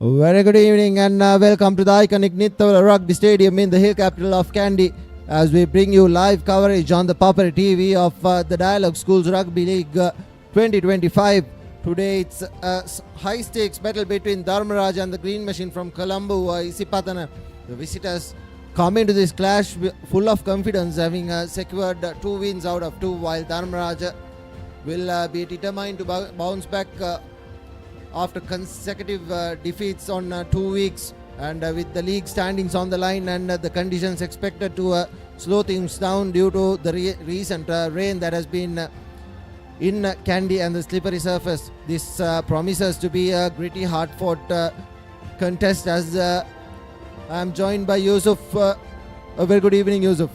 Very good evening and welcome to the iconic Nittawela Rugby Stadium in the hill capital of Kandy as we bring you live coverage on the Papare TV of the Dialog Schools Rugby League 2025. Today it's a high stakes battle between Dharmaraja and the Green Machine from Colombo, Isipatana. The visitors come into this clash full of confidence, having secured 2 wins out of 2, while Dharmaraja will be determined to bounce back after consecutive defeats on 2 weeks, and with the league standings on the line and the conditions expected to slow things down due to the recent rain that has been in Kandy and the slippery surface. This promises to be a gritty, hard-fought contest as I am joined by Yusuf. A very good evening, Yusuf.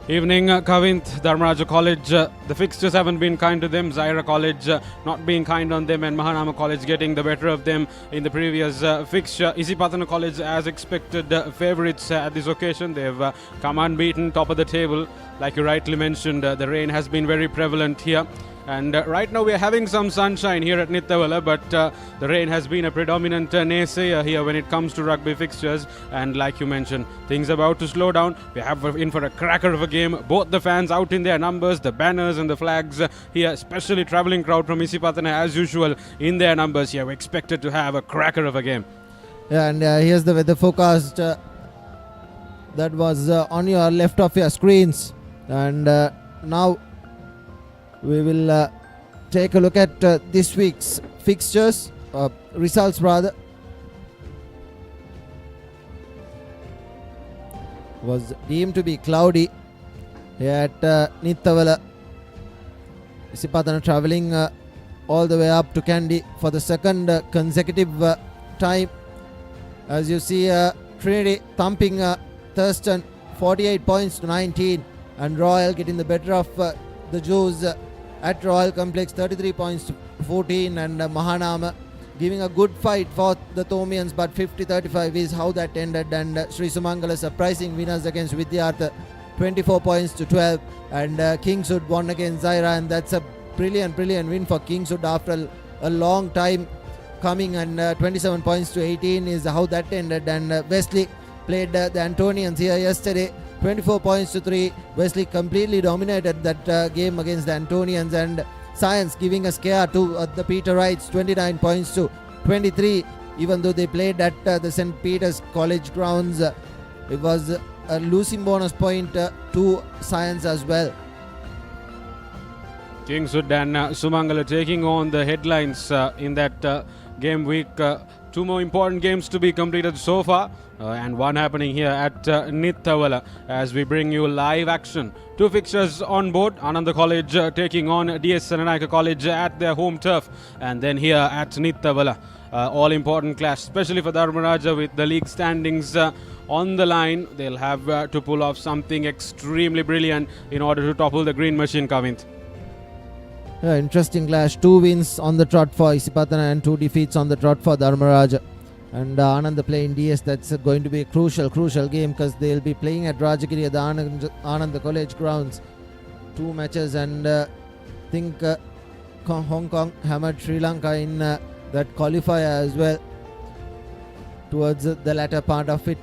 Evening, Kavinth. Dharmaraja College, the fixtures haven't been kind to them. Zaira College not being kind on them, and Mahanama College getting the better of them in the previous fixture. Isipathana College, as expected, favourites at this occasion. They've come unbeaten, top of the table. Like you rightly mentioned, the rain has been very prevalent here. And right now we are having some sunshine here at Nittawela, but the rain has been a predominant naysayer here when it comes to rugby fixtures. And like you mentioned, things are about to slow down. We have in for a cracker of a game. Both the fans out in their numbers, the banners and the flags here, especially travelling crowd from Isipatana as usual in their numbers here. We're expected to have a cracker of a game. Yeah, and here's the weather forecast that was on your left of your screens. And now we will take a look at this week's fixtures, results rather. Was deemed to be cloudy here at Nittawela. Isipatana travelling all the way up to Kandy for the second consecutive time. As you see, Trinity thumping Thurston 48 points to 19, and Royal getting the better of the Jews at Royal Complex 33 points to 14, and Mahanama giving a good fight for the Thomians, but 50-35 is how that ended, and Sri Sumangala surprising winners against Vidyartha 24 points to 12, and Kingswood won against Zaira, and that's a brilliant win for Kingswood after a long time coming, and 27 points to 18 is how that ended. And Wesley played the Antonians here yesterday, 24 points to 3. Wesley completely dominated that game against the Antonians, and Science giving a scare to the Peter Wrights, 29 points to 23. Even though they played at the St. Peter's College grounds, it was a losing bonus point to Science as well. Kingswood and Sumangala taking on the headlines in that game week. 2 more important games to be completed so far, and one happening here at Nittawela as we bring you live action. 2 fixtures on board. Ananda College taking on DS Senanayaka College at their home turf, and then here at Nittawela. All important clash, especially for Dharmaraja with the league standings on the line. They'll have to pull off something extremely brilliant in order to topple the Green Machine, Kavinth. Interesting clash. 2 wins on the trot for Isipatana and 2 defeats on the trot for Dharmaraja. And Ananda playing DS, that's going to be a crucial game because they'll be playing at Rajagiri at the Ananda College grounds. 2 matches, and think Hong Kong hammered Sri Lanka in that qualifier as well towards the latter part of it.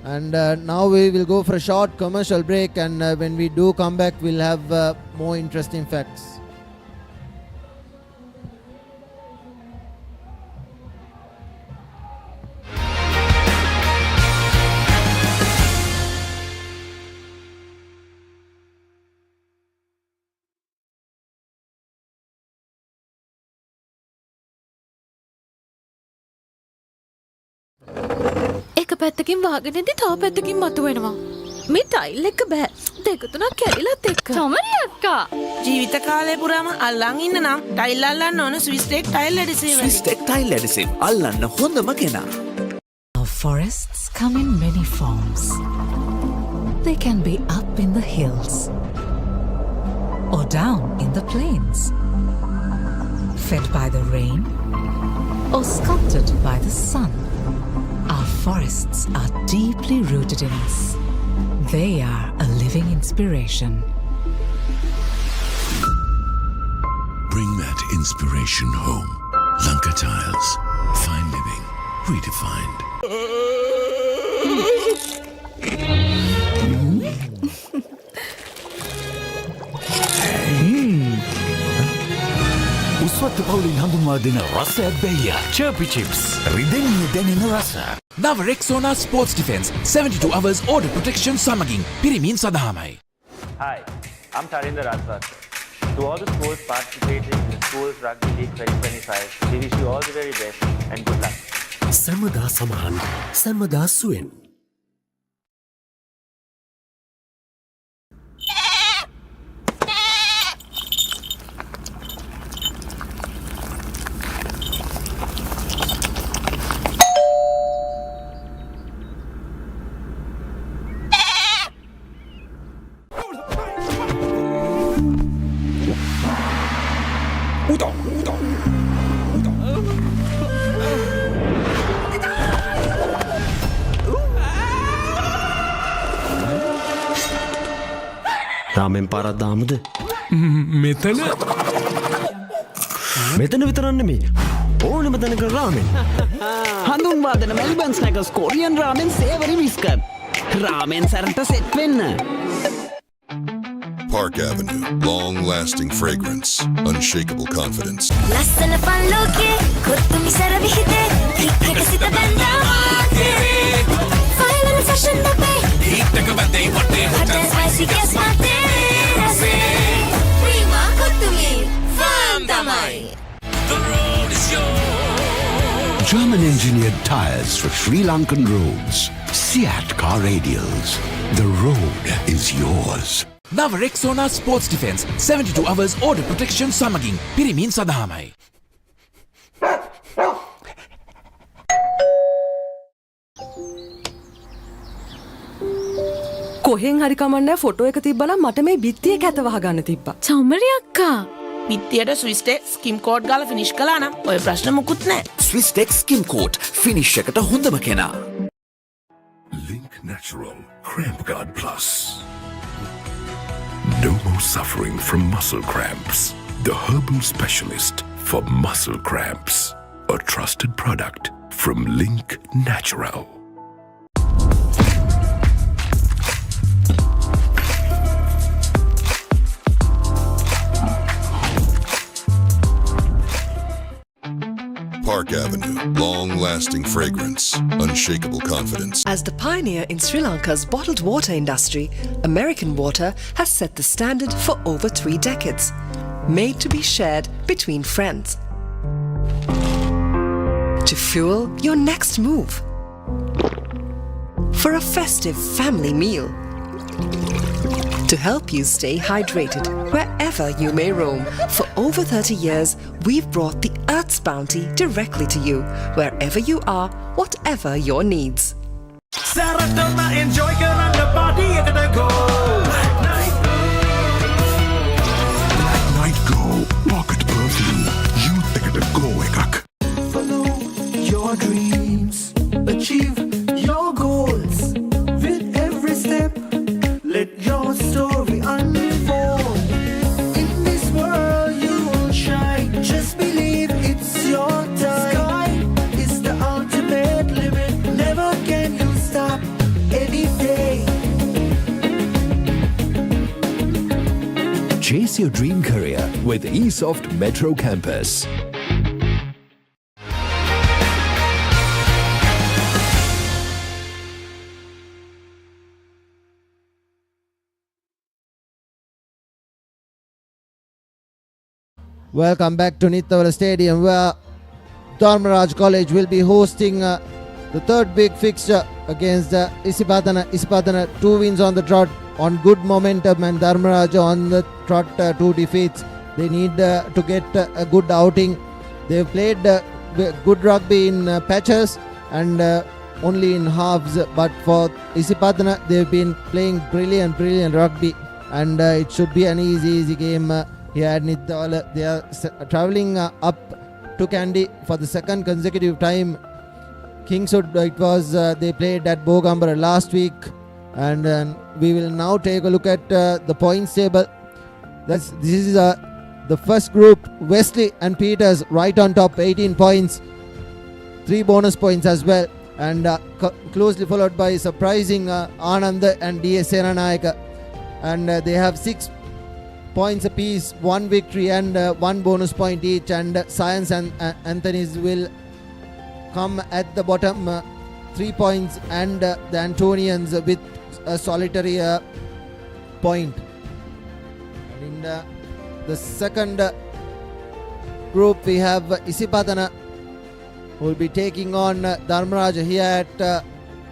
And now we will go for a short commercial break, and when we do come back, we'll have more interesting facts. එක පැත්තකින් වාගෙනදී තව පැත්තකින් මතුවෙනවා. මේ tile එක බෑ. දෙක තුනක් කැඩිලත් එක්ක. තමරි අක්කා. ජීවිත කාලය පුරාම අල්ලන් ඉන්න නම් ටයිල් අල්ලන්න ඕන ස්විස්ටෙක් ටයිල් ඇඩිසිව්. ස්විස්ටෙක් ටයිල් ඇඩිසිව් අල්ලන්න හොඳම කෙනා. Our forests come in many forms. They can be up in the hills or down in the plains, fed by the rain or sculpted by the sun. Our forests are deeply rooted in us. They are a living inspiration. Bring that inspiration home Lanka Tiles. Fine living. Redefined. උස්වත්ත පවුලින් හඳුන්වා දෙන රසයක් බැයිය. Chirpy Chips. රිදෙන්නේ දැනෙන රස. නව Rexona Sports Defense 72 hours order protection සමගින් පිරිමින් සඳහාමයි. Hi, I'm Tarinder Rajwat. To all the schools participating in the Schools Rugby League 2025, we wish you all the very best and good luck. සැමදා සමහන් සැමදා සුවෙන්. රාමෙන් පාරක් දාමුද? මෙතන විතරක් නෙමෙයි. ඕනෙම තැනක රාමෙන්. හඳුන්වා දෙන මෙල්බන් ස්නැකර්ස් කොරියන් රාමෙන් සේවරි විස්කට්. රාමෙන් සරට සෙට් වෙන්න. Park Avenue, long-lasting fragrance, unshakable confidence. ලස්සන පල්ලෝකේ කොත්තුමි සරවිහිතේ කික්කක සිත බැන්දාවාගේ ෆයිනල් ෆැෂන් දපේ හිටක බතේ වටේ හොට ස්පයිසි ගෙස් මාතේ රසේ ප්‍රීමා කොත්තුමි ෆාම් තමයි. The road is yours. German engineered tires for Sri Lankan roads. Seat car radials. The road is yours. නව Rexona Sports Defense 72 hours order protection සමගින් පිරිමින් සඳහාමයි. කොහෙන් හරි කමන්නේ ෆොටෝ එක තිබ්බනම් මට මේ බිත්තිය කැත වහගන්න තිබ්බා. චෞමරි අක්කා. බිත්තියට ස්විස් ටෙක් ස්කිම් කෝඩ් ගාලා ෆිනිෂ් කළා නම් ඔය ප්‍රශ්න මුකුත් නැහැ. Swiss Tech Skim Coat. Finish එකට හොඳම කෙනා. Link Natural Cramp Guard Plus. No more suffering from muscle cramps. The herbal specialist for muscle cramps. A trusted product from Link Natural. Park Avenue, long-lasting fragrance, unshakable confidence. As the pioneer in Sri Lanka's bottled water industry, American Water has set the standard for over 3 decades, made to be shared between friends. To fuel your next move, for a festive family meal, to help you stay hydrated wherever you may roam. For over 30 years, we've brought the Earth's bounty directly to you, wherever you are, whatever your needs. Saratama enjoy කරන්න party එකට go. Night Go Pocket Perfume. Youth එකට go එකක්. Follow your dreams, achieve your goals. With every step, let your story unfold. In this world you will shine. Just believe it's your time. Sky is the ultimate limit. Never can you stop any day. Chase your dream career with eSoft Metro Campus. Welcome back to Nittawela Stadium, where Dharmaraja College will be hosting the third big fixture against Isipatana. Isipatana 2 wins on the trot on good momentum, and Dharmaraja on the trot 2 defeats. They need to get a good outing. They've played good rugby in patches and only in halves, but for Isipatana they've been playing brilliant rugby, and it should be an easy game here at Nittawela. They are travelling up to Kandy for the second consecutive time. Kingswood, it was they played at Bogambara last week, and we will now take a look at the points table. This is the first group, Wesley and Peters right on top, 18 points, 3 bonus points as well, and closely followed by surprising Anand and D.S. Senanayaka, and they have 6 points apiece, 1 victory and 1 bonus point each, and Science and Anthony's will come at the bottom, 3 points, and the Antonians with a solitary point. And in the second group we have Isipatana, who will be taking on Dharmaraja here at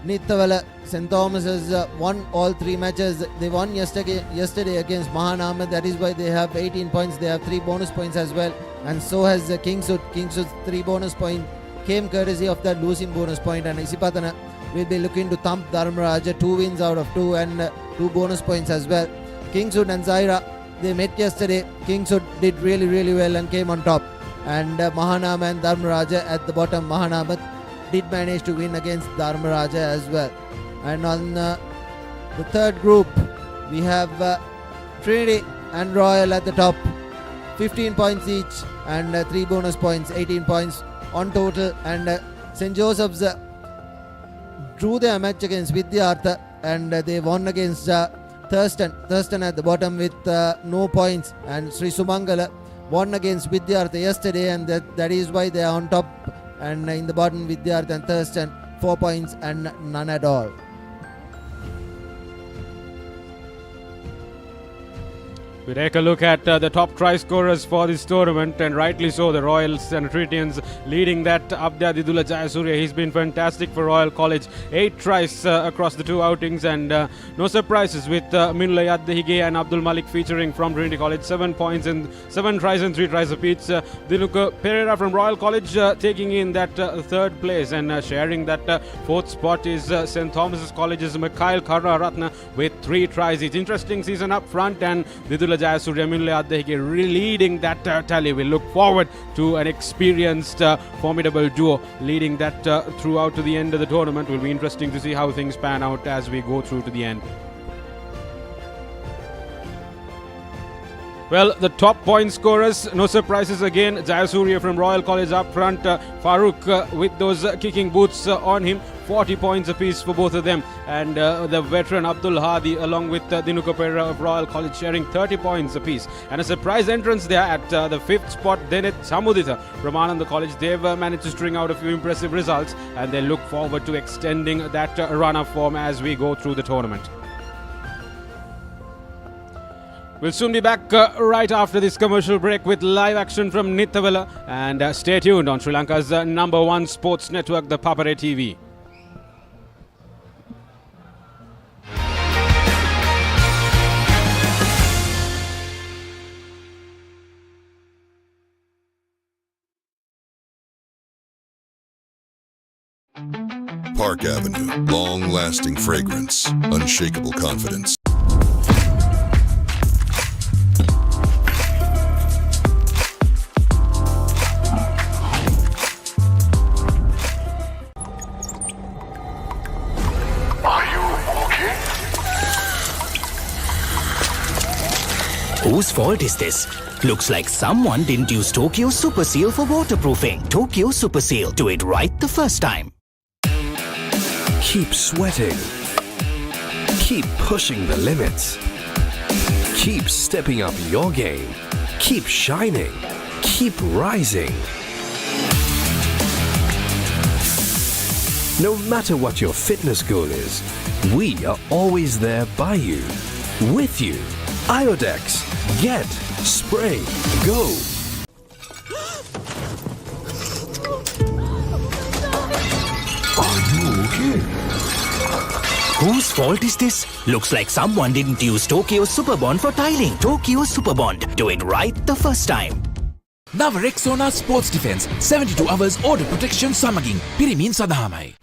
Nittawela. St. Thomas's won all 3 matches. They won yesterday against Mahanama. That is why they have 18 points. They have 3 bonus points as well. And so has Kingswood. Kingswood's 3 bonus point came courtesy of that losing bonus point. And Isipatana will be looking to thump Dharmaraja. 2 wins out of 2 and 2 bonus points as well. Kingswood and Zaira, they met yesterday. Kingswood did really well and came on top. And Mahanama and Dharmaraja at the bottom. Mahanama did manage to win against Dharmaraja as well. And on the third group, we have Trinity and Royal at the top, 15 points each and 3 bonus points, 18 points on total. And St. Joseph's drew their match against Vidyartha, and they won against Thurston. Thurston at the bottom with no points, and Sri Sumangala won against Vidyartha yesterday, and that is why they are on top. And in the bottom, Vidyartha and Thurston, 4 points and none at all. We take a look at the top try scorers for this tournament, and rightly so, the Royals and Tritians leading that. Abdya Didula Jayasuriya, he's been fantastic for Royal College. 8 tries across the 2 outings, and no surprises with Minula Yaddehige and Abdul Malik featuring from Trinity College. 7 points and 7 tries and 3 tries apiece. Dinuka Pereira from Royal College taking in that 3rd place, and sharing that 4th spot is St. Thomas's College's Mikhail Karunaratna with 3 tries. It's interesting season up front, and Didula Jayasuriya, Minula Yaddehige leading that tally. We look forward to an experienced, formidable duo leading that throughout to the end of the tournament. Will be interesting to see how things pan out as we go through to the end. Well, the top point scorers, no surprises again. Jayasuriya from Royal College up front. Farooq with those kicking boots on him. 40 points apiece for both of them. And the veteran Abdul Hadi along with Dinuka Pereira of Royal College sharing 30 points apiece. And a surprise entrance there at the 5th spot, Deneth Samudita from Ananda College. They've managed to string out a few impressive results, and they look forward to extending that run of form as we go through the tournament. We'll soon be back right after this commercial break with live action from Nittawela, and stay tuned on Sri Lanka's #1 sports network, the Papare TV. Park Avenue, long-lasting fragrance, unshakable confidence. Whose fault is this? Looks like someone didn't use Tokyo Super Seal for waterproofing. Tokyo Super Seal. Do it right the first time. Keep sweating. Keep pushing the limits. Keep stepping up your game. Keep shining. Keep rising. No matter what your fitness goal is, we are always there by you, with you. Iodex. Get. Spray. Go. Are you okay? Whose fault is this? Looks like someone didn't use Tokyo Superbond for tiling. Tokyo Superbond. Do it right the first time. Now Rexona Sports Defense 72 hours order protection samagin pirimin sadahamai.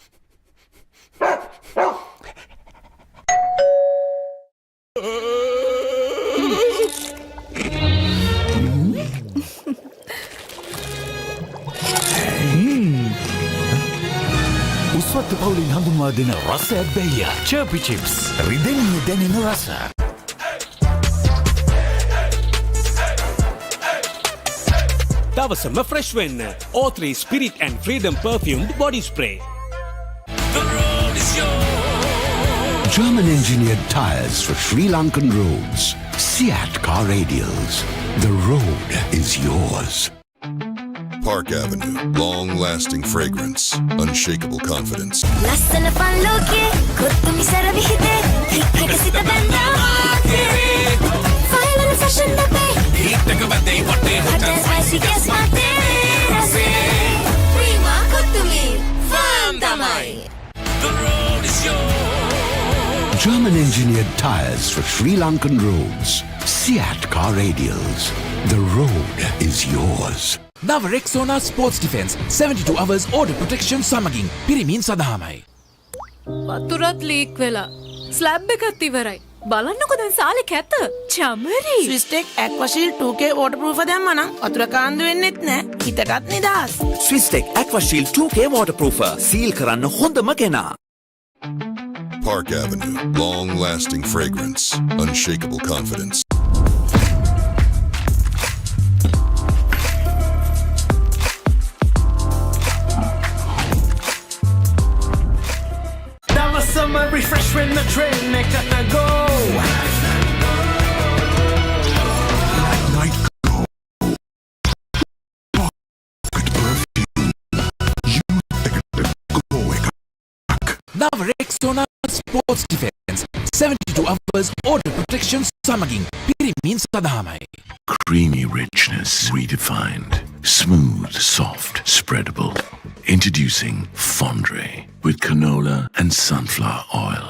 උස්වත්ත පවුලින් හඳුන්වා දෙන රසයක් බැයිය. Chirpy Chips. රිදෙන්නේ දැනෙන රස. දවසම fresh වෙන්න. O3 Spirit and Freedom perfumed body spray. The road is yours. German engineered tires for Sri Lankan roads. Seat car radials. The road is yours. Park Avenue, long-lasting fragrance, unshakable confidence. ලස්සන පල්ලෝකේ කොත්තුමි සර විහිදේ හික්කක සිත බැඳා final fashion අපේ හිටක බදේ වටේ hotel spicy ගෙස් මාතේ රසේ Prima කොත්තුමි ෆාම් තමයි. The road is yours. German engineered tires for Sri Lankan roads. Seat car radials. The road is yours. නව Rexona sports defence 72 hours order protection සමගින් පිරිමින් සඳහාමයි. වතුරත් ලීක් වෙලා ස්ලැබ් එකත් ඉවරයි. බලන්නකො දැන් සාලේ කැත. චමරි. ස්විස්ටෙක් ඇක්වාෂීල්ඩ් 2K waterproof දැම්මා නම් වතුර කාන්දු වෙන්නෙත් නෑ. හිතටත් නිදහස්. ස්විස්ටෙක් ඇක්වාෂීල්ඩ් 2K waterproofer සීල් කරන්න හොඳම කෙනා. Park Avenue, long-lasting fragrance, unshakable confidence. Summer refresh when the train make up and go. නව Rexona sports defence 72 hours order protection සමගින් පිරිමින් සඳහාමයි. Creamy richness redefined. Smooth, soft, spreadable. Introducing Fondre with canola and sunflower oil.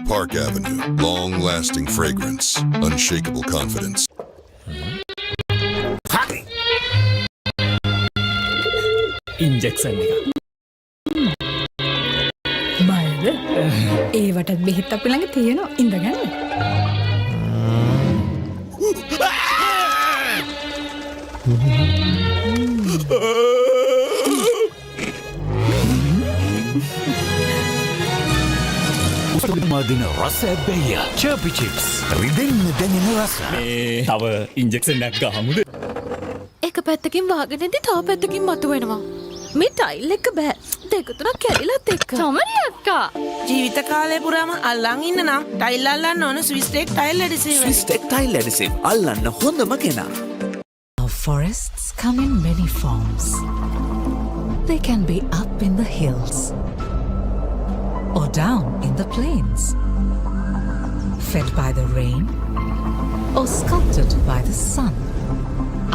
Park Avenue, long-lasting fragrance, unshakable confidence. Injection එක. බයද? ඒවටත් බෙහෙත් අපි ළඟ තියෙනවා. ඉඳගන්න. මදින රස බැය චර්පි චිප්ස් රිදෙන්න දැනෙන රස. මේ තව ඉන්ජෙක්ෂන් එකක් ගහමුද? එක පැත්තකින් වාගෙනදී තව පැත්තකින් මතුවෙනවා. මේ ටයිල් එක බෑ. දෙක තුනක් කැඩිලත් එක්ක. චමරි අක්කා. ජීවිත කාලය පුරාම අල්ලන් ඉන්න නම් ටයිල් අල්ලන්න ඕන ස්විස්ටෙක් ටයිල් ඇඩිසිව්. ස්විස්ටෙක් ටයිල් ඇඩිසිව් අල්ලන්න හොඳම කෙනා. Our forests come in many forms. They can be up in the hills or down in the plains, fed by the rain or sculpted by the sun.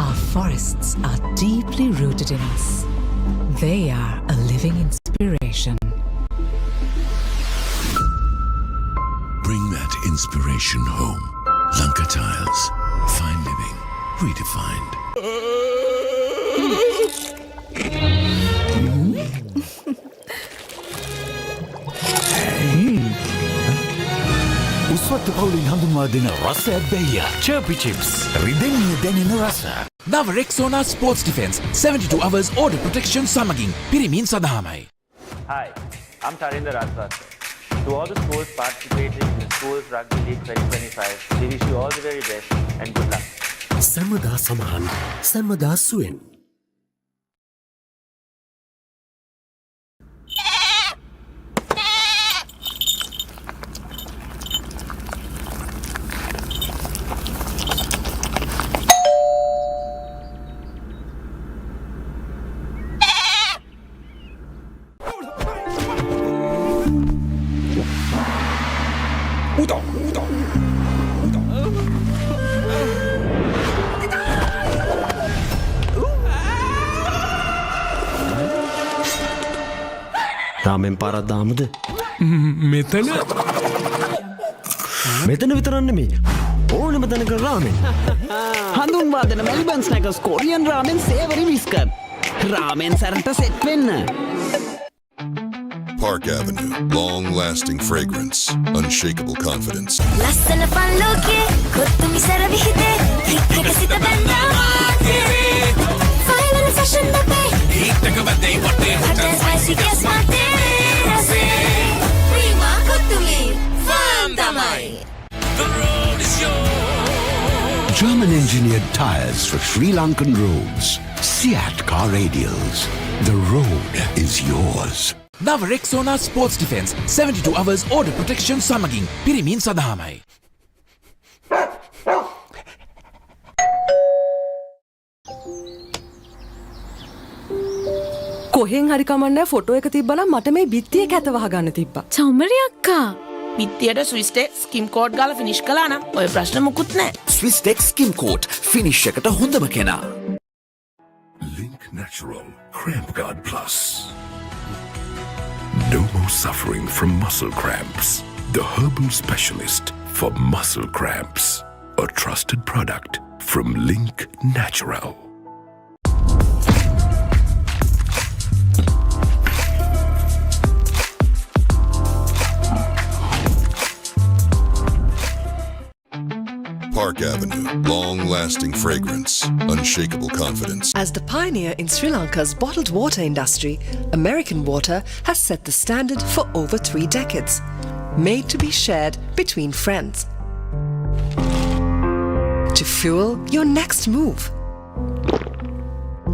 Our forests are deeply rooted in us. They are a living inspiration. Bring that inspiration home. Lanka Tiles. Fine living. Redefined. උස්වත්ත පවුලින් හඳුන්වා දෙන රස බැය චර්පි chips රිදෙන්න දැනෙන රස. නව Rexona sports defence 72 hours order protection සමගින් පිරිමින් සඳහාමයි. Hi, I'm Tarinder Rajpal. To all the schools participating in the Schools Rugby League 2025, we wish you all the very best and good luck. සැමදා සමහන් සැමදා සුවෙන්. රාමෙන් පාරක් දාමුද? මෙතන විතරක් නෙමෙයි. ඕනෙම තැනක රාමෙන්. හඳුන්වා දෙන මෙල්බන් ස්නැකර්ස් කොරියන් රාමෙන් සේවරි විස්කට්. රාමෙන් සරට සෙට් වෙන්න. Park Avenue, long-lasting fragrance, unshakable confidence. ලස්සන පල්ලෝකේ කොත්තුමි සර විහිදේ හික්කක සිත බැඳා ෆයිනල් ෆැෂන් අපේ හිටක බදේ වටේ හොටල් ස්පයිසි ගෙස් මාතේ රසේ ප්‍රීමා කොත්තුමි ෆාම් තමයි. The engineered tires for Sri Lankan roads. Seat Car Radials. The road is yours. Now Rexona Sports Defense 72 hours order protection samagin pirimin sadahamai. කොහෙන් හරි කමන්නේ ෆොටෝ එක තිබ්බනම් මට මේ බිත්තිය කැත වහගන්න තිබ්බා. චෞමරි අක්කා. පිත්තියට ස්විස් ටෙක් ස්කිම් කෝඩ් ගාලා ෆිනිෂ් කළා නම් ඔය ප්‍රශ්න මුකුත් නැහැ. Swiss Tech Skim Coat finish එකට හොඳම කෙනා. Link Natural Cramp Guard Plus. No more suffering from muscle cramps. The herbal specialist for muscle cramps. A trusted product from Link Natural. Park Avenue, long-lasting fragrance, unshakable confidence. As the pioneer in Sri Lanka's bottled water industry, American Water has set the standard for over 3 decades. Made to be shared between friends. To fuel your next move.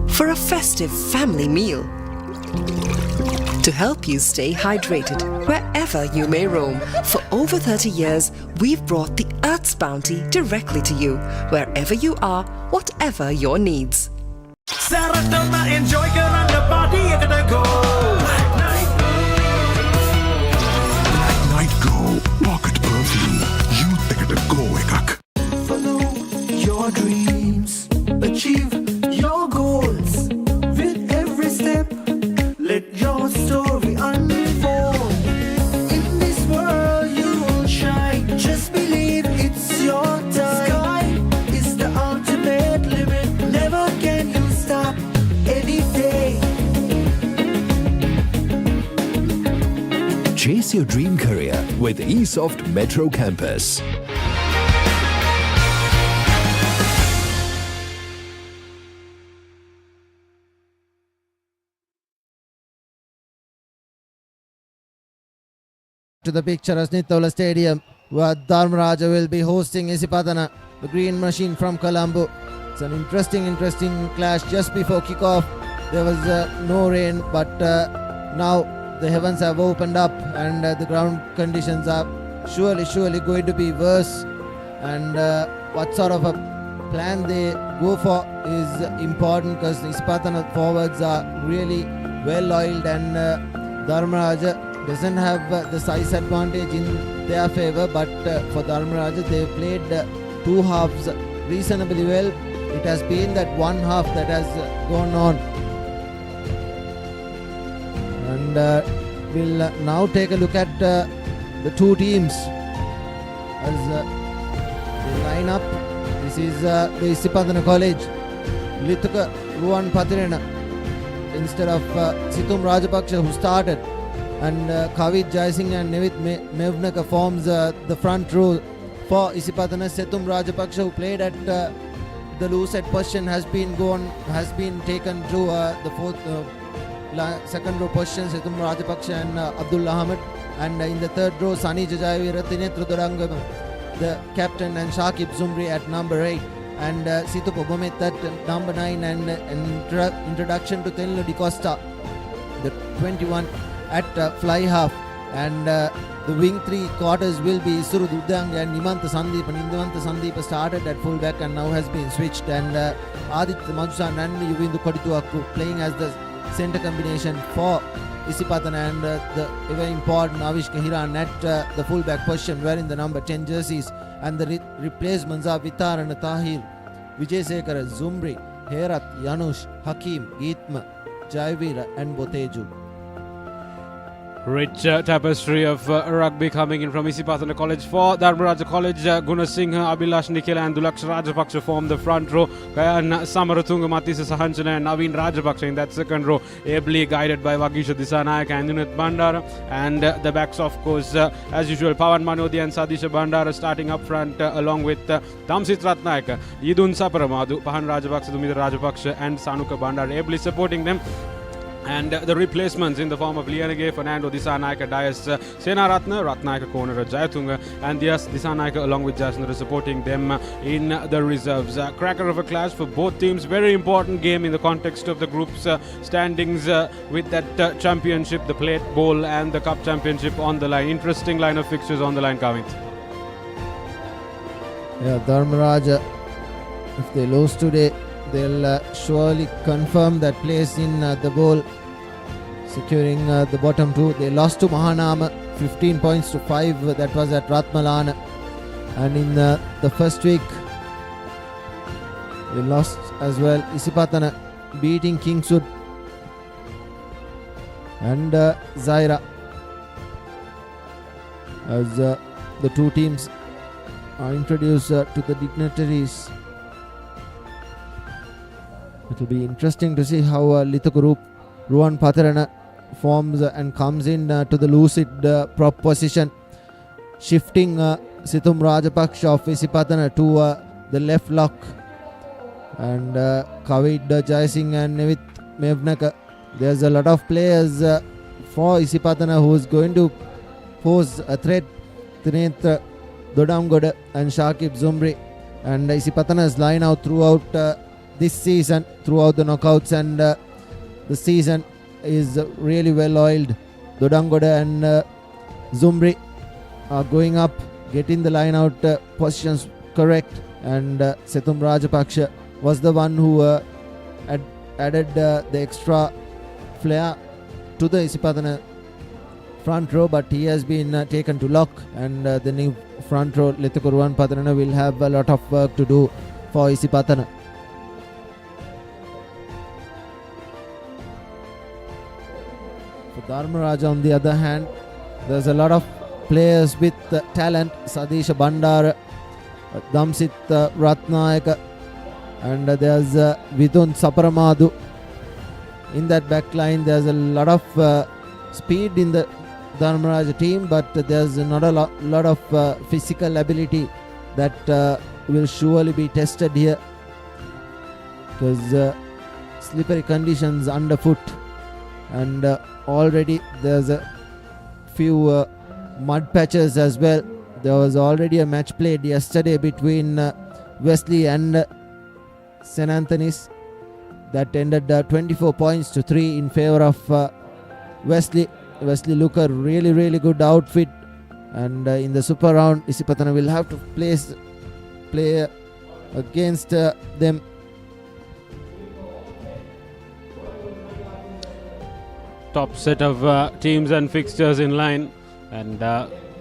For a festive family meal. To help you stay hydrated wherever you may roam. For over 30 years, we've brought the Earth's bounty directly to you, wherever you are, whatever your needs. Saratama enjoy karanga party ekata go. Night Go Pocket Perfume. Youth ekata go ekak. Follow your dreams, achieve your goals. With every step, let your story unfold. In this world you will shine. Just believe it's your time. Sky is the ultimate limit. Never can you stop any day. Chase your dream career with eSoft Metro Campus. To the picturesque Nittawela Stadium, where Dharmaraja will be hosting Isipatana, the green machine from Colombo. It's an interesting clash just before kickoff. There was no rain, but now the heavens have opened up and the ground conditions are surely going to be worse. And what sort of a plan they go for is important, because the Isipatana forwards are really well oiled, and Dharmaraja doesn't have the size advantage in their favor, but for Dharmaraja they played 2 halves reasonably well. It has been that 1 half that has gone on. And we'll now take a look at the 2 teams as they line up. This is the Isipatana College. Lituka Ruan Patirena instead of Situm Rajapaksha, who started, and Kavit Jaisingh and Nevit Mevnaka forms the front row for Isipatana. Setum Rajapaksha, who played at the loose at position, has been taken to the second row position, Setum Rajapaksha and Abdullah Ahmed, and in the third row Sani Jajayavira, Tinetru Durangam, the captain, and Shakib Zumri at number 8, and Situ Pogomit at number 9, and introduction to Tenlu Di Costa, the 21 at fly half, and the wing 3 quarters will be Isuru Dudang and Nimanta Sandeep, and Nimanta Sandeep started at full back and now has been switched, and Aditya Madhusan and Yuvindu Kodituaku playing as the centre combination for Isipatana, and the very important Avish Kahiran at the full back position, wearing the number 10 jerseys, and the replacements are Vitar and Tahir, Vijay Sekara, Zumri, Herat, Yanush, Hakim, Geetma, Jaivira and Boteju. Rich tapestry of rugby coming in from Isipatana College for Dharmaraja College. Gunasinghe, Abhilash Nikila and Dulaksh Rajapaksa form the front row. Kayan Samaratunga Matisa Sahanchana and Naveen Rajapaksa in that second row, ably guided by Vagisha Disanayak and Unit Bandara. And the backs, of course, as usual, Pawan Manodi and Sadisha Bandara starting up front along with Tamsit Ratnaik, Yidun Saparamadu, Pahan Rajapaksa, Dumita Rajapaksa and Sanuka Bandara ably supporting them. And the replacements in the form of Lianage, Fernando Disanayaka, Dias Senaratna, Ratnayaka Corner, Jayatunga, and Dias Disanayaka along with Jasner is supporting them in the reserves. Cracker of a clash for both teams. Very important game in the context of the group's standings with that championship, the plate bowl and the cup championship on the line. Interesting line of fixtures on the line, Kavint. Yeah, Dharmaraja, if they lose today, they'll surely confirm that place in the bowl, securing the bottom two. They lost to Mahanama 15 points to 5. That was at Ratmalana. And in the first week, they lost as well. Isipatana beating Kingswood and Zaira as the two teams are introduced to the dignitaries. It will be interesting to see how Lithu Group Ruan Patharana forms and comes in to the lucid prop position, shifting Sithum Rajapaksha of Isipatana to the left lock, and Kavid Jaising and Nevit Mevnaka. There's a lot of players for Isipatana who is going to pose a threat. Trinetra Dodamgoda and Shakib Zumri, and Isipatana's line out throughout this season, throughout the knockouts and the season is really well oiled. Dodamgoda and Zumri are going up, getting the line out positions correct, and Sethum Rajapaksha was the one who added the extra flair to the Isipatana front row, but he has been taken to lock, and the new front row Lithukuruan Patharana will have a lot of work to do for Isipatana. For Dharmaraja, on the other hand, there's a lot of players with talent. Sadisha Bandara, Damsit Ratnayaka, and there's Vidun Saparamadu. In that back line, there's a lot of speed in the Dharmaraja team, but there's not a lot of physical ability that will surely be tested here, because slippery conditions underfoot, and already there's a few mud patches as well. There was already a match played yesterday between Wesley and St. Anthony's that ended 24 points to 3 in favor of Wesley. Wesley look a really good outfit, and in the super round Isipatana will have to play against them. Top set of teams and fixtures in line, and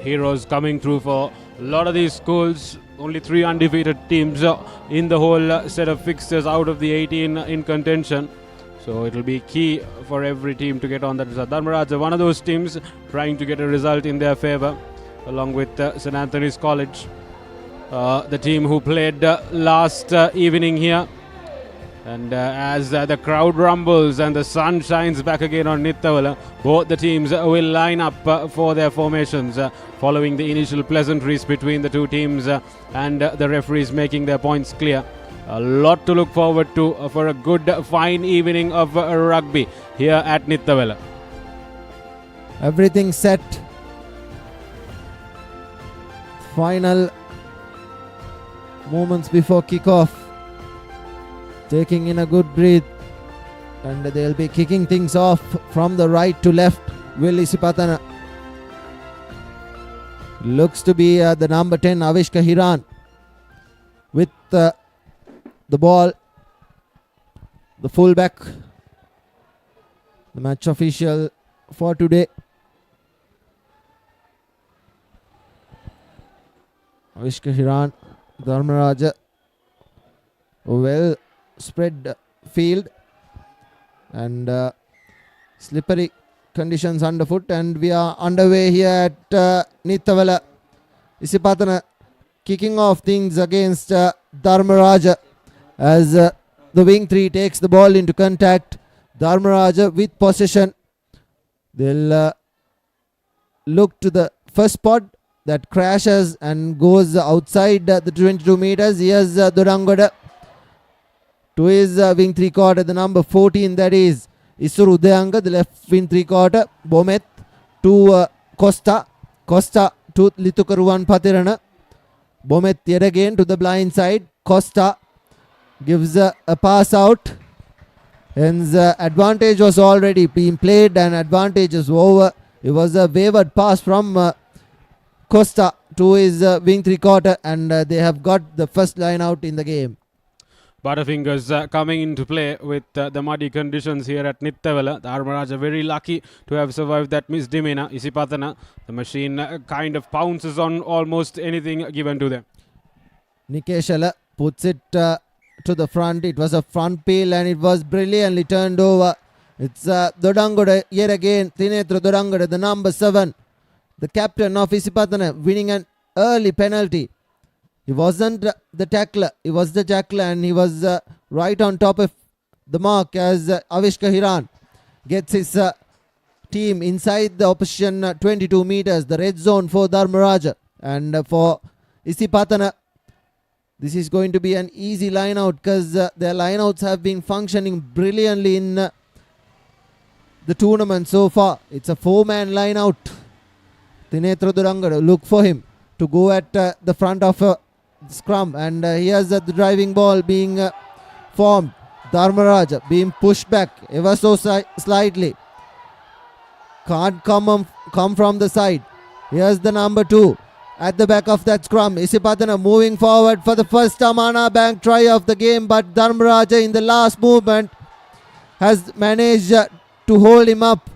heroes coming through for a lot of these schools. Only 3 undefeated teams in the whole set of fixtures out of the 18 in contention. So it will be key for every team to get on that result. Dharmaraja, one of those teams trying to get a result in their favour, along with St. Anthony's College, the team who played last evening here. And as the crowd rumbles and the sun shines back again on Nittawela, both the teams will line up for their formations following the initial pleasantries between the two teams and the referees making their points clear. A lot to look forward to for a good, fine evening of rugby here at Nittawela. Everything set. Final moments before kickoff. Taking in a good breath, and they'll be kicking things off from the right to left. Will Isipatana. Looks to be the number 10 Avishka Hiran with the ball. The fullback, the match official for today. Avishka Hiran, Dharmaraja, well spread field, and slippery conditions underfoot, and we are underway here at Nittawela. Isipatana kicking off things against Dharmaraja as the wing 3 takes the ball into contact. Dharmaraja with possession. They'll look to the first spot that crashes and goes outside the 22 meters. Here's Durangoda to his wing 3 quarter, the number 14, that is Isuru Udayanga, the left wing 3/4. Bometh to Costa. Costa to Litukaruwan Patirana. Bometh yet again to the blind side. Costa gives a pass out. Hence advantage was already being played and advantage is over. It was a wayward pass from Costa to his wing 3/4 and they have got the first line out in the game. Butterfingers coming into play with the muddy conditions here at Nittawela. The Dharmaraja very lucky to have survived that misdemeanor. Isipatana, the machine kind of pounces on almost anything given to them. Nikeshala puts it to the front. It was a front peel and it was brilliantly turned over. It's Dodangode yet again. Thinethra Dodangode, the number 7, the captain of Isipatana, winning an early penalty. He wasn't the tackler, he was the tackler and he was right on top of the mark as Avishka Hiran gets his team inside the opposition 22 meters, the red zone for Dharmaraja. And for Isipatana, this is going to be an easy line out because their line outs have been functioning brilliantly in the tournament so far. It's a 4-man line out. Thinethra Durangada, look for him to go at the front of scrum and here's the driving ball being formed. Dharmaraja being pushed back ever so slightly. Can't come from the side. Here's the number 2 at the back of that scrum. Isipatana moving forward for the first Amana Bank try of the game, but Dharmaraja in the last movement has managed to hold him up.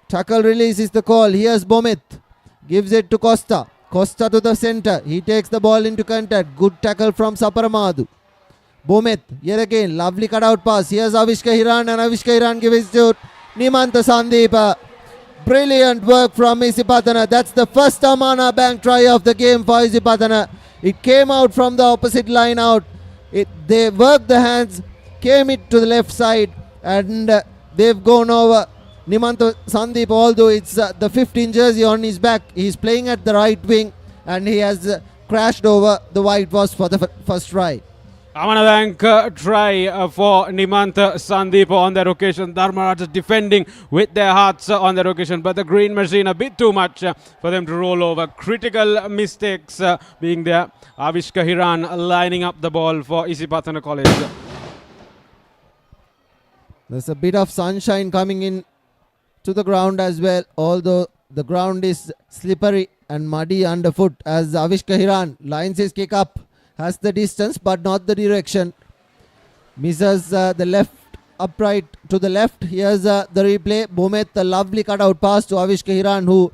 Tackle release is the call. Here's Bometh. Gives it to Costa. Costa to the center. He takes the ball into contact. Good tackle from Saparamadu. Bometh, yet again, lovely cutout pass. Here's Avishka Hiran and Avishka Hiran gives it to Nimanta Sandeep. Brilliant work from Isipatana. That's the first Amana Bank try of the game for Isipatana. It came out from the opposite line out. They worked the hands, came it to the left side and they've gone over. Nimanta Sandeep, although it's the 15 jersey on his back, he's playing at the right wing and he has crashed over the whitewash for the first try. Amana Bank try for Nimanta Sandeep on that occasion. Dharmaraja defending with their hearts on that occasion, but the green machine a bit too much for them to roll over. Critical mistakes being there. Avishka Hiran lining up the ball for Isipatana College. There's a bit of sunshine coming in to the ground as well, although the ground is slippery and muddy underfoot as Avishka Hiran lines his kick up, has the distance but not the direction, misses the left upright to the left. Here's the replay. Bometh, a lovely cutout pass to Avishka Hiran who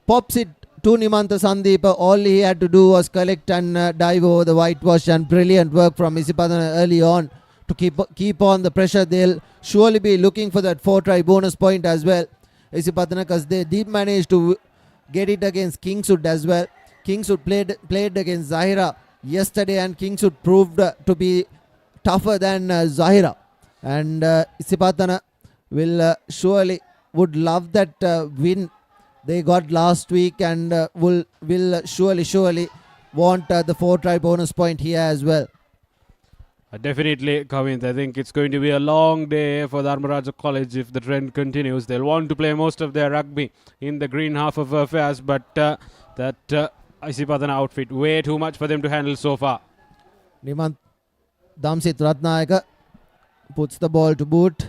pops it to Nimanta Sandeep. All he had to do was collect and dive over the whitewash, and brilliant work from Isipatana early on to keep on the pressure. They'll surely be looking for that 4-try bonus point as well, Isipatana, because they did manage to get it against Kingswood as well. Kingswood played against Zahira yesterday and Kingswood proved to be tougher than Zahira, and Isipatana will surely would love that win they got last week and will surely want the 4-try bonus point here as well. Definitely, Kavint. I think it's going to be a long day for Dharmaraja College if the trend continues. They'll want to play most of their rugby in the green half of affairs, but that Isipatana outfit, way too much for them to handle so far. Damsit Ratnayaka puts the ball to boot,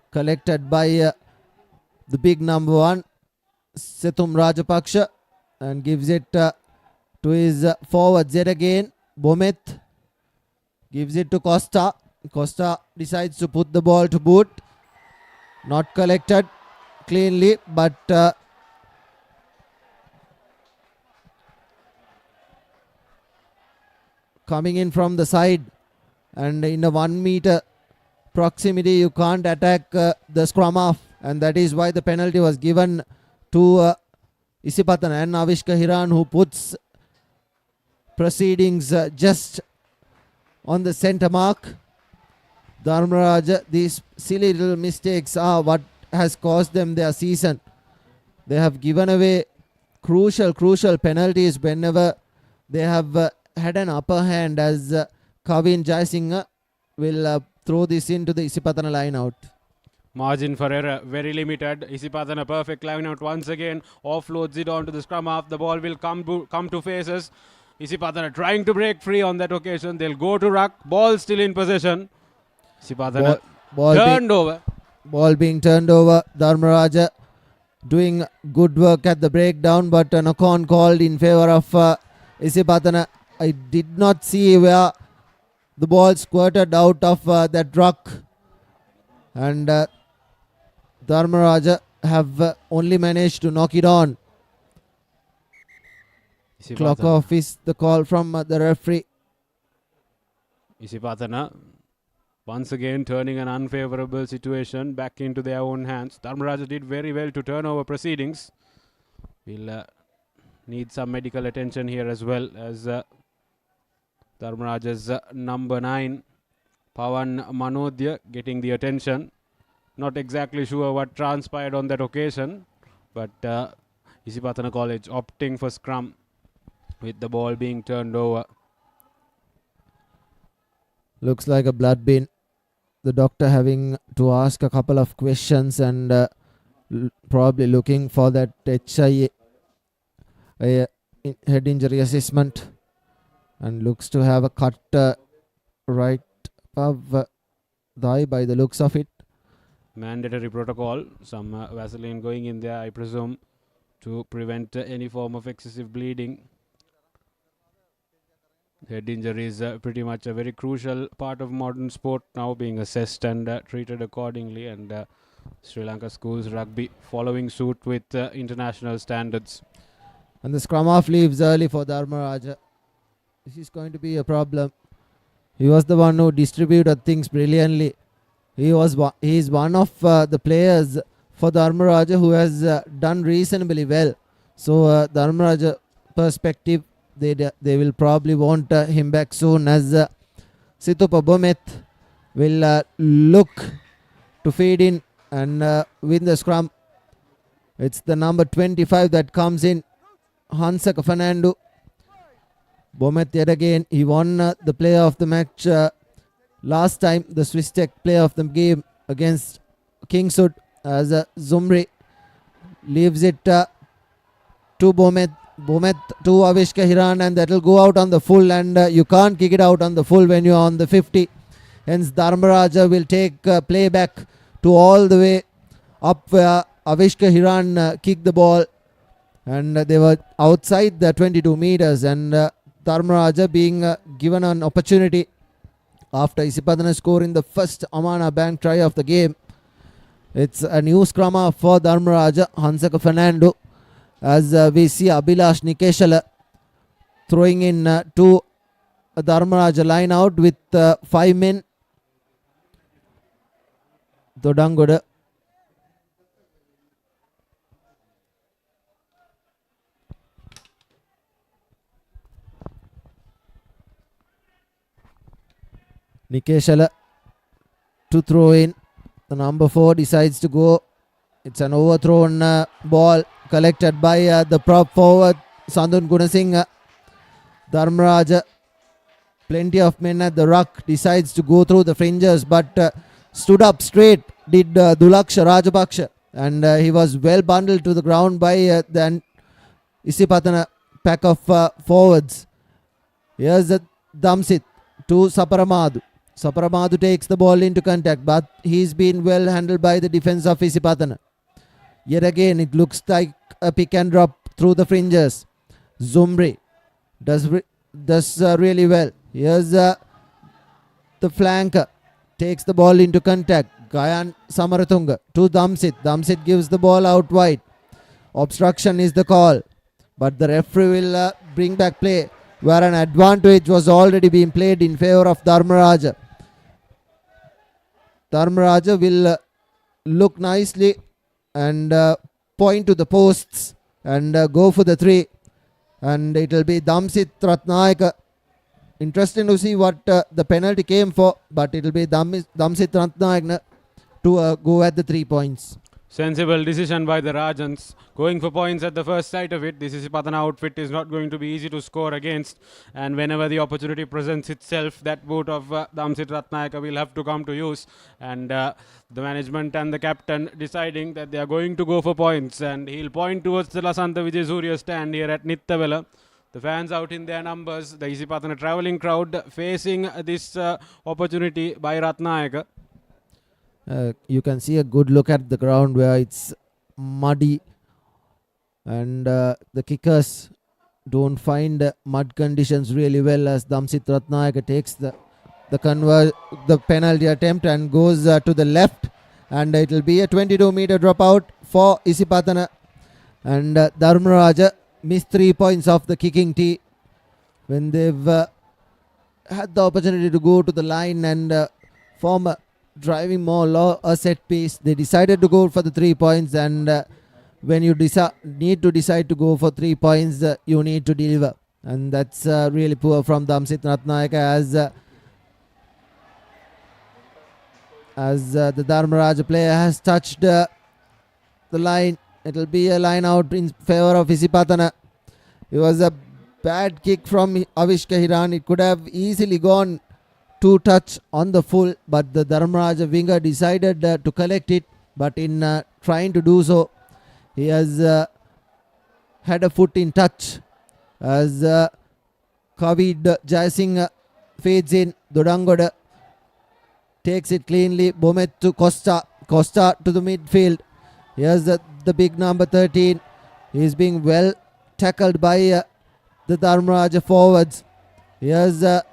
collected by the big number 1, Sethum Rajapaksha, and gives it to his forwards yet again. Bometh gives it to Costa. Costa decides to put the ball to boot. Not collected cleanly, but coming in from the side, and in a 1 meter proximity you can't attack the scrum half, and that is why the penalty was given to Isipatana and Avishka Hiran, who puts proceedings just on the center mark. Dharmaraja, these silly little mistakes are what has cost them their season. They have given away crucial penalties whenever they have had an upper hand, as Kavin Jaisingh will throw this into the Isipatana line out. Margin for error very limited. Isipatana perfect line out once again. Offloads it onto the scrum half. The ball will come to faces. Isipatana trying to break free on that occasion. They'll go to ruck. Ball still in possession. Isipatana turned over. Ball being turned over. Dharmaraja doing good work at the breakdown, but a knock-on called in favor of Isipatana. I did not see where the ball squirted out of that ruck, and Dharmaraja have only managed to knock it on. Clock off is the call from the referee. Isipatana once again turning an unfavorable situation back into their own hands. Dharmaraja did very well to turn over proceedings. We'll need some medical attention here as well, as Dharmaraja's number 9, Pawan Manodya, getting the attention. Not exactly sure what transpired on that occasion, but Isipatana College opting for scrum with the ball being turned over. Looks like a blood bin. The doctor having to ask a couple of questions and probably looking for that HIA head injury assessment, and looks to have a cut right above thigh by the looks of it. Mandatory protocol, some Vaseline going in there, I presume, to prevent any form of excessive bleeding. Head injury is pretty much a very crucial part of modern sport now, being assessed and treated accordingly, and Sri Lanka schools rugby following suit with international standards. And the scrum half leaves early for Dharmaraja. This is going to be a problem. He was the one who distributed things brilliantly. He is one of the players for Dharmaraja who has done reasonably well. So Dharmaraja perspective, they will probably want him back soon, as Situpa Bomet will look to feed in and win the scrum. It's the number 25 that comes in, Hansaka Fernando. Bomet yet again, he won the player of the match last time, the Swiss Tech player of the game against Kingswood, as Zumri leaves it to Bomet to Avishka Hiran, and that will go out on the full, and you can't kick it out on the full when you're on the 50. Hence Dharmaraja will take play back to all the way up where Avishka Hiran kicked the ball, and they were outside the 22 meters, and Dharmaraja being given an opportunity after Isipatana scoring the first Amana Bank try of the game. It's a new scrummer for Dharmaraja, Hansaka Fernando, as we see Abhilash Nikeshala throwing in to Dharmaraja line out with 5 men. Dodangoda. Nikeshala to throw in. The number 4 decides to go. It's an overthrown ball collected by the prop forward Sandun Gunasinghe. Dharmaraja, plenty of men at the ruck, decides to go through the fringes, but stood up straight did Dulaksha Rajapaksha, and he was well bundled to the ground by the Isipatana pack of forwards. Here's the Damsit to Saparamadu. Saparamadu takes the ball into contact, but he's been well handled by the defense of Isipatana. Yet again, it looks like a pick and drop through the fringes. Zumri does really well. Here's the flanker. Takes the ball into contact. Gayan Samaratunga to Damsit. Damsit gives the ball out wide. Obstruction is the call, but the referee will bring back play, where an advantage was already being played in favor of Dharmaraja. Dharmaraja will look nicely and point to the posts and go for the 3, and it will be Damsit Ratnayaka. Interesting to see what the penalty came for, but it will be Damsit Ratnayaka to go at the 3 points. Sensible decision by the Rajans. Going for points at the first sight of it. This Isipatana outfit is not going to be easy to score against. And whenever the opportunity presents itself, that boot of Damsit Ratnayaka will have to come to use. And the management and the captain deciding that they are going to go for points. And he'll point towards the Lasanta Vijay Surya stand here at Nittawela. The fans out in their numbers. The Isipatana travelling crowd facing this opportunity by Ratnayaka. You can see a good look at the ground where it's muddy and the kickers don't find mud conditions really well as Damsit Ratnayaka takes the penalty attempt and goes to the left, and it will be a 22-meter dropout for Isipatana, and Dharmaraja missed 3 points off the kicking tee when they've had the opportunity to go to the line and form a driving more a set piece. They decided to go for the 3 points, and when you need to decide to go for 3 points, you need to deliver, and that's really poor from Damsit Ratnayaka as the Dharmaraja player has touched the line. It will be a line out in favor of Isipatana. It was a bad kick from Avishka Hiran. It could have easily gone 2 touch on the full, but the Dharmaraja winger decided to collect it, but in trying to do so, he has had a foot in touch as Kavid Jayasinghe fades in. Dodangoda takes it cleanly. Bomet to Costa to the midfield. Here's the big number 13. He is being well tackled by the Dharmaraja forwards. Here's the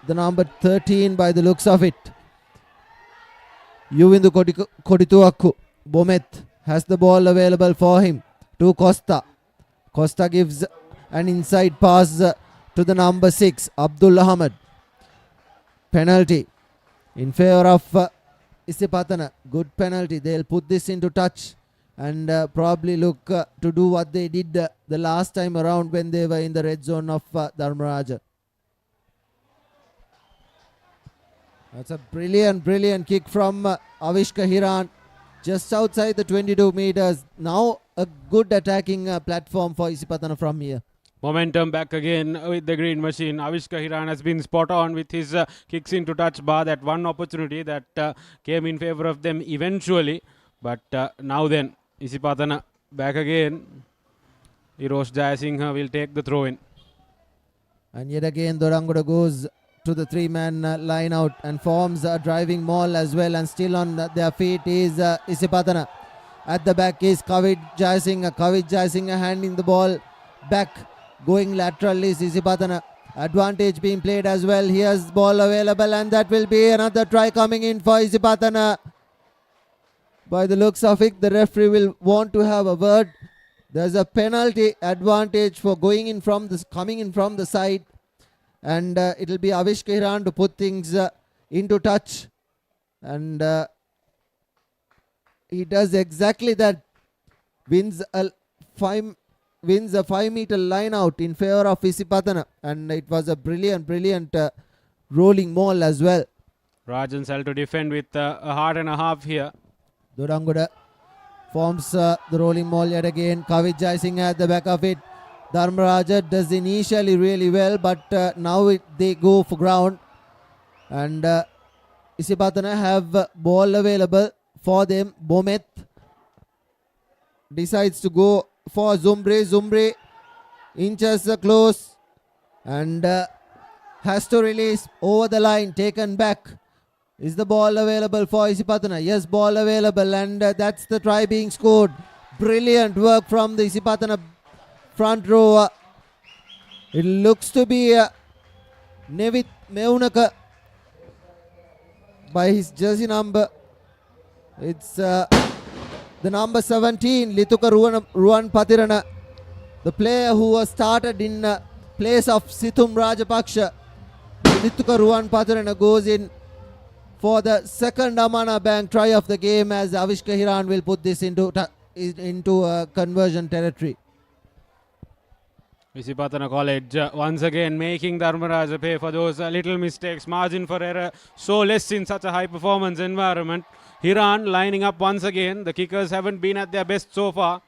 number 13 by the looks of it. Yuvindu Kodituakku. Bomet has the ball available for him to Costa. Costa gives an inside pass to the number 6, Abdul Ahmed. Penalty in favor of Isipatana. Good penalty. They'll put this into touch and probably look to do what they did the last time around when they were in the red zone of Dharmaraja. That's a brilliant kick from Avishka Hiran just outside the 22 meters. Now a good attacking platform for Isipatana from here. Momentum back again with the green machine. Avishka Hiran has been spot on with his kicks into touch bar. That one opportunity that came in favor of them eventually. But now then, Isipatana back again. Irosh Jayasinghe will take the throw in. And yet again, Dodangoda goes to the 3-man line out and forms a driving maul as well. And still on their feet is Isipatana. At the back is Kavid Jayasinghe. Kavid Jayasinghe handing the ball back. Going lateral is Isipatana. Advantage being played as well. Here's ball available, and that will be another try coming in for Isipatana. By the looks of it, the referee will want to have a word. There's a penalty advantage for coming in from the side, and it will be Avishka Hiran to put things into touch, and he does exactly that. Wins a 5-meter line out in favor of Isipatana, and it was a brilliant rolling maul as well. Rajans have to defend with a heart and a half here. Dodangoda forms the rolling maul yet again. Kavid Jayasinghe at the back of it. Dharmaraja does initially really well, but now they go for ground, and Isipatana have ball available for them. Bomet decides to go for Zumbre. Zumbre inches close and has to release over the line, taken back. Is the ball available for Isipatana? Yes, ball available, and that's the try being scored. Brilliant work from the Isipatana front row. It looks to be Nevit Meunaka by his jersey number. It's the number 17, Lituka Ruan Patirana, the player who was started in place of Sithum Rajapaksha. Lituka Ruan Patirana goes in for the second Amana Bank try of the game, as Avishka Hiran will put this into conversion territory. Isipatana College once again making Dharmaraja pay for those little mistakes. Margin for error so less in such a high performance environment. Hiran lining up once again. The kickers haven't been at their best so far.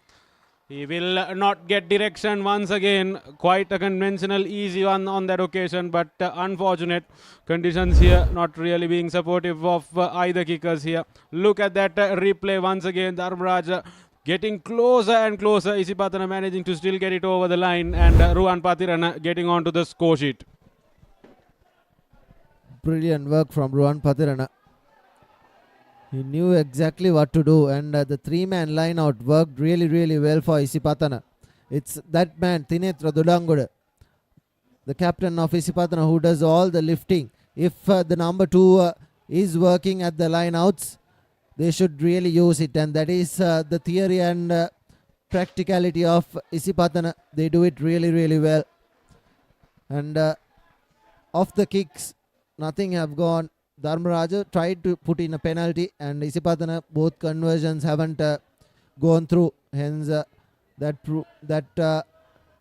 He will not get direction once again. Quite a conventional easy one on that occasion, but unfortunate conditions here not really being supportive of either kickers here. Look at that replay once again. Dharmaraja getting closer and closer. Isipatana managing to still get it over the line, and Ruan Pathirana getting onto the score sheet. Brilliant work from Ruan Pathirana. He knew exactly what to do, and the three-man line-out worked really well for Isipatana. It's that man, Thinetra Dulangude, the captain of Isipatana, who does all the lifting. If the number 2 is working at the line-outs, they should really use it, and that is the theory and practicality of Isipatana. They do it really well. And off the kicks, nothing have gone. Dharmaraja tried to put in a penalty, and Isipatana both conversions haven't gone through. Hence, that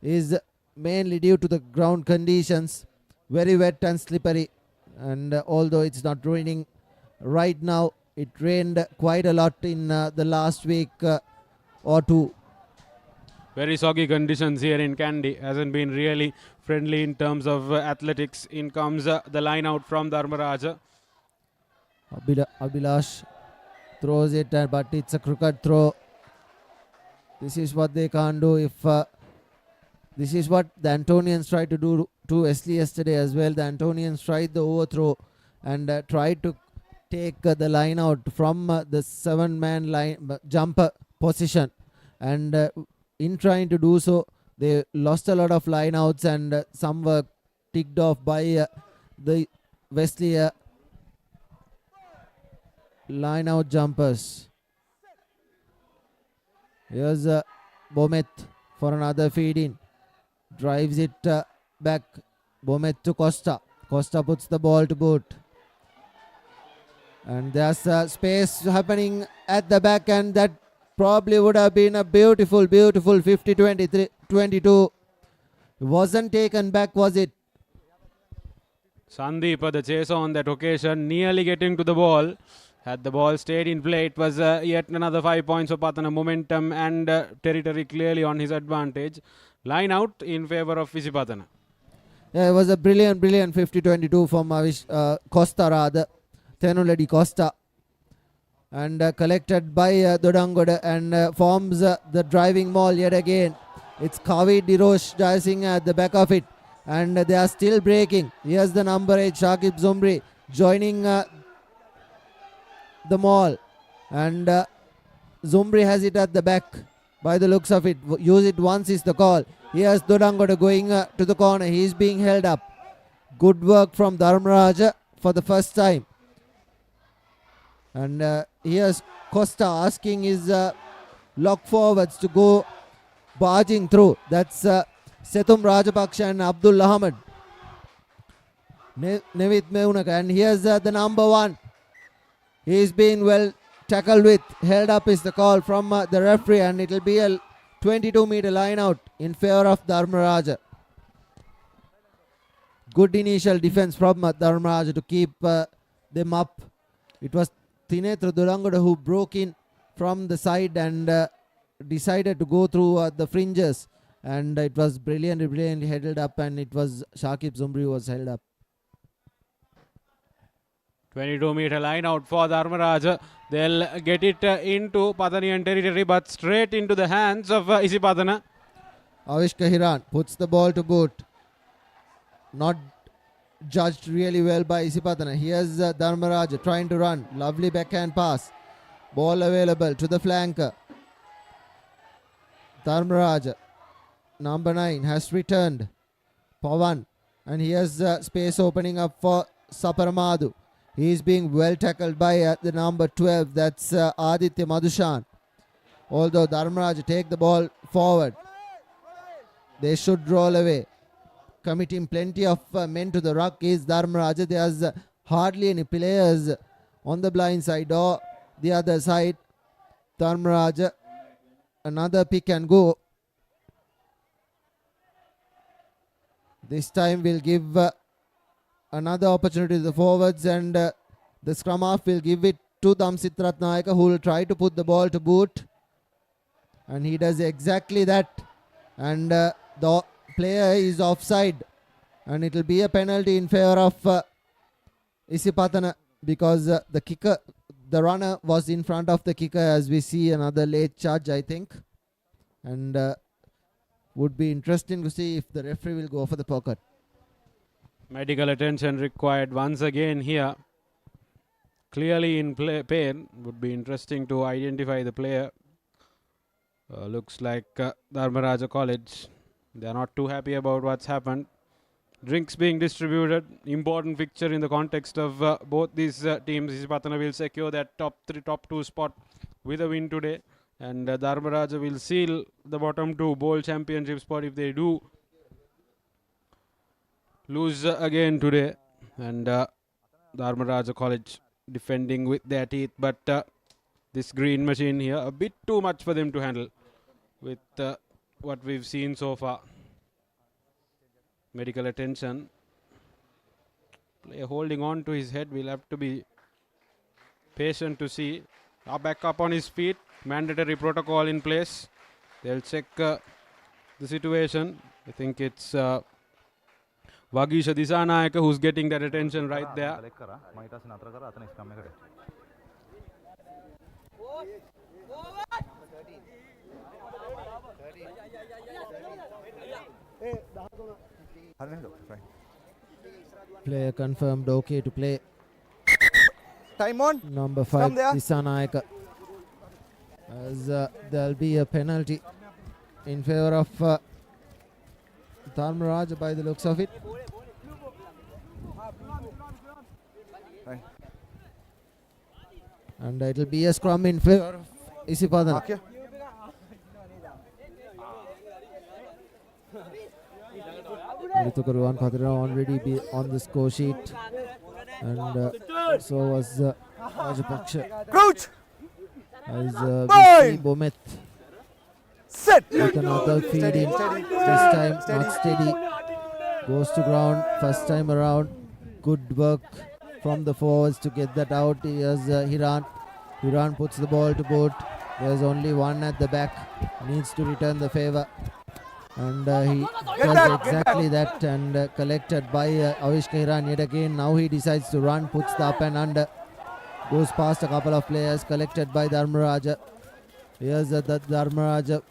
is mainly due to the ground conditions, very wet and slippery. And although it's not raining right now, it rained quite a lot in the last week or two. Very soggy conditions here in Kandy. Hasn't been really friendly in terms of athletics. In comes the line out from Dharmaraja. Abhilash throws it, but it's a crooked throw. This is what they can't do. If this is what the Antonians tried to do to Wesley yesterday as well. The Antonians tried the overthrow and tried to take the line out from the 7-man line jumper position, and in trying to do so, they lost a lot of line outs, and some were ticked off by the Wesley line out jumpers. Here's Bomet for another feed in. Drives it back. Bomet to Costa. Costa puts the ball to boot. And there's space happening at the back, and that probably would have been a beautiful 50-22. Wasn't taken back, was it? Sandeep, the chaser on that occasion, nearly getting to the ball. Had the ball stayed in play, it was yet another 5 points for Patana. Momentum and territory clearly on his advantage. Line out in favor of Isipatana. Yeah, it was a brilliant 50-22 from Costa rather. Tenuledi Costa. And collected by Dodangode, and forms the driving maul yet again. It's Kavi Dirosh dicing at the back of it. And they are still breaking. Here's the number 8, Shakib Zumbri, joining the maul, and Zumbri has it at the back by the looks of it. Use it once is the call. Here's Dodangode going to the corner. He's being held up. Good work from Dharmaraja for the first time. And here's Costa asking his lock forwards to go barging through. That's Sethum Rajapaksha and Abdul Ahmed. Nevit Meunaka, and here's the number 1. He's been well tackled with. Held up is the call from the referee, and it will be a 22-meter line out in favor of Dharmaraja. Good initial defense from Dharmaraja to keep them up. It was Thinetra Dulangoda who broke in from the side and decided to go through the fringes, and it was brilliantly held up, and it was Shakib Zumbri who was held up. 22-meter line out for Dharmaraja. They'll get it into Pathanian territory, but straight into the hands of Isipatana. Avishka Hiran puts the ball to boot. Not judged really well by Isipatana. Here's Dharmaraja trying to run. Lovely backhand pass. Ball available to the flanker. Dharmaraja, number 9, has returned. Pawan. And here's space opening up for Saparamadu. He is being well tackled by the number 12. That's Aditya Madhushan. Although Dharmaraja take the ball forward, they should roll away. Committing plenty of men to the ruck is Dharmaraja. There's hardly any players on the blind side or the other side. Dharmaraja, another pick and go. This time we'll give another opportunity to the forwards, and the scrum half will give it to Damsit Ratnayaka, who will try to put the ball to boot. And he does exactly that. And the player is offside. And it will be a penalty in favor of Isipatana, because the runner was in front of the kicker, as we see another late charge, I think. And would be interesting to see if the referee will go for the pocket. Medical attention required once again here. Clearly in pain. Would be interesting to identify the player. Looks like Dharmaraja College. They are not too happy about what's happened. Drinks being distributed. Important fixture in the context of both these teams. Isipatana will secure that top 2 spot with a win today. And Dharmaraja will seal the bottom 2 bowl championship spot if they do lose again today. And Dharmaraja College defending with their teeth. But this green machine here, a bit too much for them to handle with what we've seen so far. Medical attention. Player holding on to his head. We'll have to be patient to see. Now back up on his feet. Mandatory protocol in place. They'll check the situation. I think it's Vagisha Disanayaka who's getting that attention right there. Player confirmed okay to play. Time on. Number 5, Disanayaka. As there'll be a penalty in favor of Dharmaraja by the looks of it. And it'll be a scrum in favor of Isipatana. Ruwan Pathira already be on the score sheet, and so was Rajapaksha. Crouch! As we see Bomet with another feed in, this time not steady, goes to ground first time around. Good work from the forwards to get that out. Here's Hiran puts the ball to boot. There's only one at the back, needs to return the favour, and he does exactly that, and collected by Avishka Hiran yet again. Now he decides to run, puts the up and under, goes past a couple of players, collected by Dharmaraja. Here's the Dharmaraja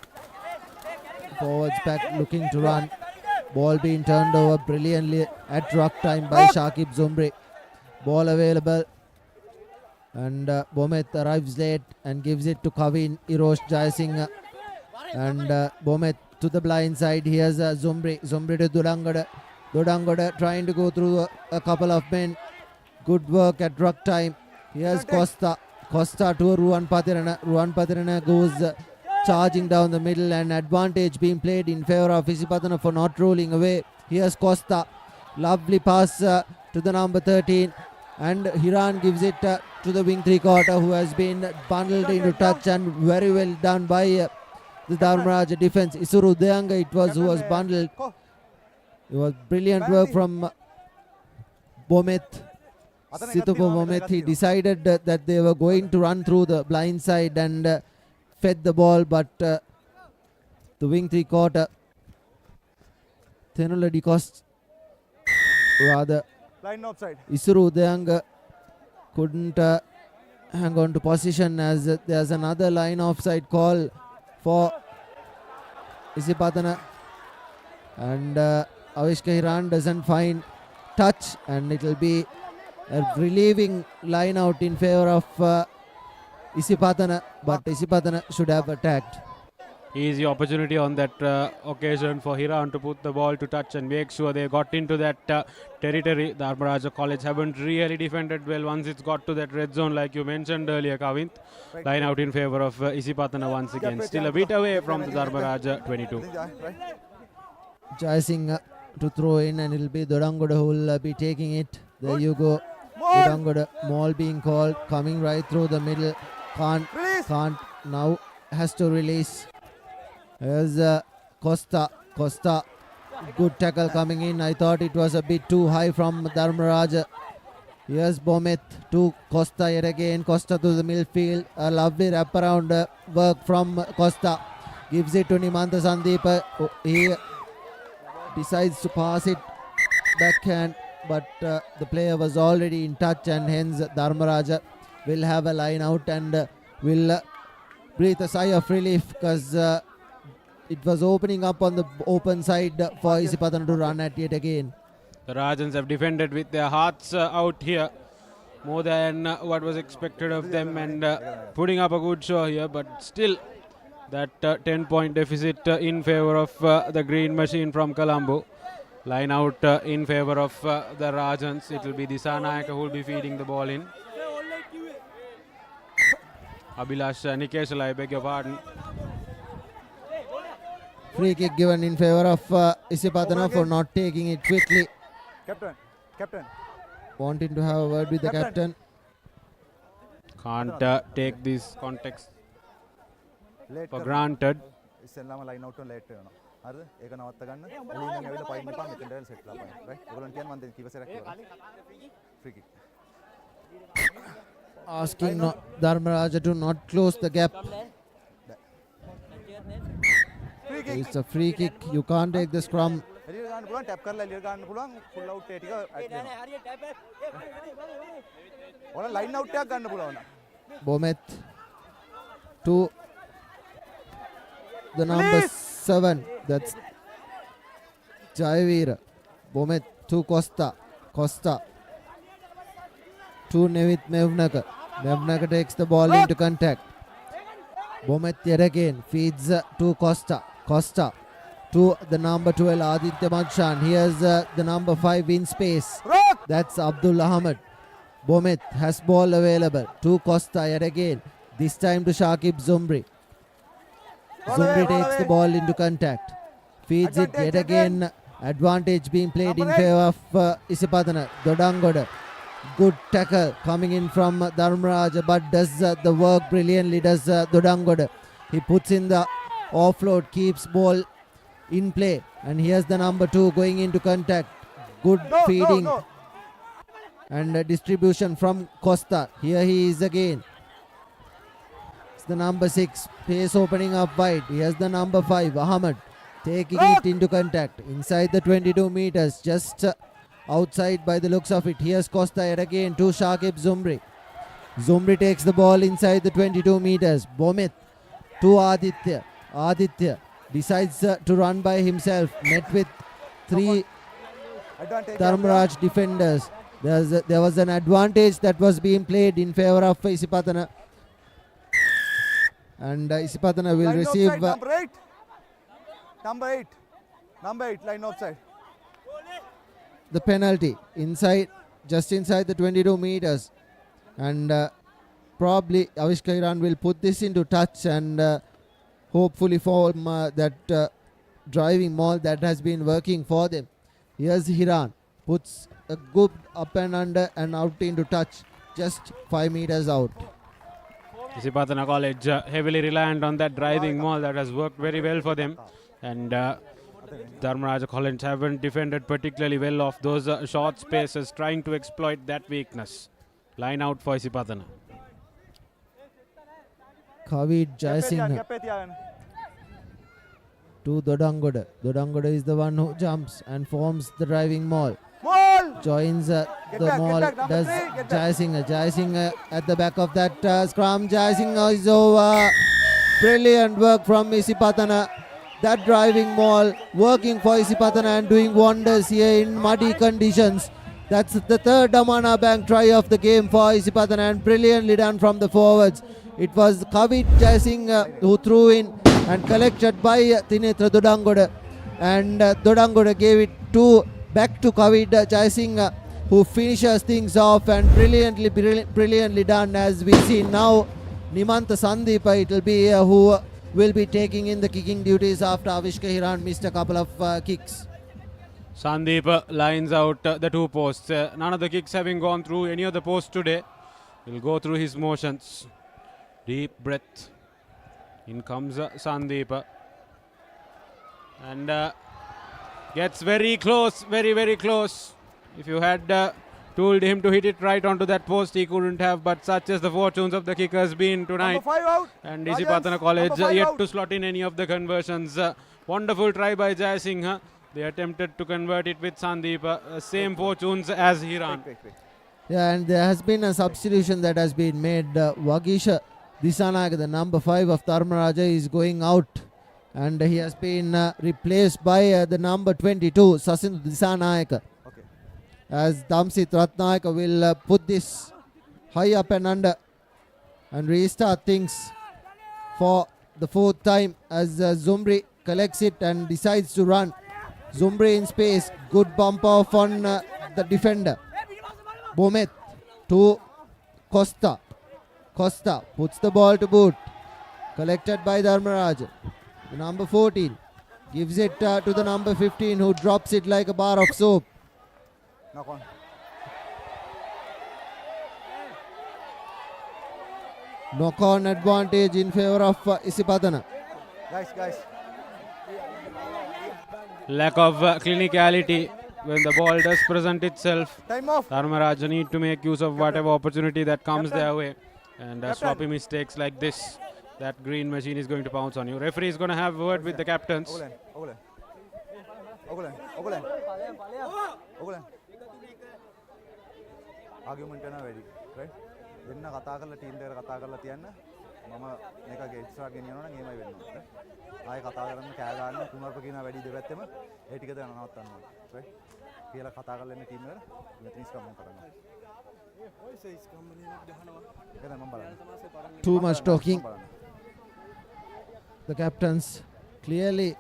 forwards pack looking to run. Ball being turned over brilliantly at ruck time by Shakib Zumbri. Ball available, and Bomet arrives late and gives it to Kavin Irosh Jayasingh, and Bomet to the blind side. Here's Zumbri to Dudangoda trying to go through a couple of men. Good work at ruck time. Here's Costa to Ruwan Pathirana goes charging down the middle, and advantage being played in favor of Isipatana for not rolling away. Here's Costa, lovely pass to the number 13, and Hiran gives it to the wing 3/4 who has been bundled into touch, and very well done by the Dharmaraja defense. Isuru Deanga it was who was bundled. It was brilliant work from Bomet. Situpo Bomet, he decided that they were going to run through the blind side and fed the ball, but the wing 3/4 Thenula Dicost, rather Isuru Deanga couldn't hang on to position, as there's another line offside call for Isipatana, and Avishka Hiran doesn't find touch, and it will be a relieving line out in favor of Isipatana, but Isipatana should have attacked. Easy opportunity on that occasion for Hiran to put the ball to touch and make sure they got into that territory. Dharmaraja College haven't really defended well once it's got to that red zone, like you mentioned earlier, Kavint. Line out in favor of Isipatana once again. Still a bit away from the Dharmaraja 22. Jayasingh to throw in, and it'll be Dudangoda who will be taking it. There you go. Dudangoda, maul being called, coming right through the middle. Can't, now has to release. Here's Costa Good tackle coming in. I thought it was a bit too high from Dharmaraja. Here's Bomet to Costa yet again. Costa to the midfield. A lovely wraparound work from Costa. Gives it to Nimantha Sandeep. He decides to pass it backhand, but the player was already in touch, and hence Dharmaraja will have a line out and will breathe a sigh of relief, because it was opening up on the open side for Isipatana to run at yet again. The Rajans have defended with their hearts out here, more than what was expected of them, and putting up a good show here, but still that 10-point deficit in favor of the green machine from Colombo. Line out in favor of the Rajans. It will be Disanayaka who will be feeding the ball in. Abhilash Nikeshala, I beg your pardon. Free kick given in favor of Isipatana for not taking it quickly. Captain. Wanting to have a word with the captain. Can't take this context for granted. line out late. Free kick. Asking Dharmaraja to not close the gap. It's a free kick. You can't take the scrum. Bomet to the number 7. That's Jayavira. Bomet to Costa. Costa to Nevit Mevnaka. Mevnaka takes the ball into contact. Bomet yet again feeds to Costa. Costa to the number 12 Aditya Madshan. Here's the number 5 in space. That's Abdul Ahmed. Bomet has ball available to Costa yet again. This time to Shakib Zumbri. Zumbri takes the ball into contact. Feeds it yet again. Advantage being played in favor of Isipatana. Dodangoda. Good tackle coming in from Dharmaraja, but does the work brilliantly, does Dodangoda. He puts in the offload, keeps ball in play, and here's the number 2 going into contact. Good feeding and distribution from Costa. Here he is again. It's the number 6, pace opening up wide. Here's the number 5, Ahmed, taking it into contact inside the 22 meters, just outside by the looks of it. Here's Costa yet again to Shakib Zumbri. Zumbri takes the ball inside the 22 meters. Bomet to Aditya. Aditya decides to run by himself. Met with 3 Dharmaraj defenders. There was an advantage that was being played in favor of Isipatana. And Isipatana will receive... Number 8, line outside. The penalty just inside the 22 meters, and probably Avishka Iran will put this into touch and hopefully form that driving maul that has been working for them. Here's Hiran, puts a good up and under and out into touch, just 5 meters out. Isipatana College heavily reliant on that driving maul that has worked very well for them, and Dharmaraja College haven't defended particularly well off those short spaces, trying to exploit that weakness. Line out for Isipatana. Kavid Jayasinghe to Dodangoda. Dodangoda is the one who jumps and forms the driving maul. Joins the maul, does Jayasinghe. Jayasinghe at the back of that scrum. Jayasinghe is over. Brilliant work from Isipatana. That driving maul working for Isipatana and doing wonders here in muddy conditions. That's the 3rd Damana Bank try of the game for Isipatana, and brilliantly done from the forwards. It was Kavid Jayasinghe who threw in and collected by Tinitra Dodangoda, and Dodangoda gave it back to Kavid Jayasinghe, who finishes things off, and brilliantly done. As we see now, Nimantha Sandeep, it will be who will be taking in the kicking duties after Avishka Hiran missed a couple of kicks. Sandeep lines out the 2 posts. None of the kicks having gone through any of the posts today. He'll go through his motions. Deep breath. In comes Sandeep. And Gets very close, very, very close. If you had told him to hit it right onto that post, he couldn't have, but such as the fortunes of the kickers been tonight. Number 5 out. And Rajans, Isipatana College number 5 yet out. to slot in any of the conversions. Wonderful try by Jai Singh. They attempted to convert it with Sandeep. Same fortunes as Hiran. Yeah, and there has been a substitution that has been made. Vagisha Disanayaka, the number 5 of Dharmaraja, is going out. And he has been replaced by the number 22, Sasindu Disanayaka. Okay. As Damsit Ratnayaka will put this high up and under and restart things for the 4th time as Zumri collects it and decides to run. Zumri in space, good bump off on the defender. Bomet to Costa. Costa puts the ball to boot. Collected by Dharmaraja. The number 14 gives it to the number 15 who drops it like a bar of soap. Knock on. Knock on advantage in favor of Isipatana. Guys. Lack of clinicality when the ball does present itself. Time off. Dharmaraja need to make use of whatever opportunity that comes their way. And sloppy mistakes like this, that green machine is going to pounce on you. Referee is going to have a word with the captains. Argument is ready, right? When I talk about team, there කතා කරලා තියන්න මම මේක extra ගෙනියනවා නම් එහෙමයි වෙන්නේ. ආයෙ කතා කරන්න කෑ ගන්න කුමාරප කියන වැඩි දෙපැත්තෙම ඒ ටික දැන් නවත්තන්න ඕනේ. right? කියලා කතා කරලා ඉන්න ටීම් එකට මෙතනින් ස්කම් කරනවා. Too much talking. The captains clearly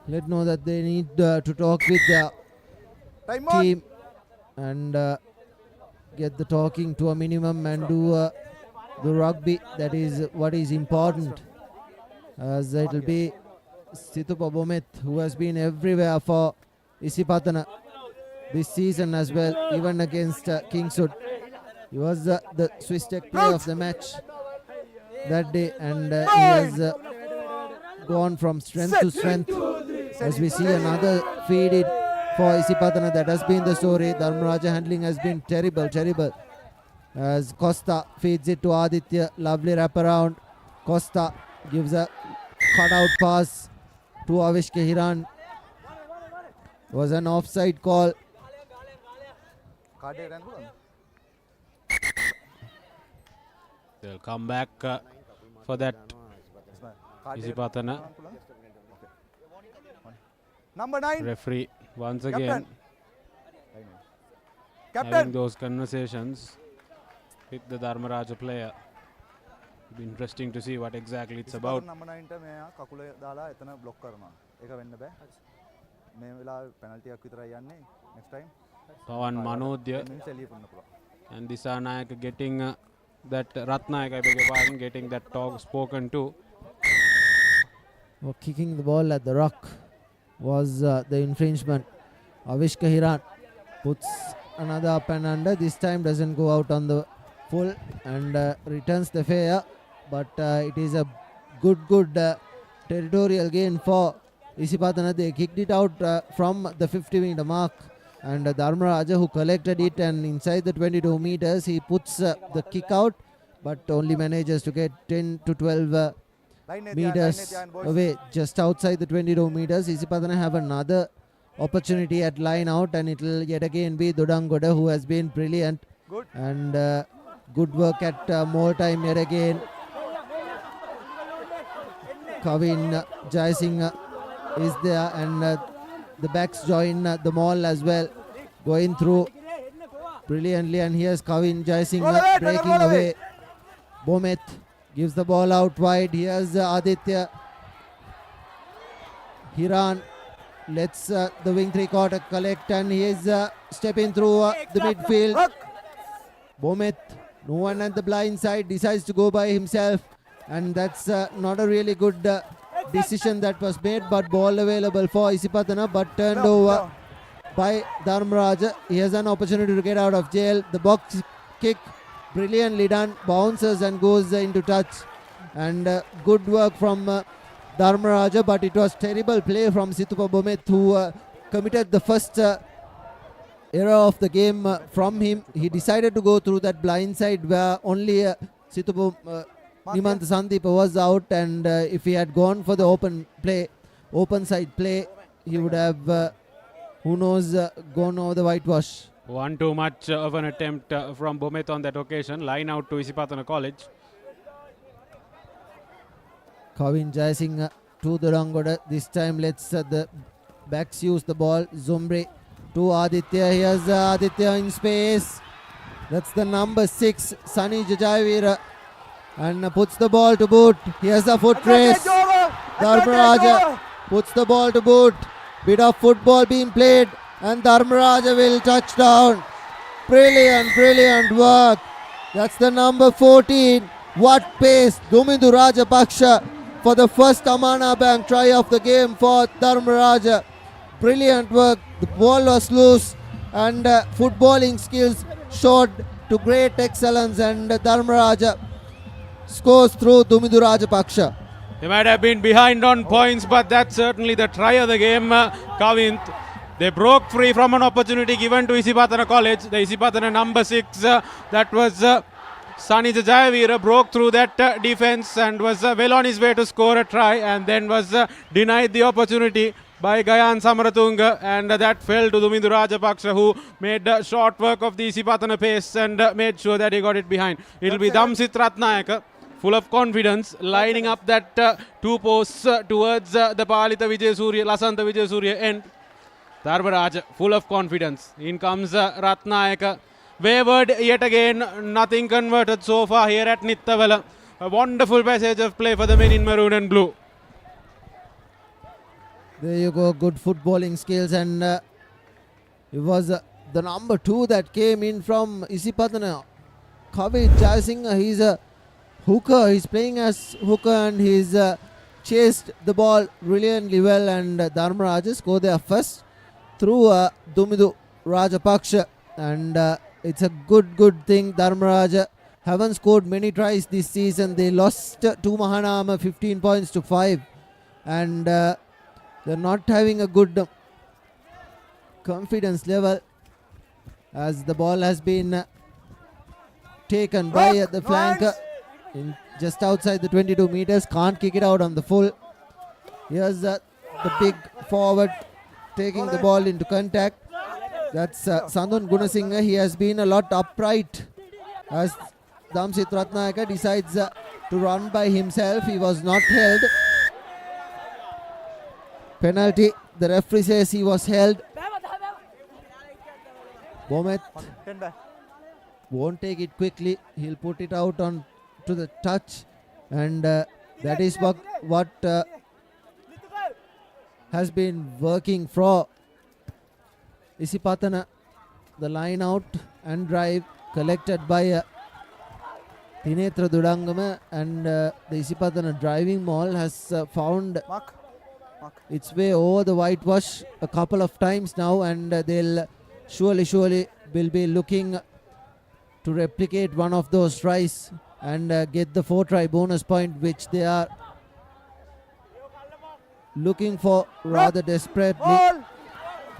let know that they need to talk with their team and get the talking to a minimum and do the rugby. That is what is important, as it will be Situpa Bomet, who has been everywhere for Isipatana this season as well, even against Kingswood. He was the Swiss Tech player of the match that day, and he has gone from strength to strength. As we see another feed it for Isipatana, that has been the story. Dharmaraja handling has been terrible. As Costa feeds it to Aditya, lovely wraparound. Costa gives a cutout pass to Avishka Hiran. Was an offside call. They'll come back for that. Isipatana. Number 9. Referee once again Captain. having those conversations with the Dharmaraja player. It'll be interesting to see what exactly it's about. Number 9 ට මෙයා කකුල දාලා එතන block කරනවා. ඒක වෙන්න බෑ. මේ වෙලාවේ penalty එකක් විතරයි යන්නේ. Next time. Pawan Manodya and Disanayaka getting that Ratnayaka, I beg your pardon, getting that talk spoken to. Oh, kicking the ball at the rock was the infringement. Avishka Hiran puts another up and under. This time doesn't go out on the full and returns the fair. But it is a good territorial gain for Isipatana. They kicked it out from the 50-meter mark. And Dharmaraja, who collected it, and inside the 22 meters, he puts the kick out, but only manages to get 10 to 12 meters away, just outside the 22 meters. Isipatana have another opportunity at line out, and it will yet again be Dodangoda, who has been brilliant. And good work at more time yet again. Kavin Jai Singh is there, and the backs join the maul as well, going through brilliantly. And here's Kavin Jai Singh breaking away. Bomet gives the ball out wide. Here's Aditya. Hiran lets the wing three-quarter collect, and he is stepping through the midfield. Bomet, no one at the blind side, decides to go by himself, and that's not a really good decision that was made, but ball available for Isipatana, but turned over by Dharmaraja. He has an opportunity to get out of jail. The box kick, brilliantly done, bounces and goes into touch. And good work from Dharmaraja, but it was terrible play from Situpa Bomet, who committed the first error of the game from him. He decided to go through that blind side where only Situpa Nimantha Sandeepa was out, and if he had gone for the open side play, he would have, who knows, gone over the whitewash. One too much of an attempt from Bomet on that occasion. Line out to Isipatana College. Kavin Jayasinghe to the Rangoda. This time let's the backs use the ball. Zumbre to Aditya. Here's Aditya in space. That's the number 6, Sunny Jajayavira. And puts the ball to boot. Here's a foot race. Dharmaraja puts the ball to boot. Bit of football being played. And Dharmaraja will touch down. Brilliant work. That's the number 14. What pace. Dumindu Rajapaksha for the first Amana Bank try of the game for Dharmaraja. Brilliant work. The ball was loose and footballing skills showed to great excellence, and Dharmaraja scores through Dumindu Rajapaksha. They might have been behind on points, but that's certainly the try of the game, Kavinth. They broke free from an opportunity given to Isipatana College. The Isipatana number 6, that was Sunny Jajayavira, broke through that defense and was well on his way to score a try, and then was denied the opportunity by Gayan Samaratunga, and that fell to Dumindu Rajapaksha, who made short work of the Isipatana pace and made sure that he got it behind. It will be Damsit Ratnayaka, full of confidence, lining up that 2 posts towards the Palita Vijayasuriya, Lasanta Vijayasuriya end. Dharmaraja, full of confidence. In comes Ratnayaka. Wavered yet again, nothing converted so far here at Nittawela. A wonderful passage of play for the men in maroon and blue. There you go, good footballing skills, and it was the number 2 that came in from Isipatana. Kavin Jayasinghe, he's a hooker, he's playing as hooker, and he's chased the ball brilliantly well, and Dharmaraja scored their first through Dumindu Rajapaksha, and it's a good thing. Dharmaraja haven't scored many tries this season. They lost to Mahanama 15 points to 5, and they're not having a good confidence level as the ball has been taken by the flanker in just outside the 22 meters. Can't kick it out on the full. Here's the big forward taking the ball into contact. That's Sandun Gunasinghe. He has been a lot upright as Damsit Ratnayaka decides to run by himself. He was not held. Penalty. The referee says he was held. Bomet won't take it quickly. He'll put it out on to the touch, and that is what has been working for Isipatana. The line out and drive collected by Tinetra Dudangama, and the Isipatana driving maul has found its way over the whitewash a couple of times now, and they'll surely will be looking to replicate one of those tries and get the 4-try bonus point, which they are looking for rather desperately.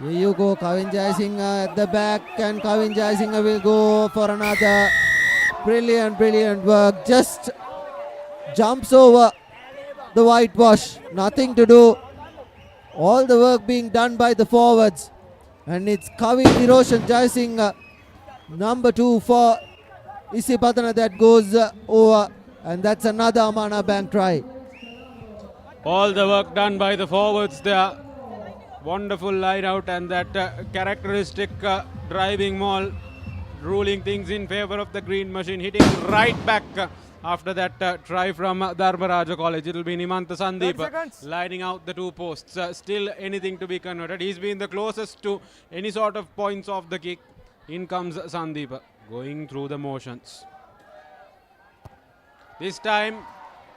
Here you go, Kavin Jayasinghe at the back, and Kavin Jayasinghe will go for another brilliant work. Just jumps over the whitewash, nothing to do. All the work being done by the forwards, and it's Kavin Hiroshan Jayasinghe, number 2 for Isipatana, that goes over, and that's another Amana Bank try. All the work done by the forwards there. Wonderful line out, and that characteristic driving maul ruling things in favor of the green machine, hitting right back after that try from Dharmaraja College. It will be Nimantha Sandeepa lining out the 2 posts. Still anything to be converted. He's been the closest to any sort of points off the kick. In comes Sandeepa, going through the motions. This time,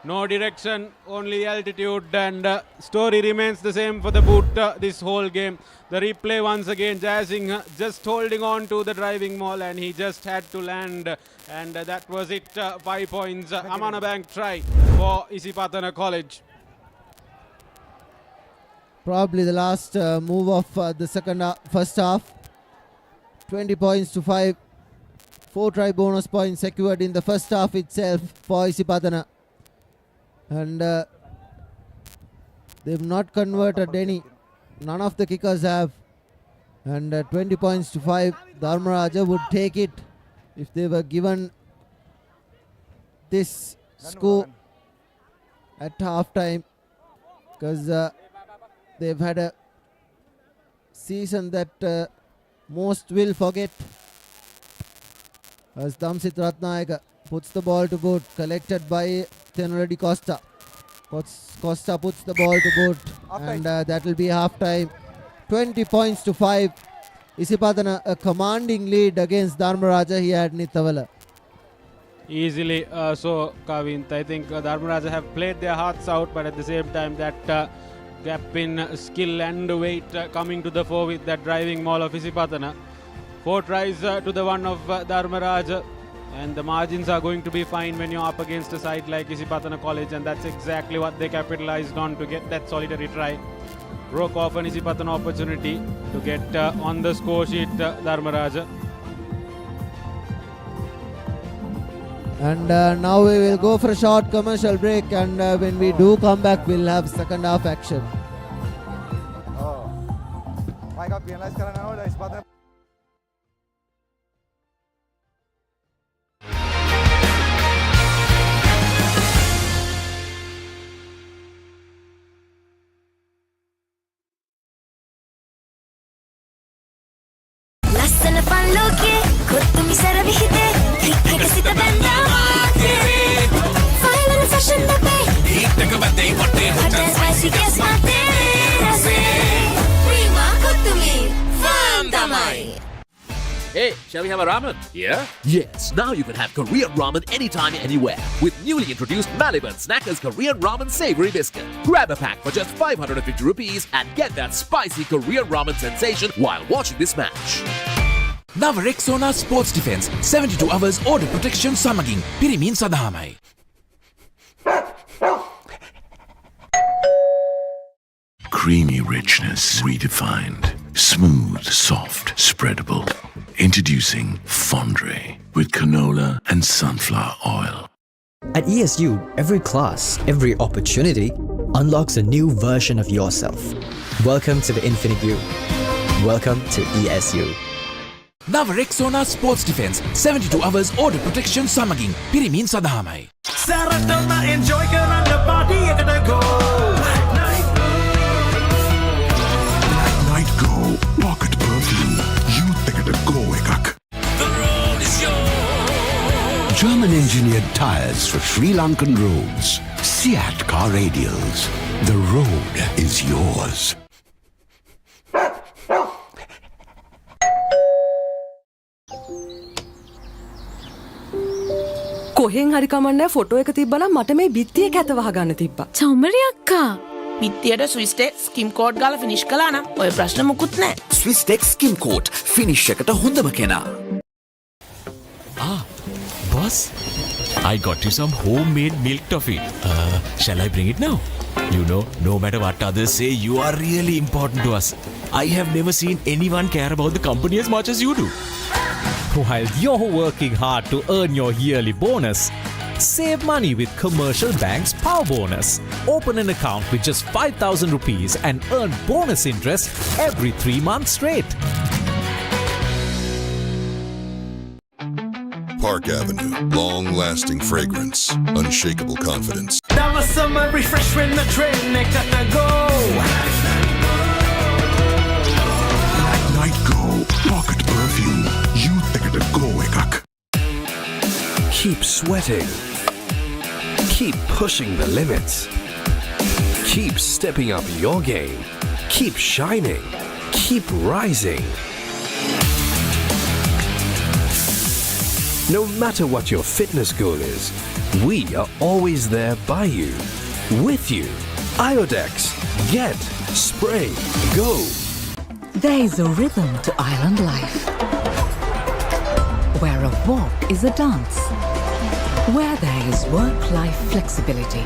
no direction, only altitude, and story remains the same for the boot this whole game. The replay once again, Jayasinghe just holding on to the driving maul, and he just had to land, and that was it. 5 points, Amana Bank try for Isipatana College. Probably the last move of the first half. 20 points to 5. 4 try bonus points secured in the first half itself for Isipatana. And they've not converted any. None of the kickers have. And 20 points to 5. Dharmaraja would take it if they were given this score at half time, because they've had a season that most will forget. As Damsit Ratnayaka puts the ball to boot, collected by Tenuredi Costa. Costa puts the ball to boot, and that will be half time. 20 points to 5. Isipatana a commanding lead against Dharmaraja here at Nittawela. Easily so, Kavint. I think Dharmaraja have played their hearts out, but at the same time that gap in skill and weight coming to the fore with that driving maul of Isipatana. 4 tries to the 1 of Dharmaraja, and the margins are going to be fine when you're up against a side like Isipatana College, and that's exactly what they capitalized on to get that solitary try. Broke off an Isipatana opportunity to get on the score sheet Dharmaraja. And now we will go for a short commercial break, and when we do come back, we'll have second half action. ලස්සන පන්ලෝකේ කොත්තුමි සර විහිදේ click එක සිත බැන්දා මාතේ final fashion දපේ ඊටක බතේ හොටේ හොට spicy ගස් මාතේ රසේ Prima කොත්තුමි ෆාම් තමයි. Hey, shall we have a ramen? Yeah? Yes, now you can have Korean ramen anytime, anywhere. With newly introduced Maliban Snackers Korean Ramen Savory Biscuit. Grab a pack for just 550 rupees and get that spicy Korean ramen sensation while watching this match. Now Rexona Sports Defense 72 hours order protection samaging. Pirimin sa Dharmaj. Creamy richness redefined. Smooth, soft, spreadable. Introducing Fondre with canola and sunflower oil. At ESU, every class, every opportunity unlocks a new version of yourself. Welcome to the Infinite You. Welcome to ESU. Now Rexona Sports Defense 72 hours order protection samaging. Pirimin sa Dharmaj. Saratona enjoy karanga party ekata go. Night Go Pocket Perfume. Youth ekata go ekak. The road is yours. German engineered tires for Sri Lankan roads. Seat car radials. The road is yours. කොහෙන් හරි කමන්නේ photo එක තිබ්බනම් මට මේ බිත්තිය කැත වහගන්න තිබ්බා. චමරි අක්කා. පිටියට ස්විස් ටෙක් ස්කිම් කෝඩ් ගාලා ෆිනිෂ් කළා නම් ඔය ප්‍රශ්න මුකුත් නැහැ. Swiss Tech Skim Coat finish එකට හොඳම කෙනා. Boss, I got you some homemade milk toffee. Shall I bring it now? You know, no matter what others say, you are really important to us. I have never seen anyone care about the company as much as you do. While you're working hard to earn your yearly bonus, save money with Commercial Bank's Power Bonus. Open an account with just 5,000 rupees and earn bonus interest every 3 months straight. Park Avenue. Long-lasting fragrance. Unshakable confidence. Now a summer refreshment, the trend ekata go. Night Go Pocket Perfume. Youth ekata go ekak. Keep sweating. Keep pushing the limits. Keep stepping up your game. Keep shining. Keep rising. No matter what your fitness goal is, we are always there by you, with you. Iodex. Get, spray, go. There is a rhythm to island life, where a walk is a dance, where there is work-life flexibility,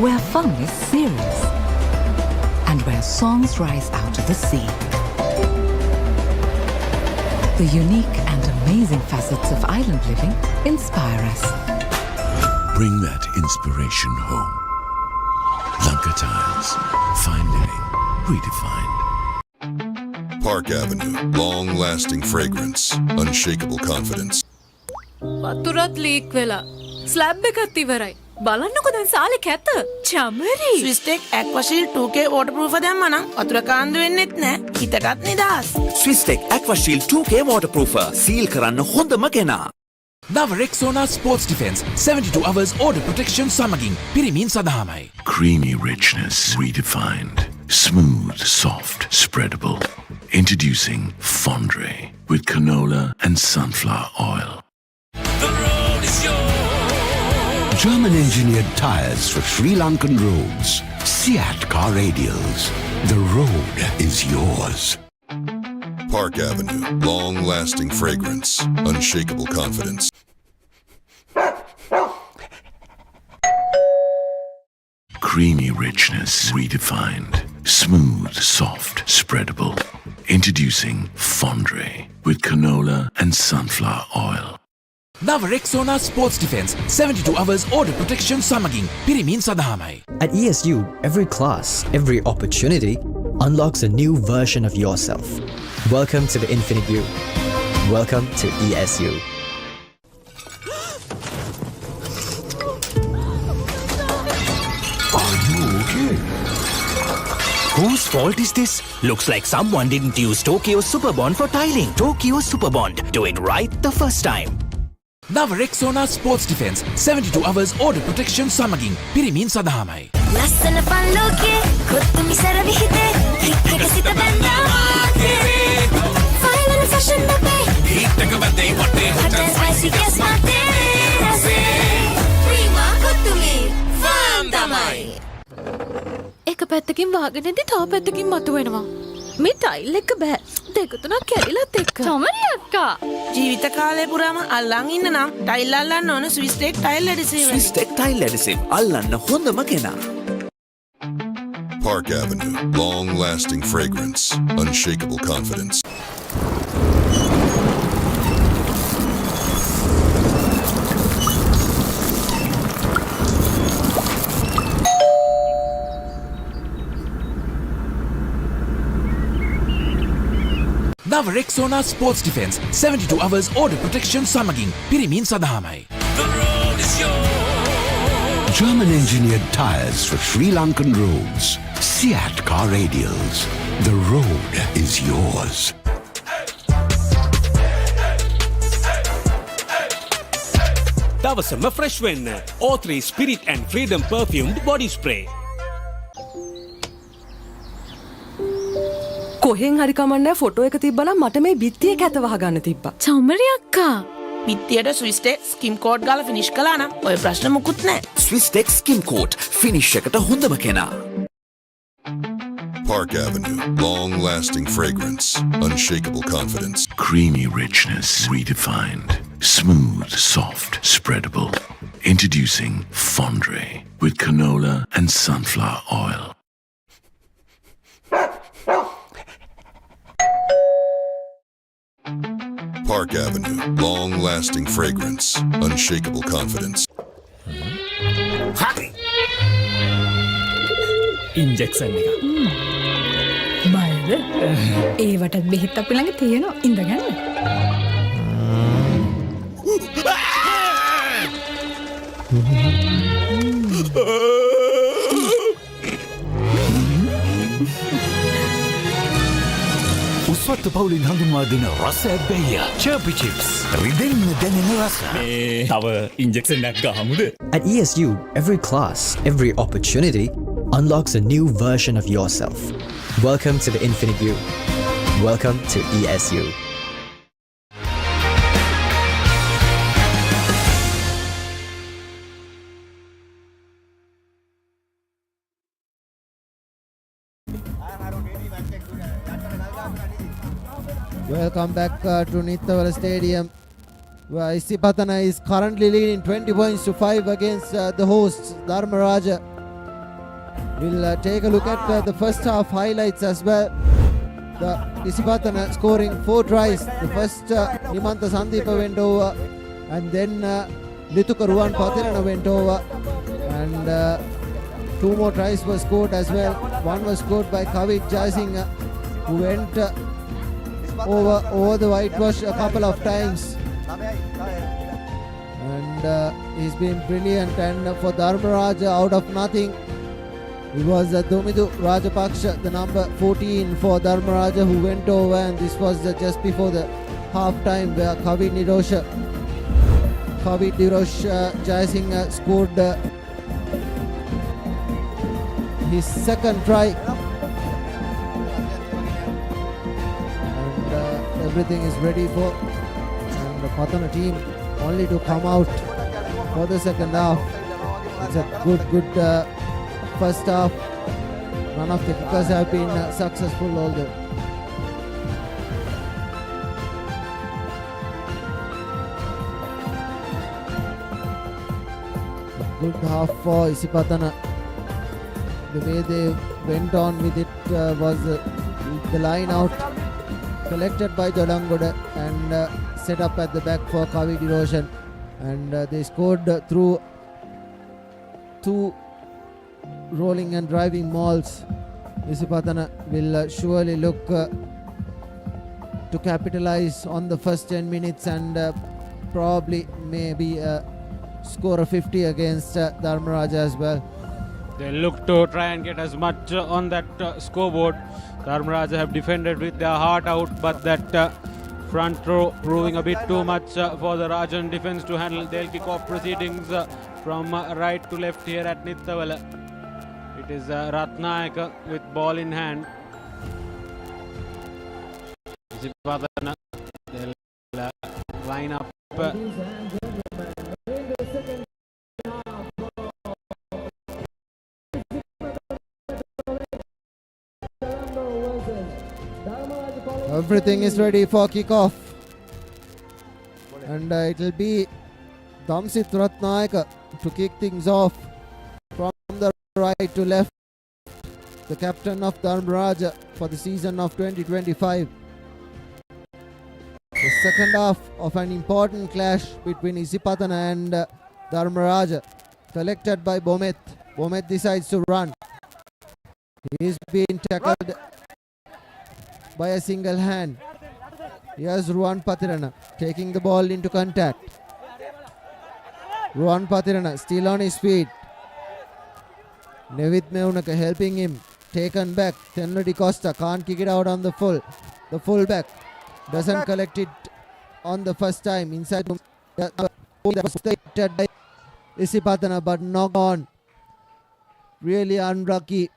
where fun is serious, and where where songs rise out of the sea. The unique and amazing facets of island living inspire us. Bring that inspiration home. Lanka Tiles. Fine living. Redefined. Park Avenue. Long-lasting fragrance. Unshakable confidence. වතුරත් leak වෙලා. Slab එකත් ඉවරයි. බලන්නකො දැන් සාලේ කැත. Chamari. ස්විස්ටෙක් ඇක්වාෂීල් 2K waterproof දැම්මනම් වතුර කාන්දු වෙන්නෙත් නෑ. හිතටත් නිදහස්. Swisstech Aquashield 2K waterproofer. Seal කරන්න හොඳම කෙනා. නව Rexona Sports Defense 72 hours order protection සමගින් පිරිමින් සඳහාමයි. Creamy richness. Redefined. Smooth, soft, spreadable. Introducing Fondre with canola and sunflower oil. The road is yours. German engineered tires for Sri Lankan roads. Seat car radials. The road is yours. Park Avenue. Long-lasting fragrance. Unshakable confidence. Creamy richness. Redefined. Smooth, soft, spreadable. Introducing Fondre with canola and sunflower oil. නව Rexona Sports Defense 72 hours order protection සමගින් පිරිමින් සඳහාමයි. At ESU, every class, every opportunity unlocks a new version of yourself. Welcome to the Infinite You. Welcome to ESU. Are you okay? Whose fault is this? Looks like someone didn't use Tokyo Superbond for tiling. Tokyo Superbond. Do it right the first time. නව Rexona Sports Defense 72 hours order protection සමගින් පිරිමින් සඳහාමයි. ලස්සන පල්ලෝකේ kottu මිසර විහිදේ click එක සිත බැඳා මාතේ file වල fashion අපේ heat එක බැඳේ වටේ හොට් ස්පයිසි ගස් මාතේ රසේ ප්‍රීමා කොත්තුමි ෆාම් තමයි. එක පැත්තකින් වාගෙනදී තව පැත්තකින් මතුවෙනවා. මේ ටයිල් එක බෑ. දෙක තුනක් කැඩිලත් එක්ක. චමරි අක්කා. ජීවිත කාලය පුරාම අල්ලන් ඉන්න නම් ටයිල් අල්ලන්න ඕන ස්විස්ටෙක් ටයිල් ඇඩිසිව්. Swisstech tile adhesive. අල්ලන්න හොඳම කෙනා. Park Avenue. Long-lasting fragrance. Unshakable confidence. නව Rexona Sports Defense 72 hours order protection සමගින් පිරිමින් සඳහාමයි. The road is yours. German engineered tires for Sri Lankan roads. Seat car radials. The road is yours. දවසම fresh වෙන්න. O3 Spirit and Freedom perfumed body spray. කොහෙන් හරි කමන්නේ photo එක තිබ්බනම් මට මේ බිත්තිය කැත වහගන්න තිබ්බා. චමරි අක්කා. පිටියට ස්විස්ටෙක් ස්කිම් කෝට් ගාලා ෆිනිෂ් කළා නම් ඔය ප්‍රශ්න මුකුත් නැහැ. Swisstech Skim Coat. Finish එකට හොඳම කෙනා. Park Avenue. Long-lasting fragrance. Unshakable confidence. Creamy richness. Redefined. Smooth, soft, spreadable. Introducing Fondre with canola and sunflower oil. Park Avenue. Long-lasting fragrance. Unshakable confidence. Injection එක. බයද? ඒවටත් බෙහෙත් අපි ළඟ තියෙනවා. ඉඳ ගන්න. උස්වත්තු පවුලින් හඳුන්වා දෙන රස ඇබ්බැහිය. Chirpy Chips. රිදෙන්න දැනෙන රස. තව ඉන්ජෙක්ෂන් එකක් ගහමුද? At ESU, every class, every opportunity unlocks a new version of yourself. Welcome to the Infinite You. Welcome to ESU. Welcome back to Nittawela Stadium, where Isipatana is currently leading 20 points to 5 against the hosts Dharmaraja. We'll take a look at the first half highlights as well. The Isipatana scoring 4 tries. The first Himantha Sandeepa went over, and then Lithuka Ruwan Pathirana went over, and 2 more tries were scored as well. One was scored by Kavit Jaisingh, who went over the whitewash a couple of times, and he's been brilliant. And for Dharmaraja, out of nothing, it was Domidu Rajapaksha, the number 14 for Dharmaraja, who went over, and this was just before the half time, where Kavit Nirosh Jaisingh scored his second try, and everything is ready for the Patana team only to come out for the second half. It's a good first half. None of the kickers have been successful, although. Good half for Isipatana. The way they went on with it was the line out collected by Dolangoda and set up at the back for Kavit Erosion, and they scored through 2 rolling and driving mauls. Isipatana will surely look to capitalize on the first 10 minutes and probably maybe score a 50 against Dharmaraja as well. They look to try and get as much on that scoreboard. Dharmaraja have defended with their heart out, but that front row proving a bit too much for the Rajan defense to handle. They'll kick off proceedings from right to left here at Nittawela. It is Ratnayak with ball in hand. Isipathana, they'll line up. Everything is ready for kickoff, and it will be Damsit Ratnayaka to kick things off from the right to left, the captain of Dharmaraja for the season of 2025. The second half of an important clash between Isipatana and Dharmaraja, collected by Bomet. Bomet decides to run. He is being tackled by a single hand. Here's Ruwan Pathirana taking the ball into contact. Ruwan Pathirana still on his feet. Nevit Meunaka helping him. Taken back. Tenladi Costa can't kick it out on the fullback. Doesn't collect it on the first time. Inside that was stated by Isipatana, but knocked on. Really unlucky.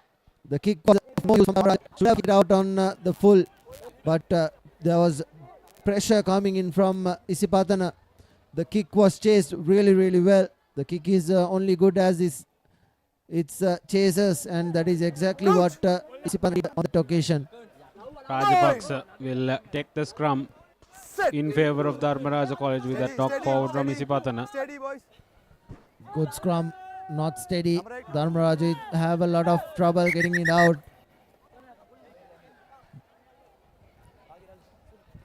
The kick was should have kicked out on the full, but there was pressure coming in from Isipatana. The kick was chased really well. The kick is only good as its chasers, and that is exactly what Isipatana did on that occasion. Rajapaksa will take the scrum in favour of Dharmaraja College with a knock forward from Isipatana. Good scrum, not steady. Dharmaraja have a lot of trouble getting it out.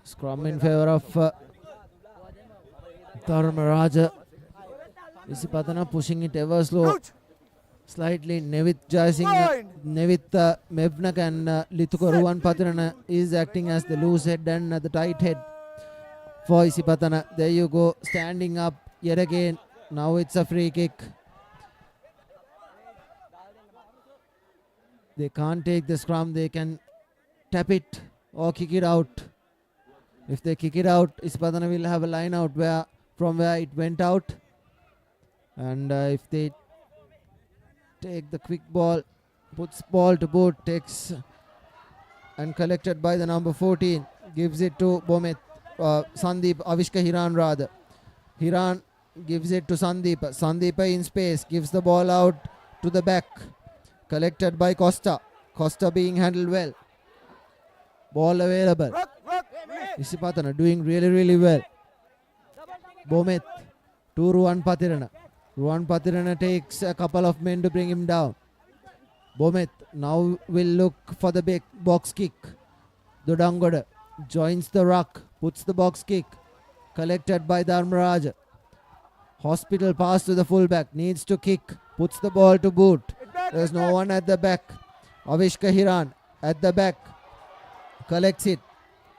Scrum in favour of Dharmaraja. Isipatana pushing it ever slow. Slightly Nevit Jaisingh, Nevit Mevnak and Lithuka Ruwan Pathirana is acting as the loose head and the tight head for Isipatana. There you go, standing up yet again. Now it's a free kick. They can't take the scrum. They can tap it or kick it out. If they kick it out, Isipatana will have a line out from where it went out. And if they take the quick ball, puts ball to boot, takes and collected by the number 14, gives it to Bomet, Sandeep, Avishka Hiran rather. Hiran gives it to Sandeep. Sandeep in space, gives the ball out to the back. Collected by Costa. Costa being handled well. Ball available. Isipatana doing really well. Bomet to Ruwan Pathirana. Ruwan Pathirana takes a couple of men to bring him down. Bomet now will look for the big box kick. Dudangoda joins the ruck, puts the box kick. Collected by Dharmaraja. Hospital pass to the fullback, needs to kick, puts the ball to boot. There's no one at the back. Avishka Hiran at the back, collects it,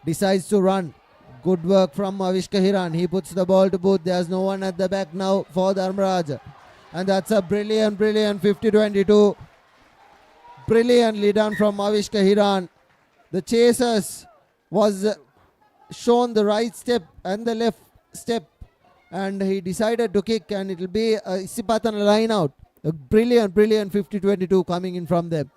decides to run. Good work from Avishka Hiran. He puts the ball to boot. There's no one at the back now for Dharmaraja. And that's a brilliant 50-22. Brilliantly done from Avishka Hiran. The chasers was shown the right step and the left step, and he decided to kick, and it will be a Isipatana line out. A brilliant 50-22 coming in from them.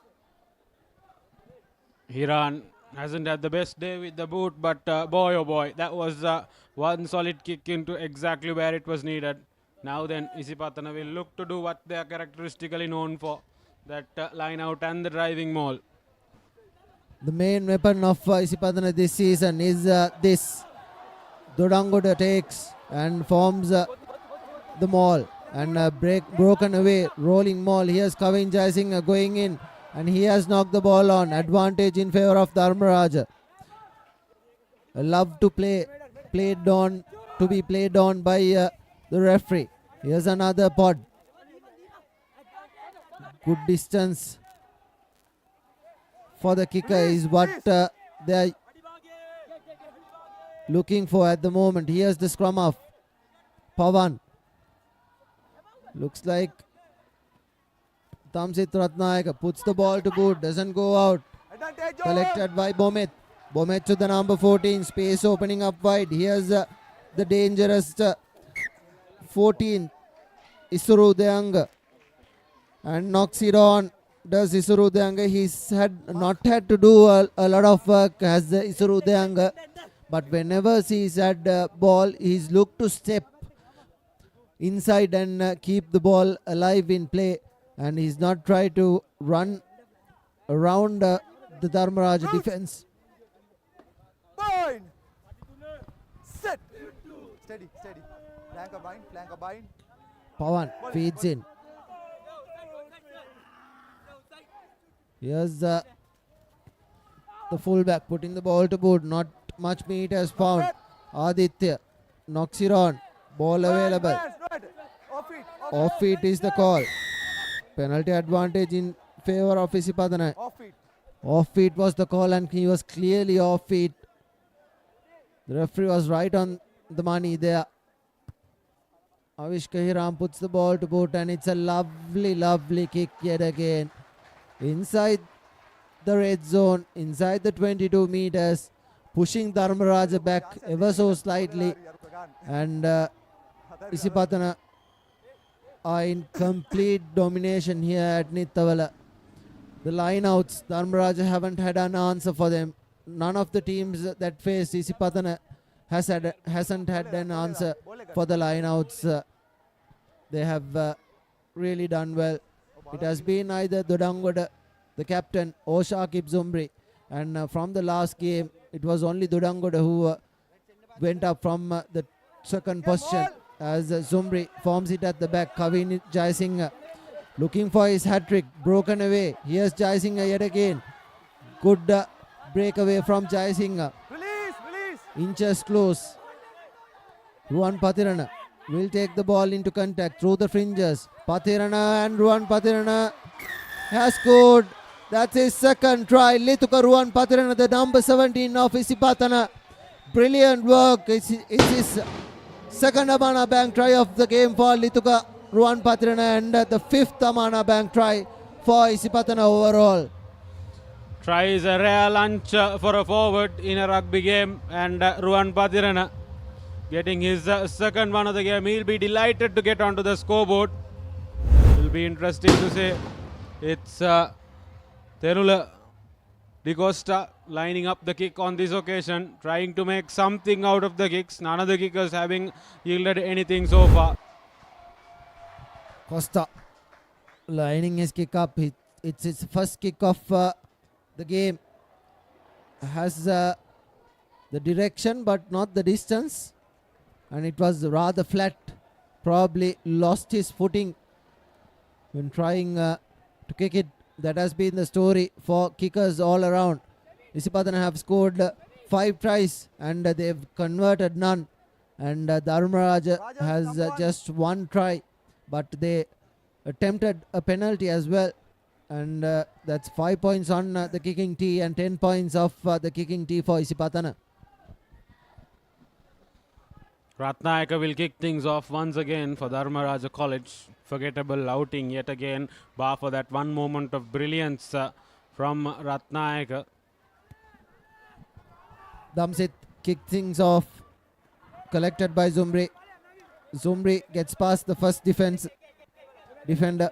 Hiran hasn't had the best day with the boot, but boy oh boy, that was one solid kick into exactly where it was needed. Now then, Isipatana will look to do what they are characteristically known for, that line out and the driving maul. The main weapon of Isipatana this season is this. Dudangoda takes and forms the maul, and broken away, rolling maul. Here's Kavin Jayasinghe going in, and he has knocked the ball on. Advantage in favor of Dharmaraja. Love to be played on by the referee. Here's another pod. Good distance for the kicker is what they are looking for at the moment. Here's the scrum of Pavan. Looks like Tamsit Ratnayaka puts the ball to boot, doesn't go out. Collected by Bomet. Bomet to the number 14, space opening up wide. Here's the dangerous 14, Isuru Deanga, and knocks it on. Does Isuru Deanga? He's not had to do a lot of work as the Isuru Deanga, but whenever he's had the ball, he's looked to step inside and keep the ball alive in play, and he's not tried to run around the Dharmaraja defense. Bind! Set! Steady. Flanker bind. Pavan feeds in. Here's the fullback putting the ball to boot. Not much meat has found. Aditya knocks it on. Ball available. Off feet is the call. Penalty advantage in favor of Isipatana. Off feet was the call, and he was clearly off feet. The referee was right on the money there. Avishka Hiram puts the ball to boot, and it's a lovely kick yet again. Inside the red zone, inside the 22 meters, pushing Dharmaraja back ever so slightly, and Isipatana are in complete domination here at Nittawela. The lineouts, Dharmaraja haven't had an answer for them. None of the teams that face Isipatana hasn't had an answer for the lineouts. They have really done well. It has been either Dudangoda, the captain, or Shakib Zumbri. And from the last game, it was only Dudangoda who went up from the second position, as Zumbri forms it at the back. Kavin Jayasinghe looking for his hat-trick, broken away. Here's Jayasinghe yet again. Good breakaway from Jayasinghe. Inches close. Ruan Pathirana will take the ball into contact through the fringes. Pathirana, and Ruan Pathirana has scored. That's his second try. Lituka Ruan Pathirana, the number 17 of Isipatana. Brilliant work. It's his second Amana Bank try of the game for Lituka Ruan Pathirana, and the fifth Amana Bank try for Isipatana overall. Try is a rare lunch for a forward in a rugby game, and Ruan Pathirana getting his second one of the game. He'll be delighted to get onto the scoreboard. It will be interesting to say. It's Terula Di Costa lining up the kick on this occasion, trying to make something out of the kicks. None of the kickers having yielded anything so far. Costa lining his kick up. It's his first kick of the game. Has the direction but not the distance, and it was rather flat. Probably lost his footing when trying to kick it that has been the story for kickers all around. Isipatana have scored 5 tries and they've converted none. And Dharmaraja has just 1 try, but they attempted a penalty as well. And that's 5 points on the kicking tee and 10 points off the kicking tee for Isipatana. Ratnayaka will kick things off once again for Dharmaraja College. Forgettable outing yet again, bar for that one moment of brilliance from Ratnayaka. Damsit kick things off, collected by Zumri. Zumri gets past the first defender.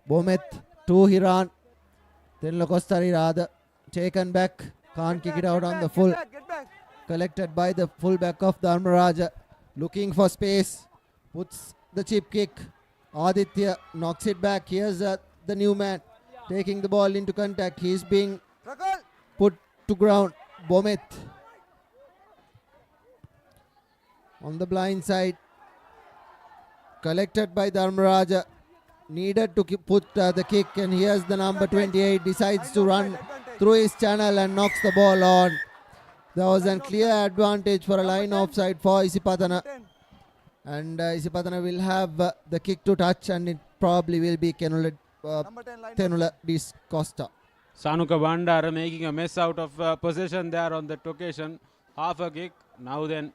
Bomet to Hiran. Then Lokostari Radha taken back. Can't kick it out on the full. Collected by the fullback of Dharmaraja. Looking for space. Puts the chip kick. Aditya knocks it back. Here's the new man taking the ball into contact. He's being put to ground. Bomet on the blind side. Collected by Dharmaraja. Needed to put the kick, and here's the number 28. Decides to run through his channel and knocks the ball on. There was a clear advantage for a line offside for Isipatana. And Isipatana will have the kick to touch, and it probably will be Tenula Dis Costa. Sanuka Bandara making a mess out of possession there on that occasion. Half a kick. Now then,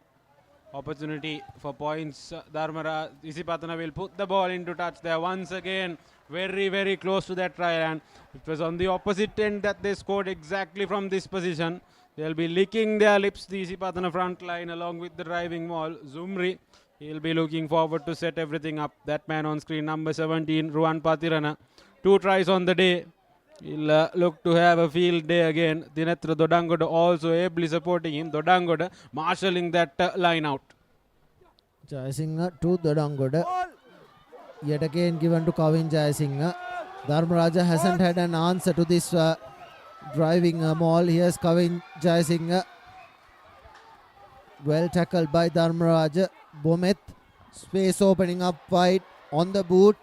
opportunity for points. Isipatana will put the ball into touch there once again. Very, very close to that try, and it was on the opposite end that they scored exactly from this position. They'll be licking their lips, the Isipatana front line, along with the driving wall. Zumri, he'll be looking forward to set everything up. That man on screen, number 17, Ruan Patirana. 2 tries on the day. He'll look to have a field day again. Dinatra Dodangoda also ably supporting him. Dodangoda marshalling that line out. Jayasinghe to Dodangoda. Yet again given to Kavin Jayasinghe. Dharmaraja hasn't had an answer to this driving maul. Here's Kavin Jayasinghe. Well tackled by Dharmaraja. Bomet. Space opening up wide on the boot.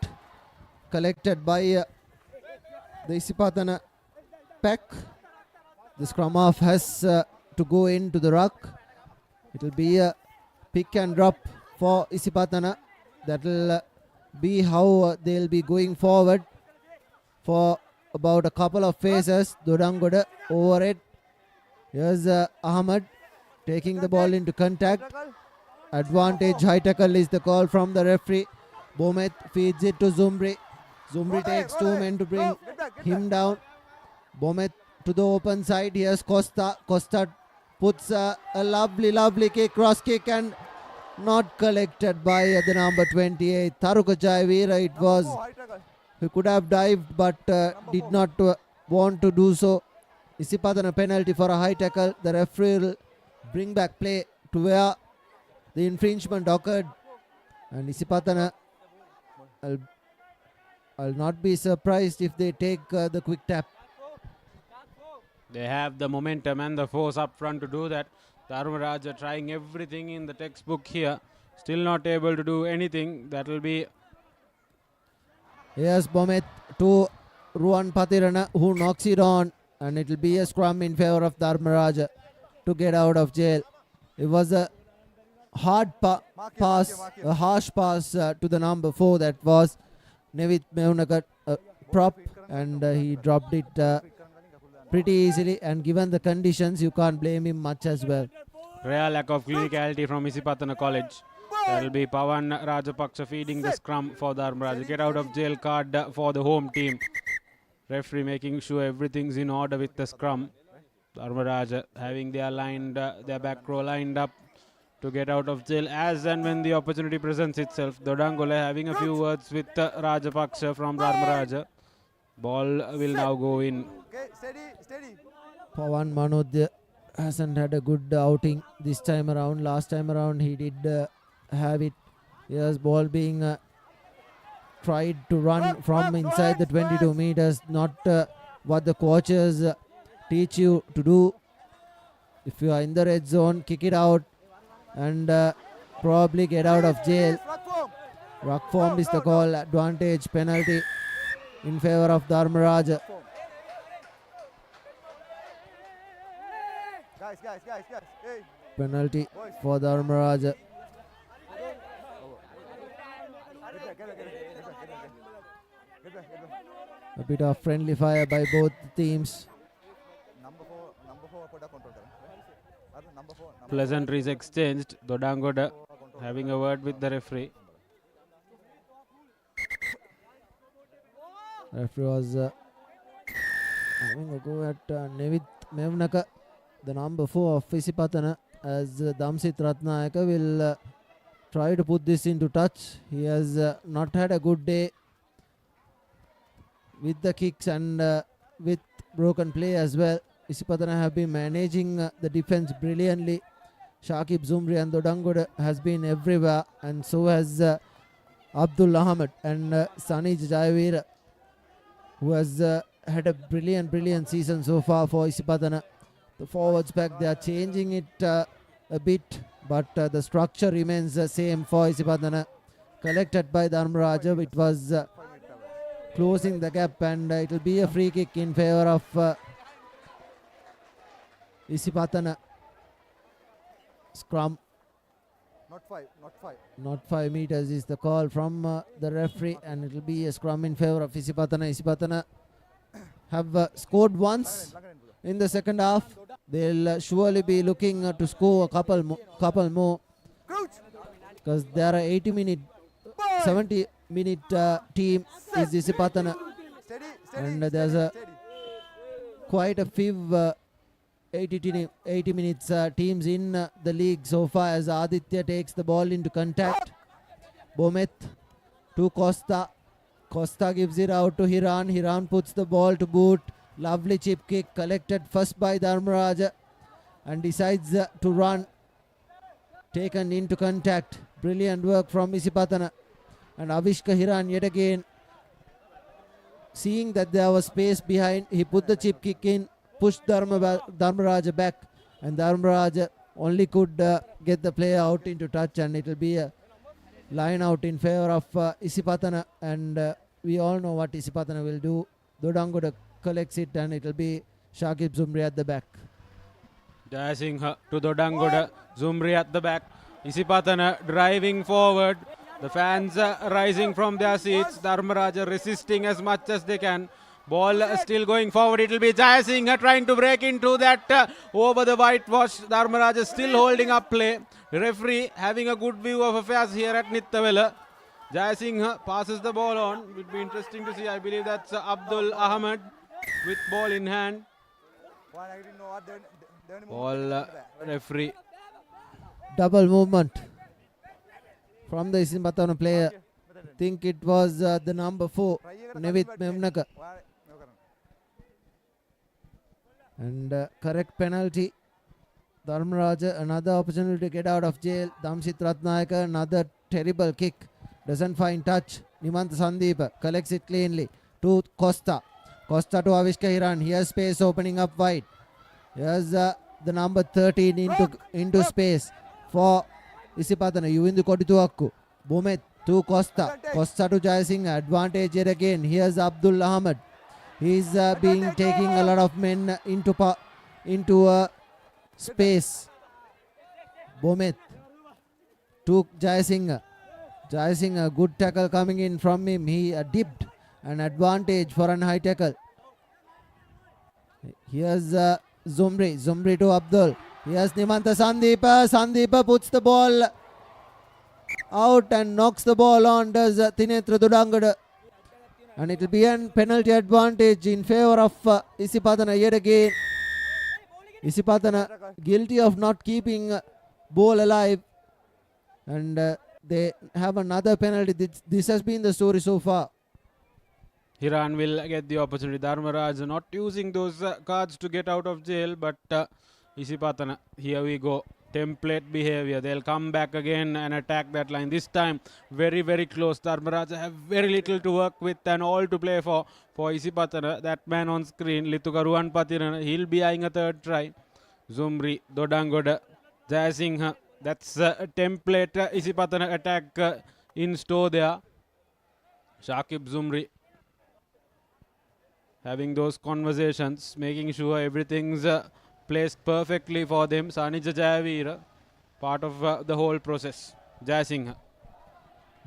Collected by the Isipatana pack. The scrum half has to go into the ruck. It will be a pick and drop for Isipatana. That will be how they'll be going forward for about a couple of phases. Dodangoda over it. Here's Ahmad taking the ball into contact. Advantage high tackle is the call from the referee. Bomet feeds it to Zumri. Zumri takes 2 men to bring him down. Bomet to the open side. Here's Costa. Costa puts a lovely kick, cross kick, and not collected by the number 28. Tharuka Jayavira it was. He could have dived but did not want to do so. Isipatana penalty for a high tackle. The referee will bring back play to where the infringement occurred. And Isipatana, I'll not be surprised if they take the quick tap. They have the momentum and the force up front to do that. Dharmaraja trying everything in the textbook here. Still not able to do anything. That will be... Here's Bomet to Ruan Patirana, who knocks it on. And it will be a scrum in favor of Dharmaraja to get out of jail. It was a hard pass, a harsh pass to the number 4. That was Nevit Meunakat prop, and he dropped it pretty easily, and given the conditions you can't blame him much as well. Rare lack of clinicality from Isipatana College. There will be Pawan Rajapaksa feeding the scrum for Dharmaraja. Get out of jail card for the home team. Referee making sure everything's in order with the scrum. Dharmaraja having their back row lined up to get out of jail as and when the opportunity presents itself. Dodangole having a few words with Rajapaksa from Dharmaraja. Ball will now go in. Pawan Manodya hasn't had a good outing this time around. Last time around he did have it. Here's ball being tried to run from inside the 22 meters. Not what the coaches teach you to do. If you are in the red zone, kick it out and probably get out of jail. Ruck form is the call. Advantage penalty in favor of Dharmaraja. Guys. Hey. Penalty for Dharmaraja. Get back. A bit of friendly fire by both teams. Number four put a control. Number four. Pleasantries exchanged. Dodangoda having a word with the referee. Referee was having a go at Nevit Mevnaka, the number 4 of Isipatana, as Damsit Ratnayaka will try to put this into touch. He has not had a good day with the kicks and with broken play as well. Isipatana have been managing the defense brilliantly. Shakib Zumri and Dodangoda has been everywhere, and so has Abdul Ahmed and Sani Jayavira, who has had a brilliant season so far for Isipatana. The forwards back, they are changing it a bit, but the structure remains the same for Isipatana. Collected by Dharmaraja, it was closing the gap, and it will be a free kick in favor of Isipatana. Scrum. Not 5 meters is the call from the referee, and it will be a scrum in favor of Isipatana. Isipatana have scored once in the second half. They'll surely be looking to score a couple more, because they are a 70-minute team is Isipatana, and there's quite a few 80 minutes teams in the league so far, as Aditya takes the ball into contact. Bomet to Costa. Costa gives it out to Hiran. Hiran puts the ball to boot. Lovely chip kick collected first by Dharmaraja and decides to run. Taken into contact. Brilliant work from Isipatana. And Avishka Hiran yet again, seeing that there was space behind, he put the chip kick in, pushed Dharmaraja back, and Dharmaraja only could get the player out into touch, and it will be a line out in favor of Isipatana, and we all know what Isipatana will do. Dodangoda collects it, and it will be Shakib Zumri at the back. Dashing to Dodangoda, Zumri at the back. Isipatana driving forward. The fans rising from their seats. Dharmaraja resisting as much as they can. Ball still going forward. It will be Jaya Singh trying to break into that over the whitewash. Dharmaraja still holding up play. Referee having a good view of affairs here at Nittawela. Jaya Singh passes the ball on. It would be interesting to see. I believe that's Abdul Ahmed with ball in hand. Ball referee. Double movement from the Isipatana player. I think it was the number 4, Nevit Memnaka. And correct penalty. Dharmaraja, another opportunity to get out of jail. Damsit Ratnayaka, another terrible kick. Doesn't find touch. Nimant Sandeep collects it cleanly to Costa. Costa to Avishka Hiran. Here's space opening up wide. Here's the number 13 into space for Isipatana. Yuvindu Kodituakku. Bomet to Costa. Costa to Jai Singh. Advantage yet again. Here's Abdul Ahmed. He's taking a lot of men into space. Bomet to Jai Singh. Jai Singh, a good tackle coming in from him. He dipped. An advantage for a high tackle. Here's Zumri. Zumri to Abdul. Here's Nimanta Sandeepa. Sandeepa puts the ball out and knocks the ball on. Does Tinetra Dodangoda. And it will be a penalty advantage in favor of Isipatana yet again. Isipatana guilty of not keeping ball alive. And they have another penalty. This has been the story so far. Hiran will get the opportunity. Dharmaraj not using those cards to get out of jail, but Isipatana, here we go. Template behavior. They'll come back again and attack that line. This time, very, very close. Dharmaraja have very little to work with and all to play for Isipatana. That man on screen, Litukaruan Patirana, he'll be eyeing a third try. Zumri, Dodangoda, Jai Singh. That's a template Isipatana attack in store there. Shakib Zumri having those conversations, making sure everything's placed perfectly for them. Sanija Jayavira, part of the whole process. Jai Singh.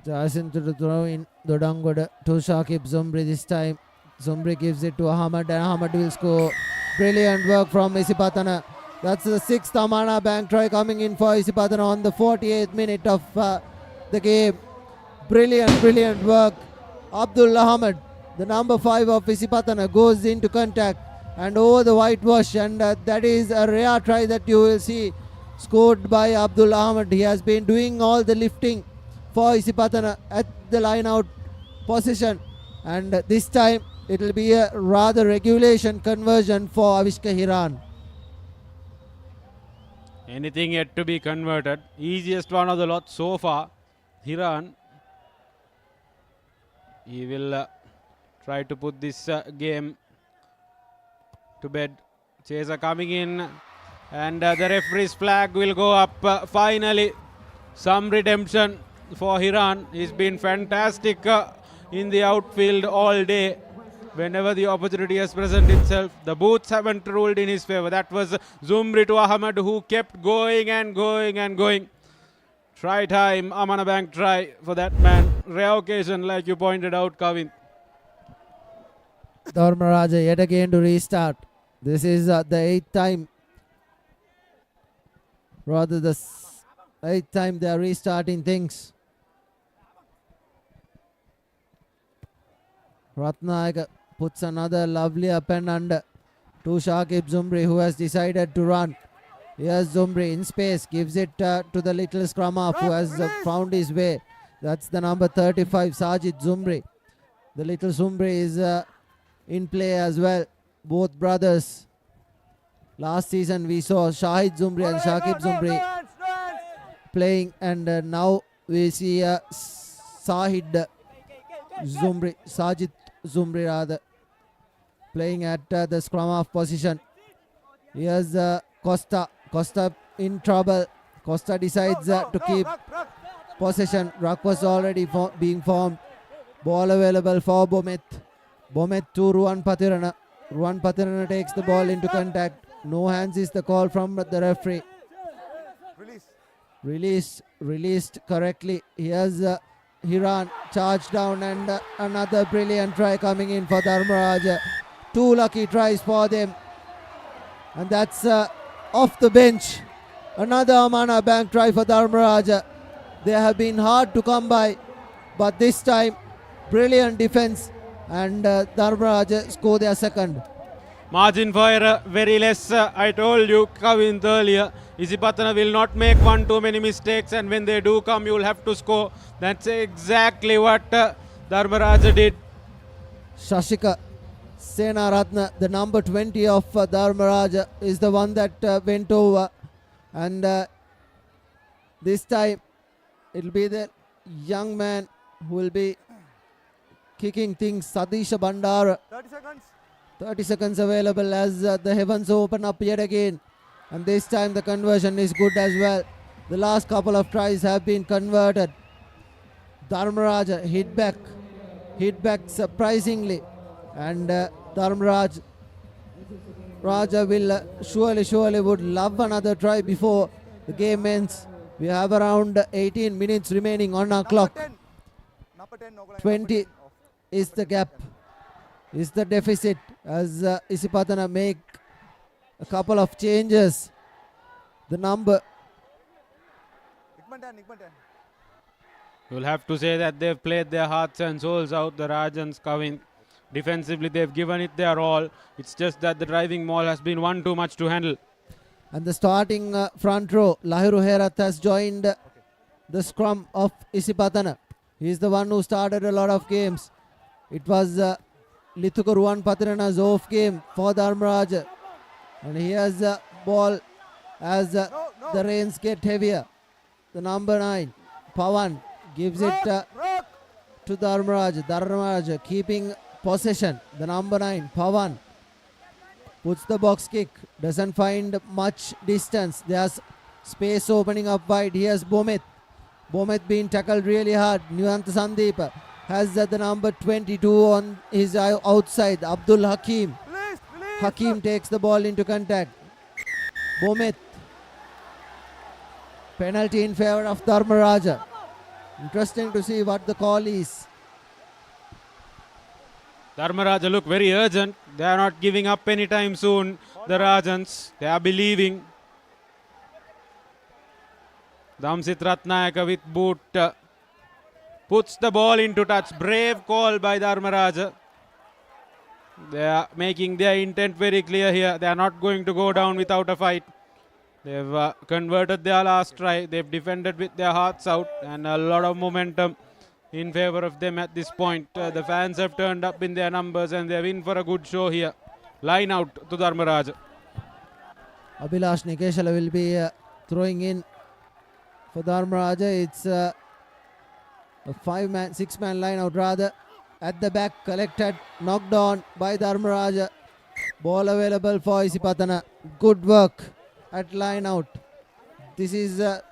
Jasin to the throw in Dodangoda to Shakib Zumbri this time. Zumbri gives it to Ahmad and Ahmad will score. Brilliant work from Isipatana. That's the 6th Amana Bank try coming in for Isipatana on the 48th minute of the game. Brilliant work. Abdul Ahmad, the number 5 of Isipatana, goes into contact and over the whitewash, and that is a rare try that you will see scored by Abdul Ahmad. He has been doing all the lifting for Isipatana at the line out position, and this time it will be a rather regulation conversion for Avishka Hiran. Anything yet to be converted. Easiest one of the lot so far. Hiran. He will try to put this game to bed. Chaser coming in, and the referee's flag will go up. Finally, some redemption for Hiran. He's been fantastic in the outfield all day. Whenever the opportunity has presented itself, the booths haven't ruled in his favor. That was Zumbri to Ahmad, who kept going and going and going. Try time, Amana Bank try for that man. Rare occasion, like you pointed out, Kavin. Dharmaraja yet again to restart. This is the 8th time. Rather the 8th time they are restarting things. Ratnayaka puts another lovely up and under to Shakib Zumbri, who has decided to run. Here's Zumbri in space, gives it to the little scrum half who has found his way. That's the number 35, Sajid Zumbri. The little Zumbri is in play as well. Both brothers. Last season we saw Shahid Zumbri and Shakib Zumbri playing, and now we see Sajid Zumbri rather, playing at the scrum half position. Here's Costa. Costa in trouble. Costa decides to keep possession. Ruck was already being formed. Ball available for Bomet. Bomet to Ruan Patirana. Ruan Patirana takes the ball into contact. No hands is the call from the referee. Released correctly. Here's Hiran charged down, and another brilliant try coming in for Dharmaraja. 2 lucky tries for them, and that's off the bench. Another Amana Bank try for Dharmaraja. They have been hard to come by, but this time brilliant defense, and Dharmaraja score their second. Margin for error very less. I told you, Kavin, earlier, Isipatana will not make one too many mistakes, and when they do come, you will have to score. That's exactly what Dharmaraja did. Shashika Senaratna, the number 20 of Dharmaraja, is the one that went over, and this time it will be the young man who will be kicking things, Sadisha Bandara. 30 seconds available as the heavens open up yet again, and this time the conversion is good as well. The last couple of tries have been converted. Dharmaraja hit back surprisingly, and Dharmaraja will surely would love another try before the game ends. We have around 18 minutes remaining on our clock. 20 is the gap, is the deficit, as Isipatana make a couple of changes. The number. You'll have to say that they've played their hearts and souls out, the Rajans, Kavin. Defensively, they've given it their all. It's just that the driving maul has been one too much to handle. And the starting front row, Lahiru Herat has joined the scrum of Isipatana. He's the one who started a lot of games. It was Lithuka Ruan Patirana's off game for Dharmaraja. And here's the ball as the rains get heavier. The number 9, Pawan, gives it to Dharmaraja. Dharmaraja keeping possession. The number 9, Pawan, puts the box kick. Doesn't find much distance. There's space opening up wide. Here's Bomet. Bomet being tackled really hard. Nuyanta Sandeep has the number 22 on his outside, Abdul Hakim. Hakim takes the ball into contact. Bomet. Penalty in favor of Dharmaraja. Interesting to see what the call is. Dharmaraja look very urgent. They are not giving up anytime soon. The Rajans, they are believing. Damsit Ratnayaka with boot puts the ball into touch. Brave call by Dharmaraja. They are making their intent very clear here. They are not going to go down without a fight. They've converted their last try. They've defended with their hearts out, and a lot of momentum in favor of them at this point. The fans have turned up in their numbers and they're in for a good show here. Line out to Dharmaraja. Abhilash Nikeshala will be throwing in for Dharmaraja. It's a 6-man line out rather. At the back, collected, knocked on by Dharmaraja. Ball available for Isipatana. Good work at line out. This is their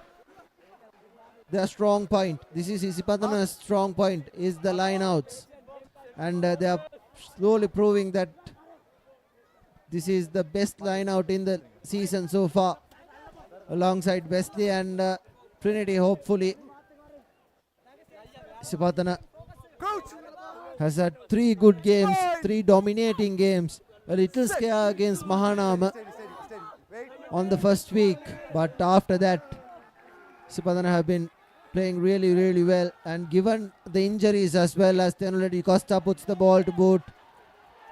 strong point. This is Isipatana's strong point, is the line outs. And they are slowly proving that this is the best line out in the season so far. Alongside Wesley and Trinity, hopefully. Isipatana has had 3 good games, 3 dominating games. A little scare against Mahanama on the first week, but after that, Isipatana have been playing really, really well. And given the injuries as well as Tenuledi Costa puts the ball to boot,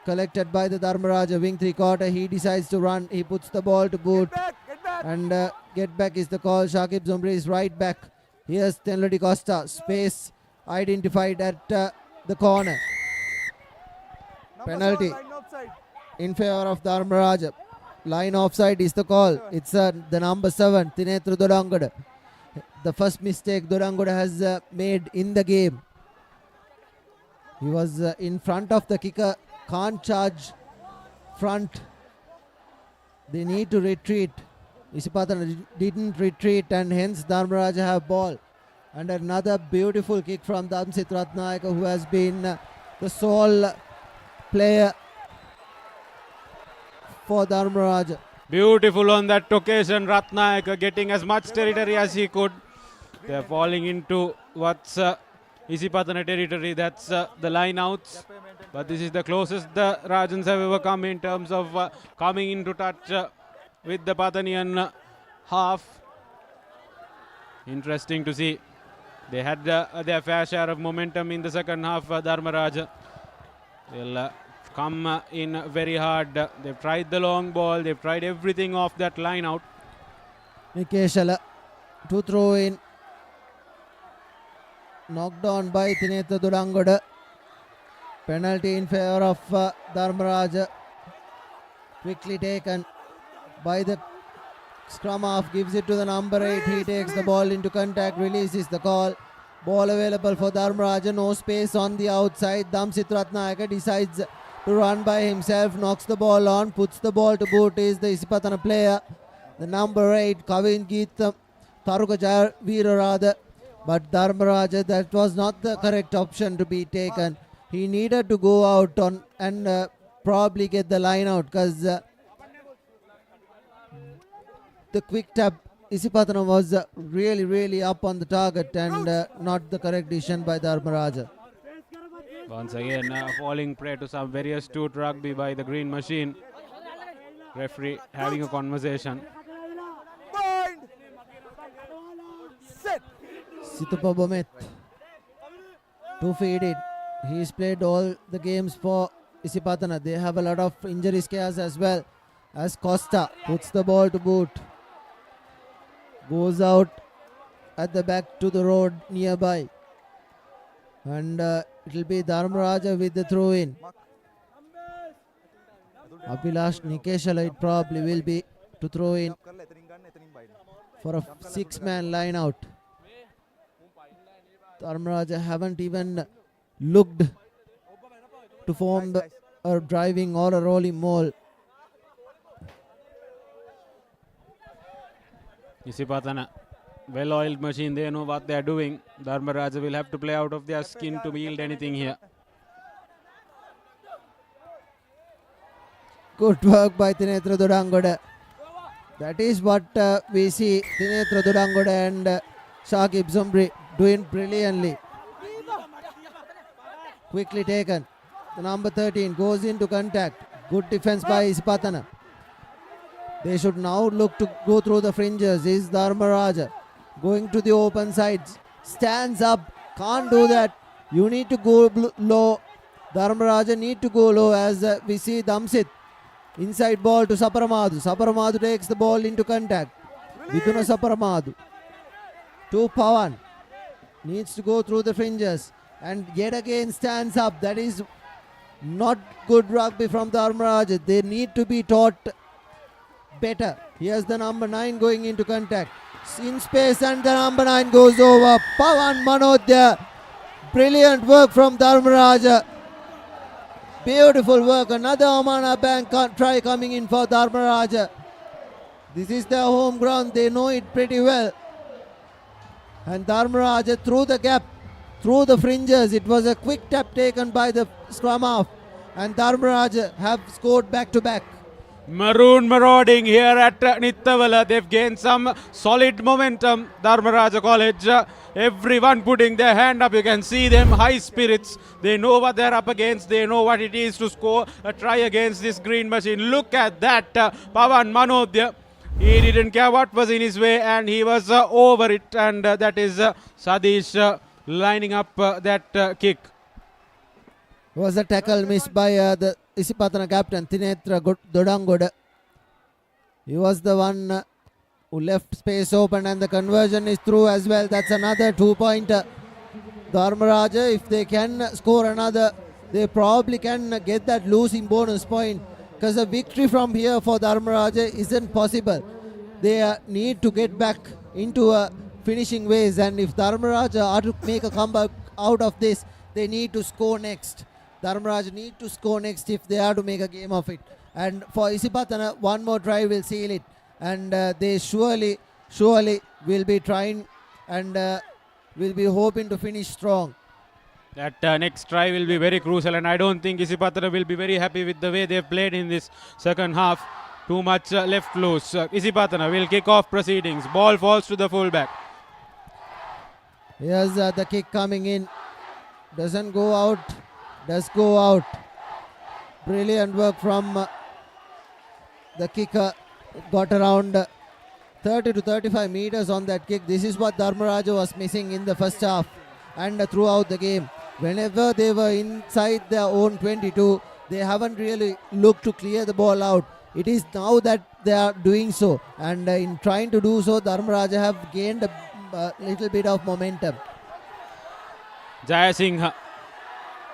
collected by the Dharmaraja wing 3/4. He decides to run. He puts the ball to boot. And get back is the call. Shakib Zumbri is right back. Here's Tenuledi Costa. Space identified at the corner. Penalty in favor of Dharmaraja. Line offside is the call. It's the number 7, Tinetru Dodangoda. The first mistake Dodangoda has made in the game. He was in front of the kicker. Can't charge front. They need to retreat. Isipatana didn't retreat, and hence Dharmaraja have ball. And another beautiful kick from Damsit Ratnayaka, who has been the sole player for Dharmaraja. Beautiful on that occasion. Ratnayaka getting as much territory as he could. They are falling into what's Isipatana territory. That's the line outs. But this is the closest the Rajans have ever come in terms of coming into touch with the Pathanian half. Interesting to see. They had their fair share of momentum in the second half. Dharmaraja, they'll come in very hard. They've tried the long ball. They've tried everything off that line out. Nikeshala to throw in. Knocked on by Tinetha Durangoda. Penalty in favor of Dharmaraja. Quickly taken by the scrum half, gives it to the number 8. He takes the ball into contact, releases the call. Ball available for Dharmaraja. No space on the outside. Damsit Ratnayaka decides to run by himself, knocks the ball on, puts the ball to boot. Is the Isipatana player, the number 8, Kavin Geetham Tharuka Veerarada. But Dharmaraja, that was not the correct option to be taken. He needed to go out on and probably get the line out, because the quick tap Isipatana was really, really up on the target, and not the correct decision by Dharmaraja. Once again, falling prey to some very astute rugby by the green machine. Referee having a conversation. Situpa Bomet to feed it. He's played all the games for Isipatana. They have a lot of injury scares as well, as Costa puts the ball to boot. Goes out at the back to the road nearby. And it will be Dharmaraja with the throw in. Abhilash Nikeshala it probably will be to throw in for a 6-man line out. Dharmaraja haven't even looked to form a driving or a rolling maul. Isipatana well-oiled machine. They know what they are doing. Dharmaraja will have to play out of their skin to yield anything here. Good work by Tinetra Dudangoda. That is what we see Tinetra Dudangoda and Shakib Zumbri doing brilliantly. Quickly taken. The number 13 goes into contact. Good defense by Isipatana. They should now look to go through the fringes. Is Dharmaraja going to the open sides? Stands up. Can't do that. You need to go low. Dharmaraja need to go low as we see Damsit. Inside ball to Saparamadu. Saparamadu takes the ball into contact. Viduna Saparamadu. To Pawan. Needs to go through the fringes. And yet again stands up. That is not good rugby from Dharmaraja. They need to be taught better. Here's the number 9 going into contact. In space and the number 9 goes over. Pawan Manodya. Brilliant work from Dharmaraja. Beautiful work. Another Amana Bank try coming in for Dharmaraja. This is their home ground. They know it pretty well. And Dharmaraja through the gap, through the fringes. It was a quick tap taken by the scrum half. And Dharmaraja have scored back to back. Maroon marauding here at Nittawela. They've gained some solid momentum. Dharmaraja College. Everyone putting their hand up. You can see them high spirits. They know what they're up against. They know what it is to score a try against this green machine. Look at that. Pavan Manodya. He didn't care what was in his way and he was over it. And that is Sadish lining up that kick. It was a tackle missed by the Isipatana captain Tinetra Dudangoda. He was the one who left space open and the conversion is through as well. That's another 2-pointer. Dharmaraja, if they can score another, they probably can get that losing bonus point, because a victory from here for Dharmaraja isn't possible. They need to get back into finishing ways, and if Dharmaraja are to make a comeback out of this, they need to score next. Dharmaraja need to score next if they are to make a game of it. And for Isipatana, one more try will seal it. And they surely will be trying and will be hoping to finish strong. That next try will be very crucial, and I don't think Isipatana will be very happy with the way they've played in this second half. Too much left loose. Isipatana will kick off proceedings. Ball falls to the fullback. Here's the kick coming in. Doesn't go out. Does go out. Brilliant work from the kicker. Got around 30 to 35 meters on that kick. This is what Dharmaraja was missing in the first half and throughout the game. Whenever they were inside their own 22, they haven't really looked to clear the ball out. It is now that they are doing so, and in trying to do so, Dharmaraja have gained a little bit of momentum. Jaya Singh,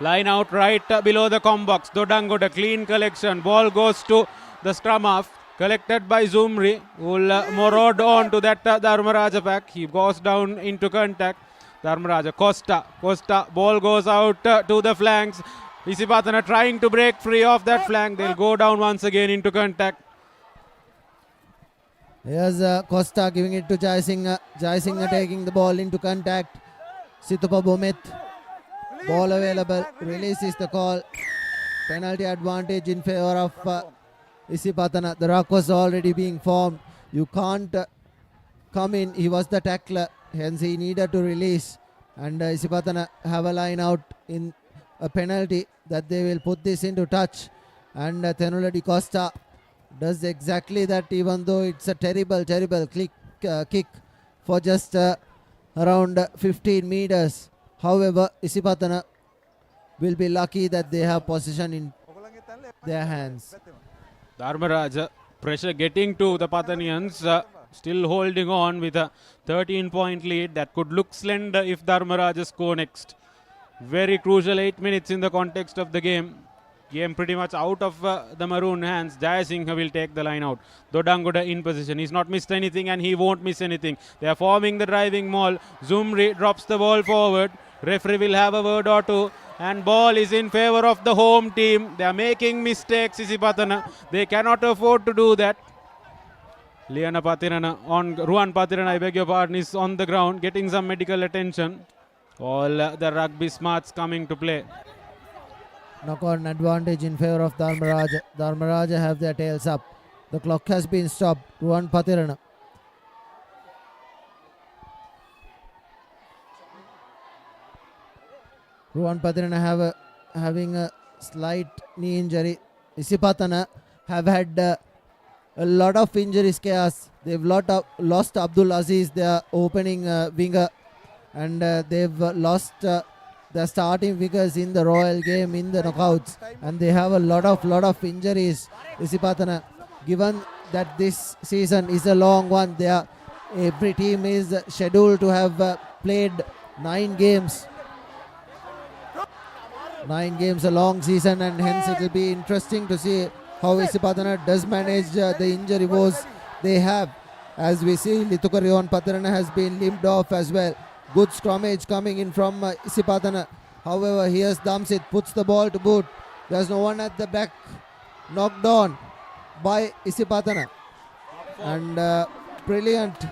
line out right below the com box. Dudangoda, clean collection. Ball goes to the scrum half. Collected by Zumri, who will maraud on to that Dharmaraja pack. He goes down into contact. Dharmaraja, Costa, ball goes out to the flanks. Isipatana trying to break free of that flank. They'll go down once again into contact. Here's Costa giving it to Jai Singh. Jai Singh taking the ball into contact. Situpa Bomit. Ball available. Release is the call. Penalty advantage in favor of Isipatana. The ruck was already being formed. You can't come in. He was the tackler. Hence he needed to release. And Isipatana have a line out in a penalty that they will put this into touch. And Tenula Di Costa does exactly that, even though it's a terrible kick for just around 15 meters. However, Isipatana will be lucky that they have possession in their hands. Dharmaraja, pressure getting to the Pathanians, still holding on with a 13-point lead. That could look slender if Dharmaraja score next. Very crucial 8 minutes in the context of the game. Game pretty much out of the Maroon hands. Jaya Singh will take the line out. Dudangoda in position. He's not missed anything and he won't miss anything. They are forming the driving maul. Zumri drops the ball forward. Referee will have a word or two. And ball is in favor of the home team. They are making mistakes, Isipatana. They cannot afford to do that. Liana Patirana on Ruan Patirana, I beg your pardon, is on the ground getting some medical attention. All the rugby smarts coming to play. Knock on advantage in favor of Dharmaraja. Dharmaraja have their tails up. The clock has been stopped. Ruan Patirana. Ruan Patirana having a slight knee injury. Isipatana have had a lot of injuries chaos. They've lost Abdul Aziz, their opening winger, and they've lost the starting figures in the Royal game in the knockouts, and they have a lot of injuries. Isipatana, given that this season is a long one, every team is scheduled to have played 9 games. 9 games, a long season, and hence it will be interesting to see how Isipatana does manage the injury woes they have. As we see, Litukarion Patirana has been limped off as well. Good scrummage coming in from Isipatana. However, here's Damsit, puts the ball to boot. There's no one at the back. Knocked on by Isipatana. And brilliantly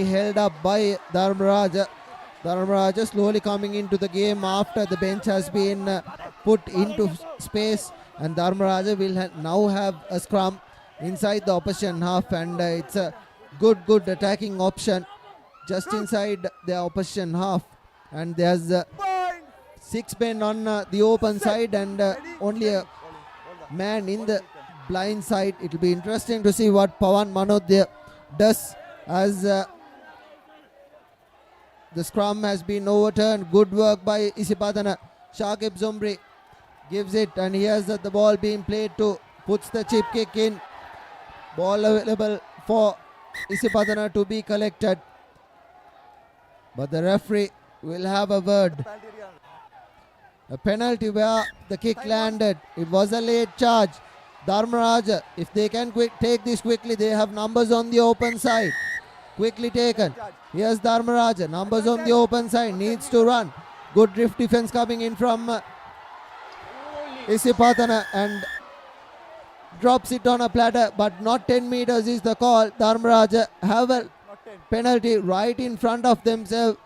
held up by Dharmaraja. Dharmaraja slowly coming into the game after the bench has been put into space. And Dharmaraja will now have a scrum inside the opposition half. And it's a good attacking option just inside the opposition half, and there's 6 men on the open side and only a man in the blind side. It will be interesting to see what Pawan Manodya does as the scrum has been overturned. Good work by Isipatana. Shakib Zumbri gives it, and here's the ball being played to, puts the chip kick in. Ball available for Isipatana to be collected. But the referee will have a word. A penalty where the kick landed. It was a late charge. Dharmaraja, if they can take this quickly, they have numbers on the open side. Quickly taken. Here's Dharmaraja. Numbers on the open side. Needs to run. Good drift defense coming in from Isipatana and drops it on a platter. But not 10 meters is the call. Dharmaraja have a penalty right in front of themselves,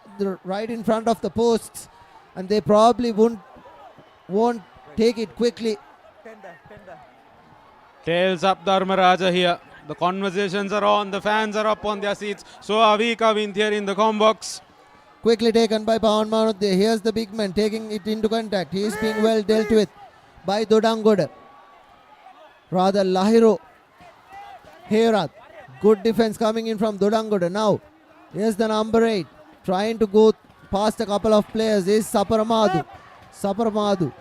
right in front of the posts, and they probably won't take it quickly. Tails up Dharmaraja here. The conversations are on, the fans are up on their seats. So are we Kavint here in the combox. Quickly taken by Pawan Manodya. Here's the big man taking it into contact. He is being well dealt with by Dodangoda. Rather Lahiro Herat. Good defense coming in from Dodangoda. Now, here's the number 8. Trying to go past a couple of players is Saparamadu. Saparamadu.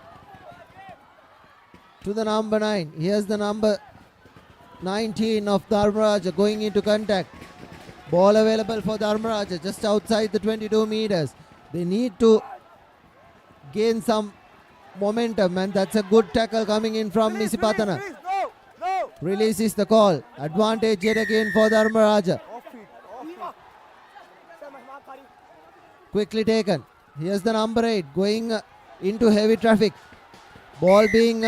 To the number 9. Here's the number 19 of Dharmaraja going into contact. Ball available for Dharmaraja just outside the 22 meters. They need to gain some momentum, and that's a good tackle coming in from Isipatana. Release is the call. Advantage yet again for Dharmaraja. Quickly taken. Here's the number 8 going into heavy traffic. Ball being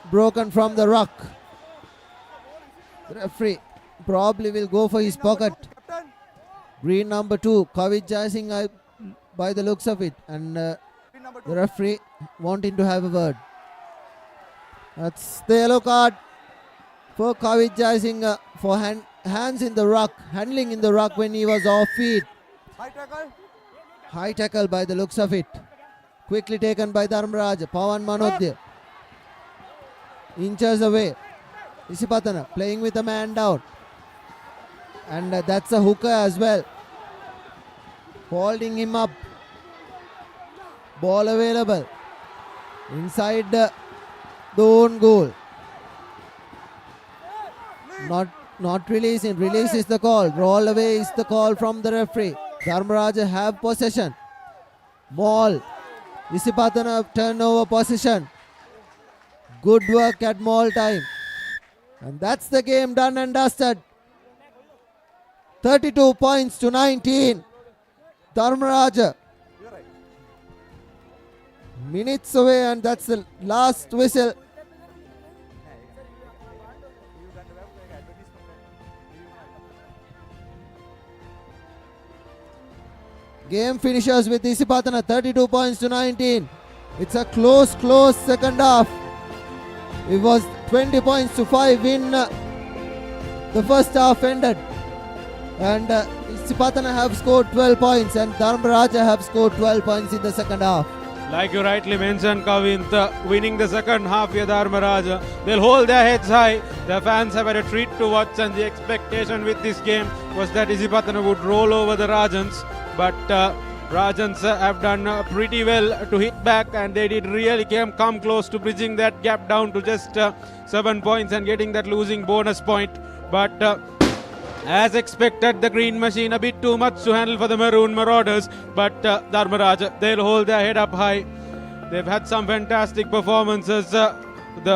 broken from the ruck. The referee probably will go for his pocket. Green number 2, Kavit Jaising by the looks of it. And the referee wanting to have a word. That's the yellow card for Kavit Jaising for hands in the ruck, handling in the ruck when he was off feet. High tackle by the looks of it. Quickly taken by Dharmaraja. Pawan Manodya. Inches away. Isipatana playing with a man down. And that's a hooker as well. Holding him up. Ball available. Inside the own goal. Not releasing. Release is the call. Roll away is the call from the referee. Dharmaraja have possession. Maul. Isipatana turnover possession. Good work at Maul time. And that's the game done and dusted. 32 points to 19. Dharmaraja. Minutes away, and that's the last whistle. Game finishes with Isipatana 32 points to 19. It's a close second half. It was 20 points to 5 in the first half ended. And Isipatana have scored 12 points and Dharmaraja have scored 12 points in the second half. Like you rightly mentioned, Kavint, winning the second half here, Dharmaraja. They'll hold their heads high. The fans have had a treat to watch, and the expectation with this game was that Isipatana would roll over the Rajans. But Rajans have done pretty well to hit back, and they did really come close to bridging that gap down to just 7 points and getting that losing bonus point. But as expected, the green machine a bit too much to handle for the maroon marauders, but Dharmaraja, they'll hold their head up high. They've had some fantastic performances. The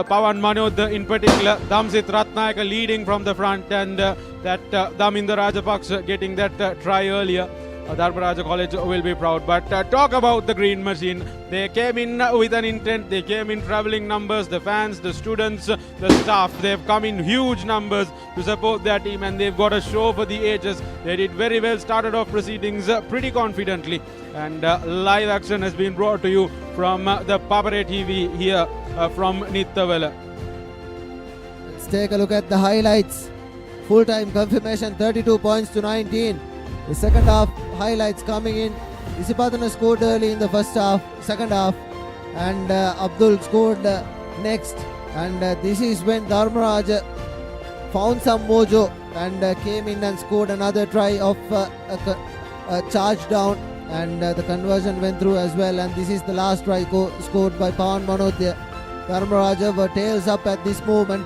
Pawan Manod in particular, Damsit Ratnayaka leading from the front, and that Daminda Rajapaksa getting that try earlier. Dharmaraja College will be proud. But talk about the green machine. They came in with an intent. They came in travelling numbers. The fans, the students, the staff, they've come in huge numbers to support their team, and they've got a show for the ages. They did very well, started off proceedings pretty confidently, and live action has been brought to you from the Papare TV here from Nittawela. Let's take a look at the highlights. Full-time confirmation 32 points to 19. The second half highlights coming in. Isipatana scored early in the second half, and Abdul scored next. And this is when Dharmaraja found some mojo and came in and scored another try of a charge down, and the conversion went through as well. And this is the last try scored by Pawan Manod. Dharmaraja were tails up at this moment,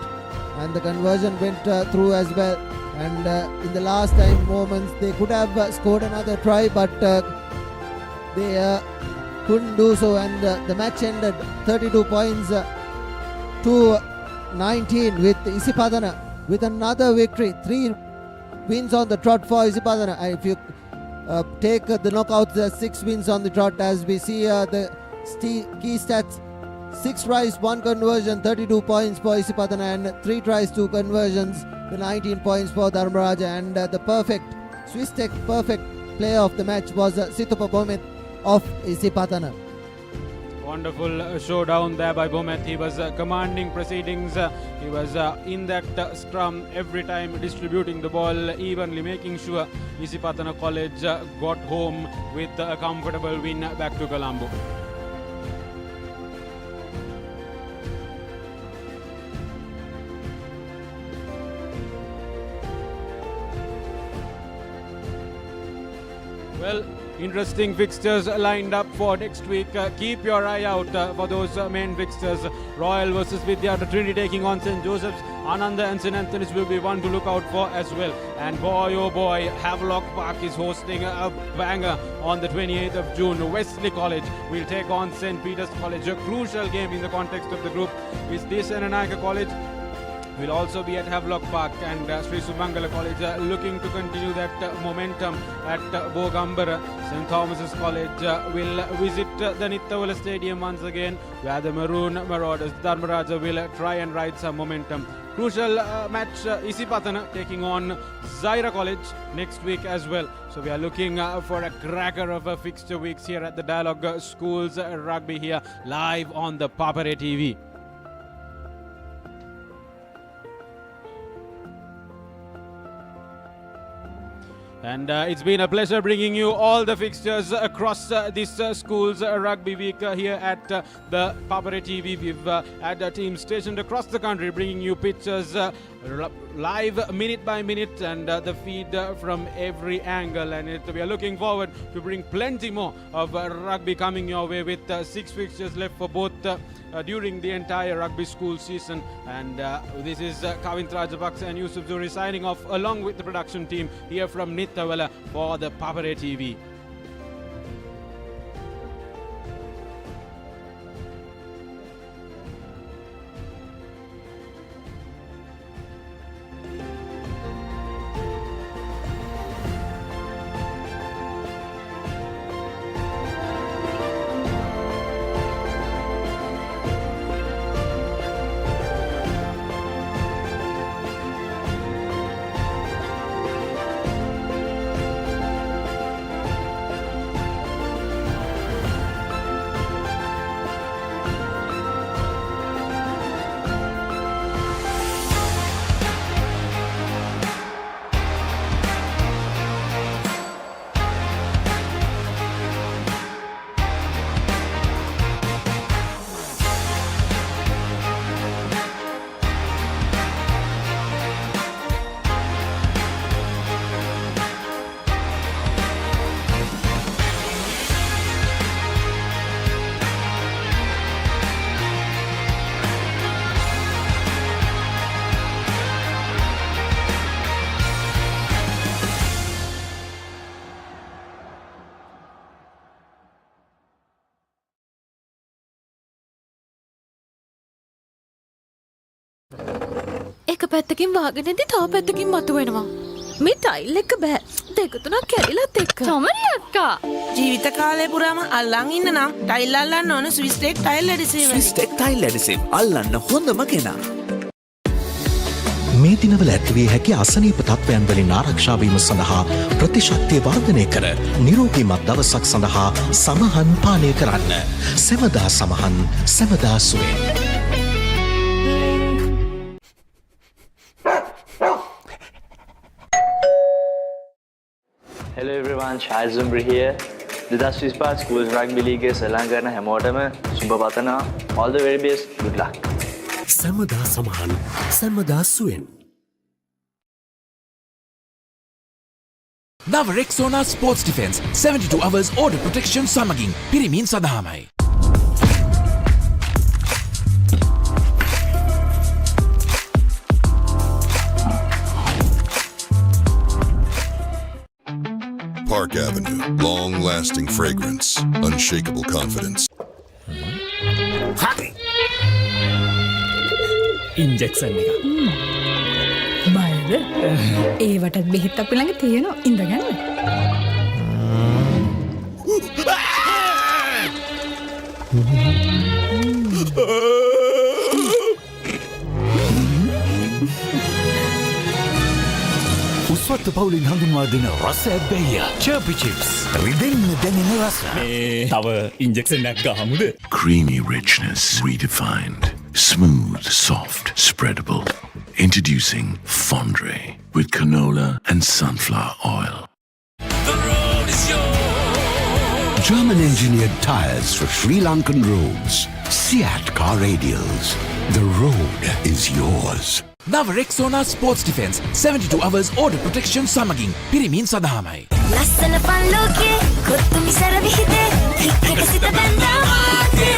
and the conversion went through as well. And in the last time moments, they could have scored another try, but they couldn't do so, and the match ended 32 points to 19 with Isipatana with another victory. 3 wins on the trot for Isipatana. If you take the knockouts, there are 6 wins on the trot, as we see the key stats. 6 tries, 1 conversion, 32 points for Isipatana, and 3 tries, 2 conversions, the 19 points for Dharmaraja. And the Swiss Tech perfect player of the match was Situpa Bomet of Isipatana. Wonderful showdown there by Bomet. He was commanding proceedings. He was in that scrum every time, distributing the ball evenly, making sure Isipatana College got home with a comfortable win back to Colombo. Well, interesting fixtures lined up for next week. Keep your eye out for those main fixtures. Royal versus Vidyartha Trinity taking on St. Joseph's. Ananda and St. Anthony's will be one to look out for as well. And boy oh boy, Havelock Park is hosting a banger on the 28th of June. Wesley College will take on St. Peter's College. A crucial game in the context of the group. Is this Senanayaka College will also be at Havelock Park, and Sri Sumangala College looking to continue that momentum at Bogambara. St. Thomas's College will visit the Nittawela Stadium once again, where the Maroon Marauders, Dharmaraja, will try and ride some momentum. Crucial match, Isipatana taking on Zaira College next week as well. So we are looking for a cracker of a fixture weeks here at the Dialog Schools Rugby here live on the Papare TV. And it's been a pleasure bringing you all the fixtures across this school's rugby week here at the Papare TV. We've had teams stationed across the country bringing you pictures live minute by minute, and the feed from every angle. And we are looking forward to bring plenty more of rugby coming your way with 6 fixtures left for both during the entire rugby school season. And this is Kavint Rajapaksa and Yusuf Zuri signing off along with the production team here from Nittawela for the Papare TV. එක පැත්තකින් වහගෙන ඉඳි තව පැත්තකින් මතුවෙනවා. මේ tile එක බෑ. දෙක තුනක් කැඩිලත් එක්ක. චමරිය අක්කා. ජීවිත කාලය පුරාම අල්ලන් ඉන්න නම් ටයිල් අල්ලන්න ඕන Swiss tech tile adhesive. Swiss tech tile adhesive අල්ලන්න හොඳම කෙනා. මේ දිනවල ඇතිවිය හැකි අසනීප තත්ත්වයන් වලින් ආරක්ෂා වීම සඳහා ප්‍රතිශක්තිය වර්ධනය කර නිරෝගීමත් දවසක් සඳහා සමහන් පානය කරන්න. සෙමදා සමහන් සෙමදා සුවේ. Hello everyone, Shahid Zumbri here. 2025 Schools Rugby League සලංගරන හැමෝටම Isipatana. All the very best. Good luck. සමදා සමහන් සමදා සුවෙන්. නව Rexona sports defence 72 hours order protection සමගින් පිරිමින් සඳහාමයි. Park Avenue, long-lasting fragrance, unshakable confidence. Injection එක. බයද? ඒවටත් බෙහෙත් අපි ළඟ තියෙනවා. ඉඳගන්න. උස්වත්ත පවුලින් හඳුන්වා දෙන රස ඇබ්බැහිය. චර්පි චිප්ස්. රිදෙන්න දැනෙන රස. තව ඉන්ජෙක්ෂන් එකක් ගහමුද? Creamy richness redefined. Smooth, soft, spreadable. Introducing Fondre with canola and sunflower oil. German engineered tires for Sri Lankan roads. Seat car radials. The road is yours. නව Rexona sports defence 72 hours order protection සමගින් පිරිමින් සඳහාමයි. ලස්සන පල්ලෝකේ කොත්තු මිසර විහිදේ හික් එක සිත බැඳා මාතේ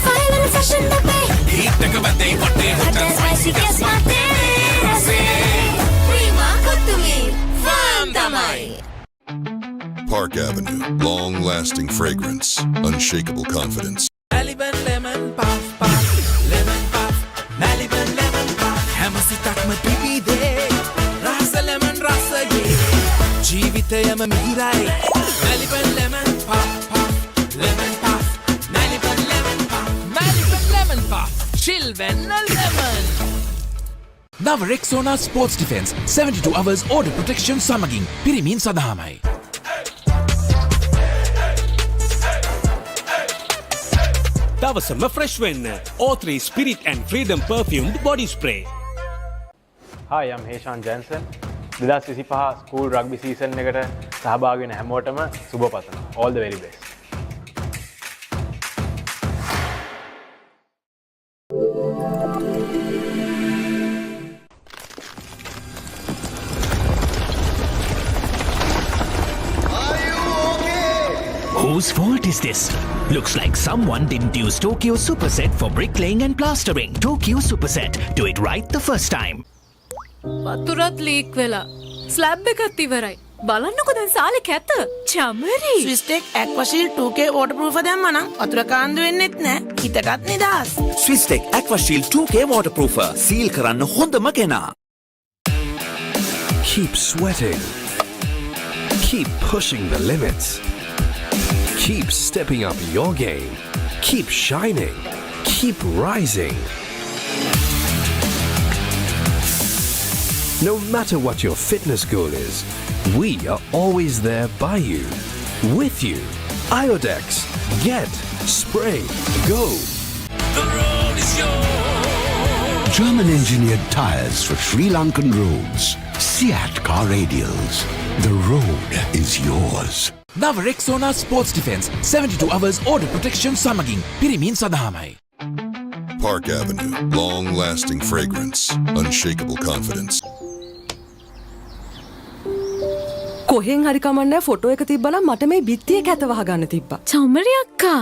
final fashion දපේ hit එක බදේ වටේ hotel spicy ගස් මාතේ රසේ ප්‍රීමා කොත්තුමි ෆාම් තමයි. Park Avenue, long-lasting fragrance, unshakable confidence. Maliban lemon puff puff lemon puff Maliban lemon puff හැමසිතක්ම පිපිදේ රස lemon රසයේ ජීවිතයම මිහිරයි Maliban lemon puff puff lemon puff Maliban lemon puff Maliban lemon puff chill when a lemon. නව Rexona sports defence 72 hours order protection සමගින් පිරිමින් සඳහාමයි. දවසම fresh වෙන්න. O3 Spirit and Freedom perfumed body spray. Hi, I'm Heshan Jensen. 2025 School Rugby season එකට සහභාගී වෙන හැමෝටම සුබපතනවා. All the very best. Whose fault is this? Looks like someone didn't use Tokyo Superset for bricklaying and plastering. Tokyo Superset. Do it right the first time. වතුරත් leak වෙලා. Slab එකත් ඉවරයි. බලන්නකො දැන් සාලේ කැත. චමරි. Swiss tech Aquasheel 2K waterproof දැම්මා නම් වතුර කාන්දු වෙන්නෙත් නෑ. හිතටත් නිදහස්. Swiss tech Aquasheel 2K waterproofer. Seal කරන්න හොඳම කෙනා. Keep sweating. Keep pushing the limits. Keep stepping up your game. Keep shining. Keep rising. No matter what your fitness goal is, we are always there by you, with you. Iodex. Get, spray, go. The road is yours. German engineered tires for Sri Lankan roads. Seat car radials. The road is yours. නව Rexona sports defence 72 hours order protection සමගින් පිරිමින් සඳහාමයි. Park Avenue, long-lasting fragrance, unshakable confidence. කොහෙන් හරි කමන්නේ photo එක තිබ්බනම් මට මේ බිත්තිය කැත වහගන්න තිබ්බා. චමරි අක්කා.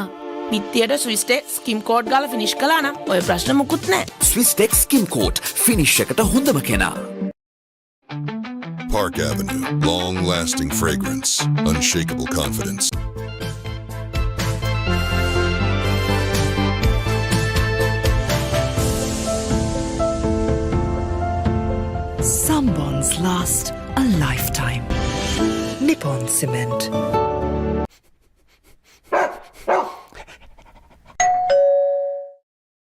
බිත්තියට ස්විස් ටෙක් ස්කිම් කෝට් ගාලා ෆිනිෂ් කළා නම් ඔය ප්‍රශ්න මුකුත් නෑ. ස්විස් ටෙක් ස්කිම් කෝට් ෆිනිෂ් එකට හොඳම කෙනා. Park Avenue, long-lasting fragrance, unshakable confidence. Some bonds last a lifetime. Nippon Cement.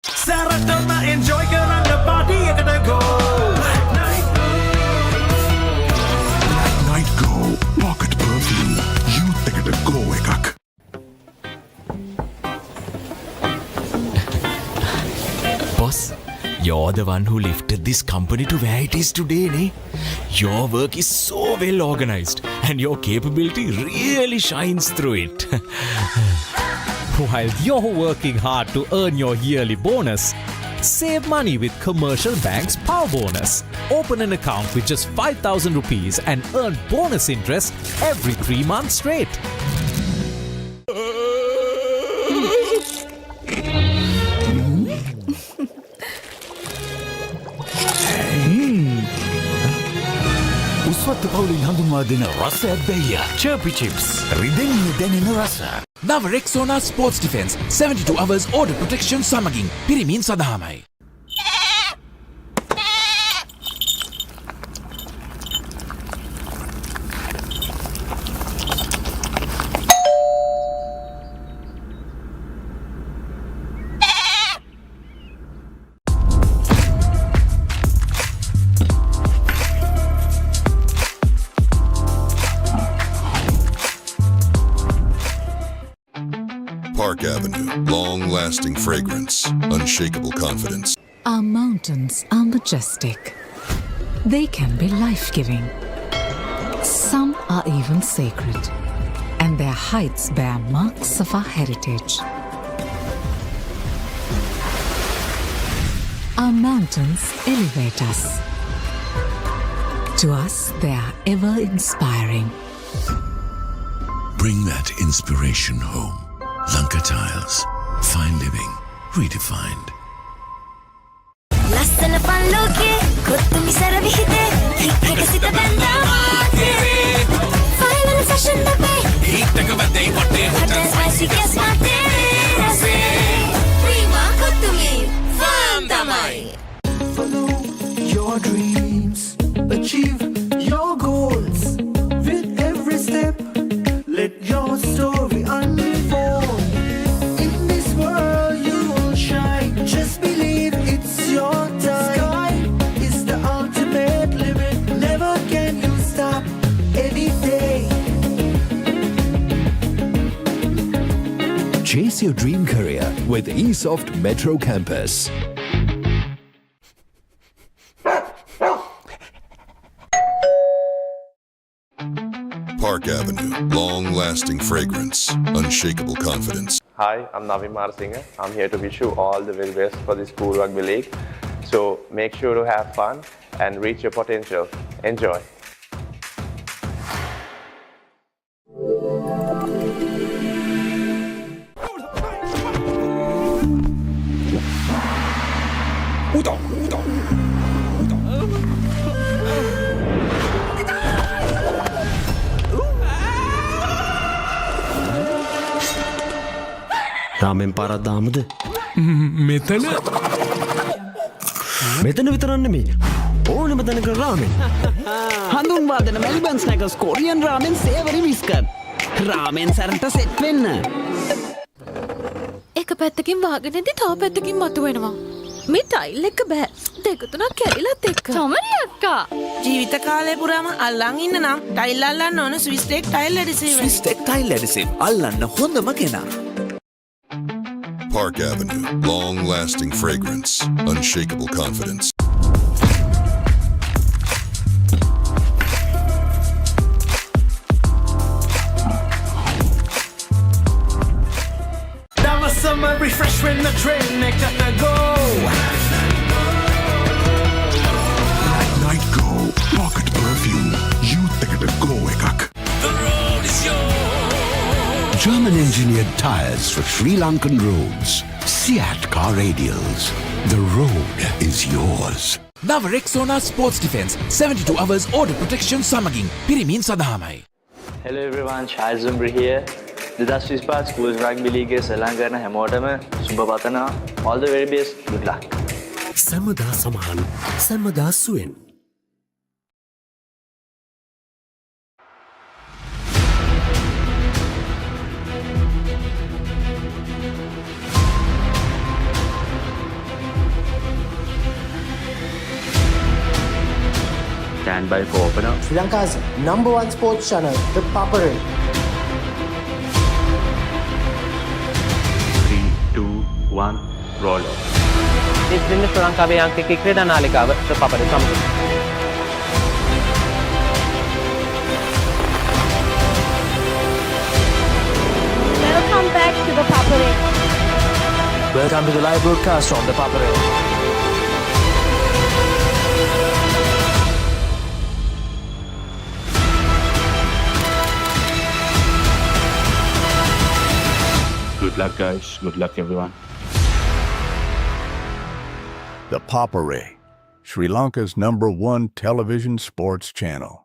Saratama enjoy karana party ekata go. Night Go Pocket Perfume. Youth ekata go ekak. Boss, you're the one who lifted this company to where it is today, ne? Your work is so well organized and your capability really shines through it. While you're working hard to earn your yearly bonus, save money with Commercial Bank's Power Bonus. Open an account with just 5,000 rupees and earn bonus interest every 3 months straight. උස්වත්ත පවුලේ හඳුන්වා දෙන රසයක් බැයිය. Chirpy Chips. රිදෙන්නේ දැනෙන රස. නව Rexona Sports Defense 72 hours order protection සමගින් පිරිමින් සඳහාමයි. Park Avenue, long-lasting fragrance, unshakable confidence. Our mountains are majestic. They can be life-giving. Some are even sacred, and their heights bear marks of our heritage. Our mountains elevate us. To us, they are ever inspiring. Bring that inspiration home. Lanka Tiles. Fine living. Redefined. ලස්සන පල්ලෝකේ කොත්තුමි සරවිහිතේ හික්කසිත බැන්දා මාතේ final fashion අපේ හිටක වදේ වටේ hotel spicy ගස් මාතේ රසේ Prima කොත්තුමි ෆාම් තමයි. Follow your dreams, achieve your goals. With every step, let your story unfold. In this world you will shine. Just believe it's your time. Sky is the ultimate limit. Never can you stop any day. Chase your dream career with eSoft Metro Campus. Park Avenue, long-lasting fragrance, unshakable confidence. Hi, I'm Navin Marasinger. I'm here to wish you all the very best for the School Rugby League. So make sure to have fun and reach your potential. Enjoy. රාමෙන් පාරක් දාමුද? මෙතන විතරක් නෙමෙයි. ඕනෙම තැනක රාමෙන්. හඳුන්වා දෙන Melbourne ස්නැකර්ස් Korean රාමෙන් සේවරි biscuit. රාමෙන් සැරට set වෙන්න. එක පැත්තකින් වාගෙනදී තව පැත්තකින් මතුවෙනවා. මේ ටයිල් එක බෑ. දෙක තුනක් කැරිලත් එක්ක. සමරි අක්කා. ජීවිත කාලය පුරාම අල්ලන් ඉන්න නම් ටයිල් අල්ලන්න ඕන Swiss tech tile adhesive. Swiss tech tile adhesive අල්ලන්න හොඳම කෙනා. Park Avenue, long-lasting fragrance, unshakable confidence. That was summer refresh when the train make up the go. Night Go Pocket Perfume. Youth ekata go ekak. The road is yours. German-engineered tires for Sri Lankan roads. Siat car radials. The road is yours. නව Rexona Sports Defense 72 hours order protection සමගින් පිරිමින් සඳහාමයි. Hello everyone, Charles Zumbri here. 2025 Schools Rugby League සෙල්ලම් කරන හැමෝටම සුබ පතනවා. All the very best. Good luck. සමදා සමහන් සමදා සුවෙන්. Stand by for opener. Sri Lanka's #1 sports channel, the Papare. 3, 2, 1, roll off. ඉතින් ශ්‍රී ලංකාවේ අංකික ක්‍රීඩා නාලිකාව Papare සමග. Welcome back to the Papare. Welcome to the live broadcast from the Papare. Good luck, guys. Good luck, everyone. The Papare, Sri Lanka's #1 television sports channel.